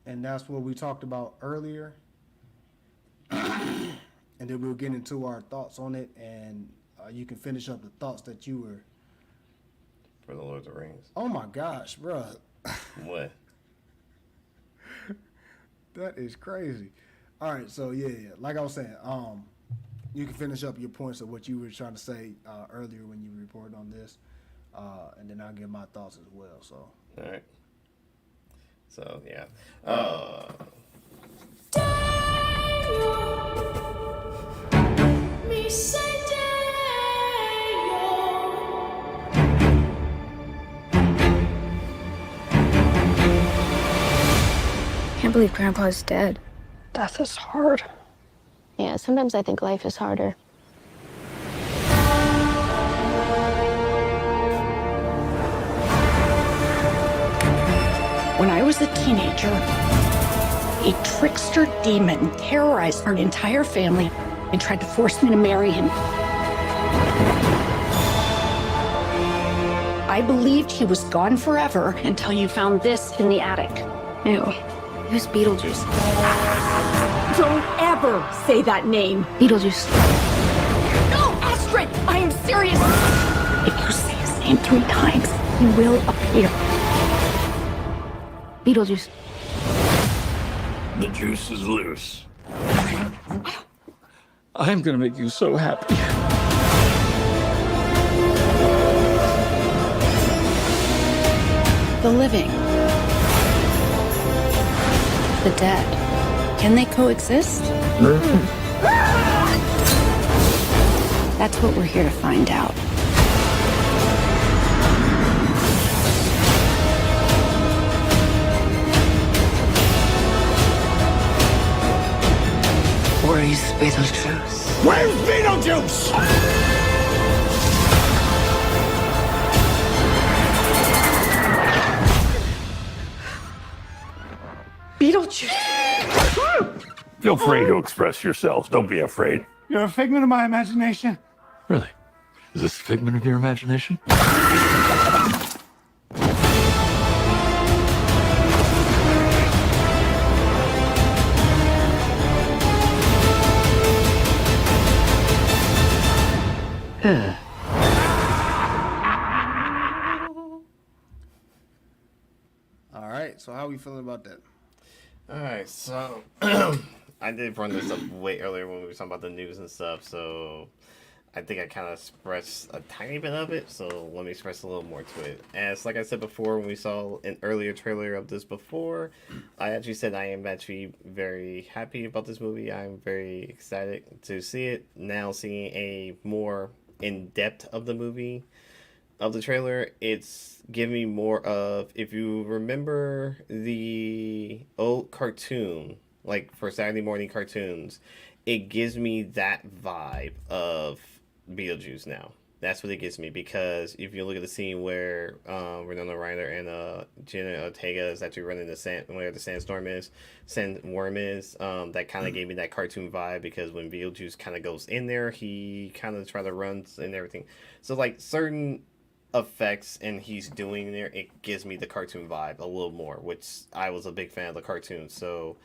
and that's what we talked about earlier, and then we'll get into our thoughts on it, and you can finish up the thoughts that you were. For the Lord of the Rings. Oh my gosh, bro. What? That is crazy. All right, so yeah. Like I was saying, you can finish up your points of what you were trying to say earlier when you reported on this, and then I'll give my thoughts as well. So. All right. So yeah. Can't believe Grandpa's dead. Death is hard. Yeah, sometimes I think life is harder. was a teenager, a trickster demon terrorized our entire family and tried to force me to marry him. I believed he was gone forever until you found this in the attic. Ew. Who's Beetlejuice? Don't ever say that name. Beetlejuice. No, Astrid! I am serious! If you say his name 3 times, he will appear. Beetlejuice. The juice is loose. I'm gonna make you so happy. The living. The dead. Can they coexist? That's what we're here to find out. Where is Beetlejuice? Where's Beetlejuice? Beetlejuice! Feel free to express yourselves. Don't be afraid. You're a figment of my imagination. Really? Is this a figment of your imagination? All right, so how we feeling about that? All right, so I did bring this up way earlier when we were talking about the news and stuff, so I think I kind of expressed a tiny bit of it, so let me express a little more to it. As like I said before, when we saw an earlier trailer of this before, I actually said I am actually very happy about this movie. I'm very excited to see it. Now seeing a more in-depth of the movie, of the trailer, it's giving me more of, if you remember the old cartoon, like for Saturday morning cartoons, it gives me that vibe of Beetlejuice now. That's what it gives me, because if you look at the scene where Winona Ryder and Jenna Ortega is actually running the where the sandworm is, that kind of gave me that cartoon vibe, because when Beetlejuice kind of goes in there, he kind of try to run and everything. So like certain effects and he's doing there, it gives me the cartoon vibe a little more, which I was a big fan of the cartoon. So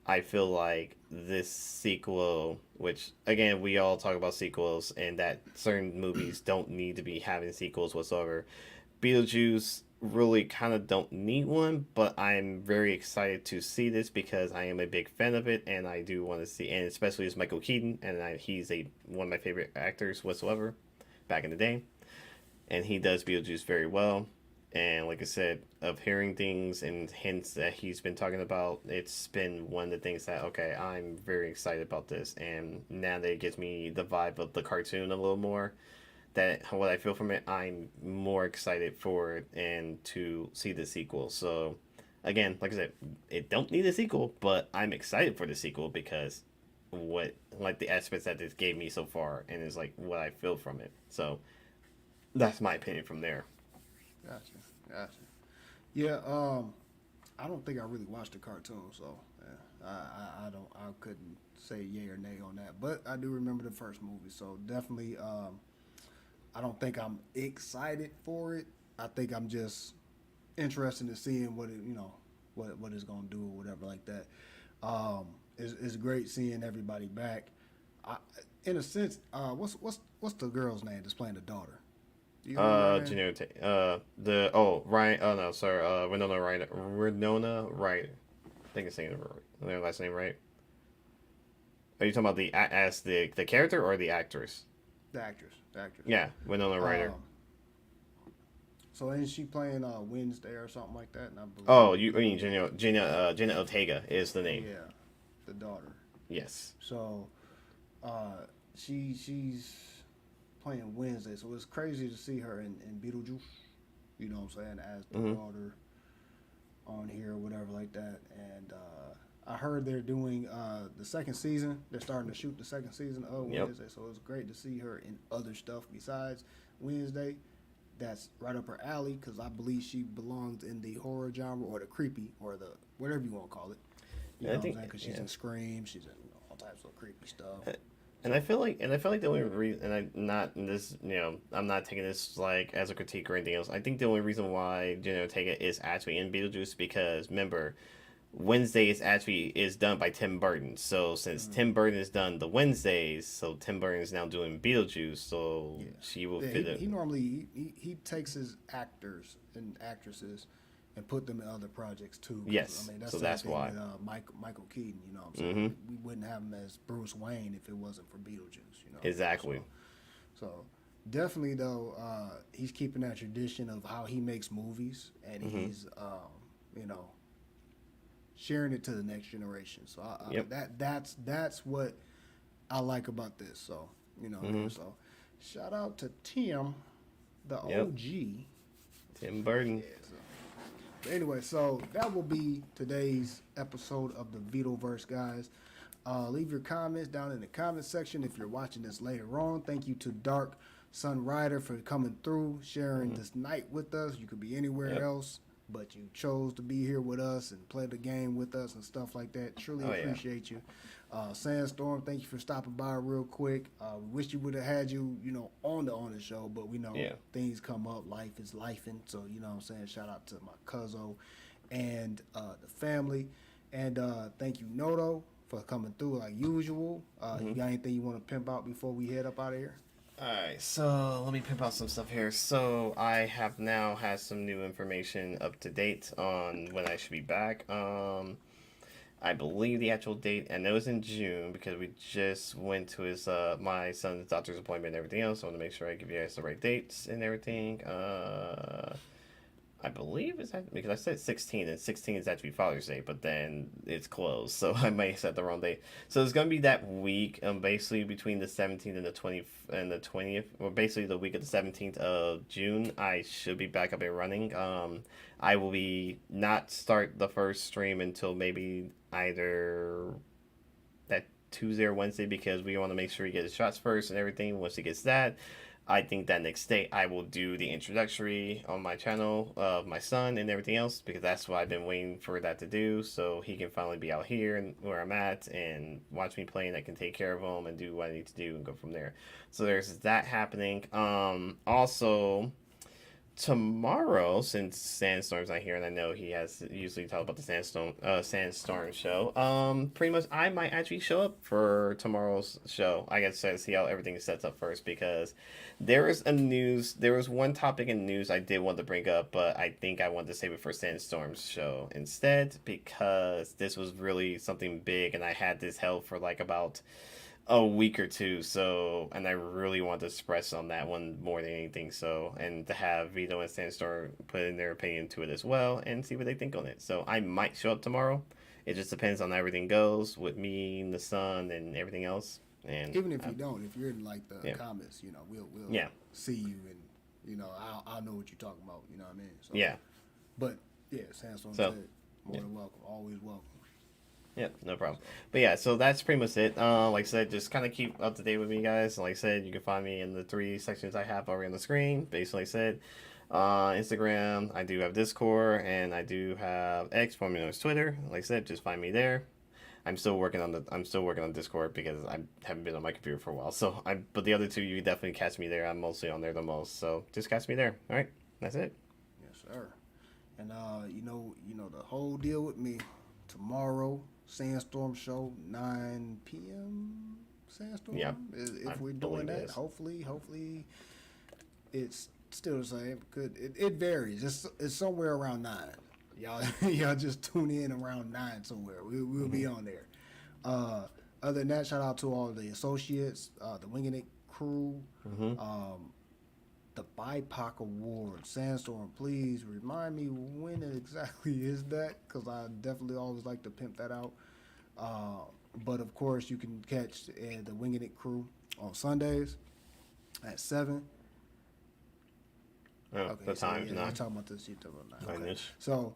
I feel like this sequel, which again we all talk about sequels and that certain movies don't need to be having sequels whatsoever, Beetlejuice really kind of don't need one, but I'm very excited to see this because I am a big fan of it and I do want to see, and especially as Michael Keaton, and he's one of my favorite actors whatsoever back in the day. And he does Beetlejuice very well. And like I said, of hearing things and hints that he's been talking about, it's been one of the things that, okay, I'm very excited about this. And now that it gives me the vibe of the cartoon a little more, that what I feel from it, I'm more excited for it and to see the sequel. So again, like I said, it don't need a sequel, but I'm excited for the sequel because like the aspects that this gave me so far, and is like what I feel from it. So that's my opinion from there. Gotcha. Yeah, I don't think I really watched the cartoon, so yeah, I couldn't say yay or nay on that. But I do remember the first movie, so definitely, I don't think I'm excited for it. I think I'm just interested in seeing what it, what it's gonna do or whatever like that. It's great seeing everybody back. In a sense, what's the girl's name that's playing the daughter? Ryan. Winona Ryder. I think it's saying their last name right. Are you talking about the character or the actress? The actress. Yeah, Winona Ryder. So isn't she playing Wednesday or something like that? And I believe You mean Jenna Ortega is the name? Yeah, the daughter. Yes. So, she's playing Wednesday, so it's crazy to see her in Beetlejuice, you know what I'm saying, as the daughter on here or whatever like that. And I heard they're doing the second season. They're starting to shoot the second season of Wednesday, so it's great to see her in other stuff besides Wednesday. that's right up her alley because I believe she belongs in the horror genre or the creepy or the whatever you want to call it. You know what I'm saying? Because she's in Scream, she's in all types of creepy stuff. And I feel like the only reason, and I'm not this, I'm not taking this like as a critique or anything else. I think the only reason why Jenna Ortega is actually in Beetlejuice because remember, Wednesday is done by Tim Burton. So since Tim Burton has done the Wednesdays, so Tim Burton is now doing Beetlejuice. So she will fit it. He normally he takes his actors and actresses and put them in other projects too. Yes, I mean, so that's why. With, Michael Keaton, you know what I'm saying? We wouldn't have him as Bruce Wayne if it wasn't for Beetlejuice, you know. Exactly. So definitely though, he's keeping that tradition of how he makes movies, and he's sharing it to the next generation. So that's what I like about this. So so shout out to Tim, the OG. Tim Burton. Yeah, but anyway, so that will be today's episode of the VitoVerse, guys. Leave your comments down in the comment section if you're watching this later on. Thank you to Dark Sun Rider for coming through, sharing this night with us. You could be anywhere else, but you chose to be here with us and play the game with us and stuff like that. Truly appreciate you. Sandstorm, thank you for stopping by real quick. We wish you would have had you, on the show, but we know things come up. Life is lifing, so you know what I'm saying. Shout out to my cousin and the family, and thank you Noto for coming through like usual. You got anything you want to pimp out before we head up out of here? Alright, so let me pimp out some stuff here. So I have now had some new information up to date on when I should be back. I believe the actual date, and it was in June because we just went to his my son's doctor's appointment and everything else. So I want to make sure I give you guys the right dates and everything. I believe it's because I said 16, and 16 is actually Father's Day, but then it's closed, so I may have said the wrong date. So it's gonna be that week, basically between the 17th and the 20th, or basically the week of the 17th of June. I should be back up and running. I will be not start the first stream until maybe either that Tuesday or Wednesday because we want to make sure he gets his shots first and everything. Once he gets that, I think that next day I will do the introductory on my channel of my son and everything else because that's what I've been waiting for that to do so he can finally be out here and where I'm at and watch me play and I can take care of him and do what I need to do and go from there. So there's that happening. Also, tomorrow, since Sandstorm's not here and I know he has usually talk about the Sandstorm show, pretty much I might actually show up for tomorrow's show. I guess to see how everything is set up first because there was one topic in news I did want to bring up, but I think I wanted to save it for Sandstorm's show instead because this was really something big and I had this held for like about a week or two, so, and I really want to express on that one more than anything, so, and to have Vito and Sandstorm put in their opinion to it as well, and see what they think on it. So I might show up tomorrow. It just depends on how everything goes with me and the sun and everything else. And even if you don't, if you're in like the comments, we'll see you and I'll know what you're talking about. You know what I mean? So, but Sandstorm said more than welcome, always welcome. Yeah, no problem. But yeah, so that's pretty much it. Like I said, just kind of keep up to date with me, guys. Like I said, you can find me in the 3 sections I have already on the screen. Basically, like I said, Instagram, I do have Discord, and I do have X, formerly known as Twitter. Like I said, just find me there. I'm still working on Discord because I haven't been on my computer for a while. So but the other two, you can definitely catch me there. I'm mostly on there the most. So just catch me there. All right, that's it. Yes, sir. And the whole deal with me tomorrow. Sandstorm show 9 p.m. Sandstorm. Yeah. If we're doing that, hopefully it's still the same. It varies. It's somewhere around 9. Y'all just tune in around 9 somewhere. We'll be on there. Other than that, shout out to all the associates, the Winging It crew, the BIPOC Award. Sandstorm, please remind me when exactly is that, because I definitely always like to pimp that out. But of course, you can catch the Winging It crew on Sundays at 7. Oh, okay, the time's 9. I'm talking about this. You're talking about 9. Okay. So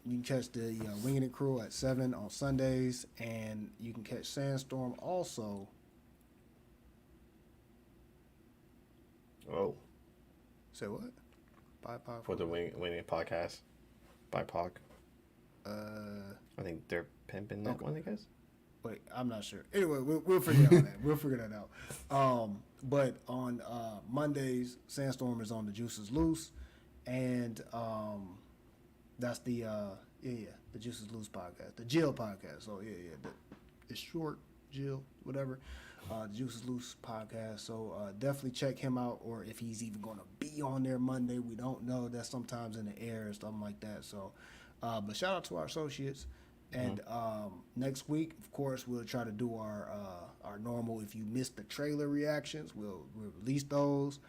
you can catch the Winging It crew at 7 on Sundays, and you can catch Sandstorm also. Oh. Say what? BIPOC for the winning podcast. BIPOC. Uh, I think they're pimping that one, I guess. Wait, I'm not sure. Anyway, we'll figure out that. We'll figure that out. But on Mondays, Sandstorm is on the Juices Loose, and that's the the Juices Loose podcast, the Jill podcast. So it's short, Jill, whatever. The Juices Loose podcast. So definitely check him out, or if he's even going to be on there Monday, we don't know. That's sometimes in the air and stuff like that. So, but shout out to our associates. And next week, of course, we'll try to do our normal. If you missed the trailer reactions, we'll release those,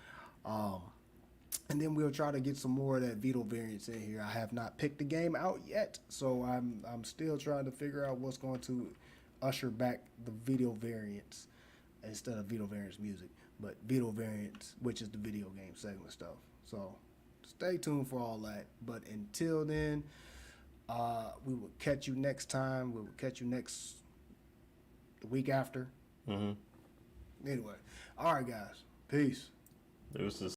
and then we'll try to get some more of that Vito variants in here. I have not picked the game out yet, so I'm still trying to figure out what's going to usher back the Vito variants instead of Vito variants music, but Vito variants, which is the video game segment stuff. So stay tuned for all that. But until then. We will catch you next time. We will catch you the week after. Mm-hmm. Anyway, all right, guys. Peace. Deuces.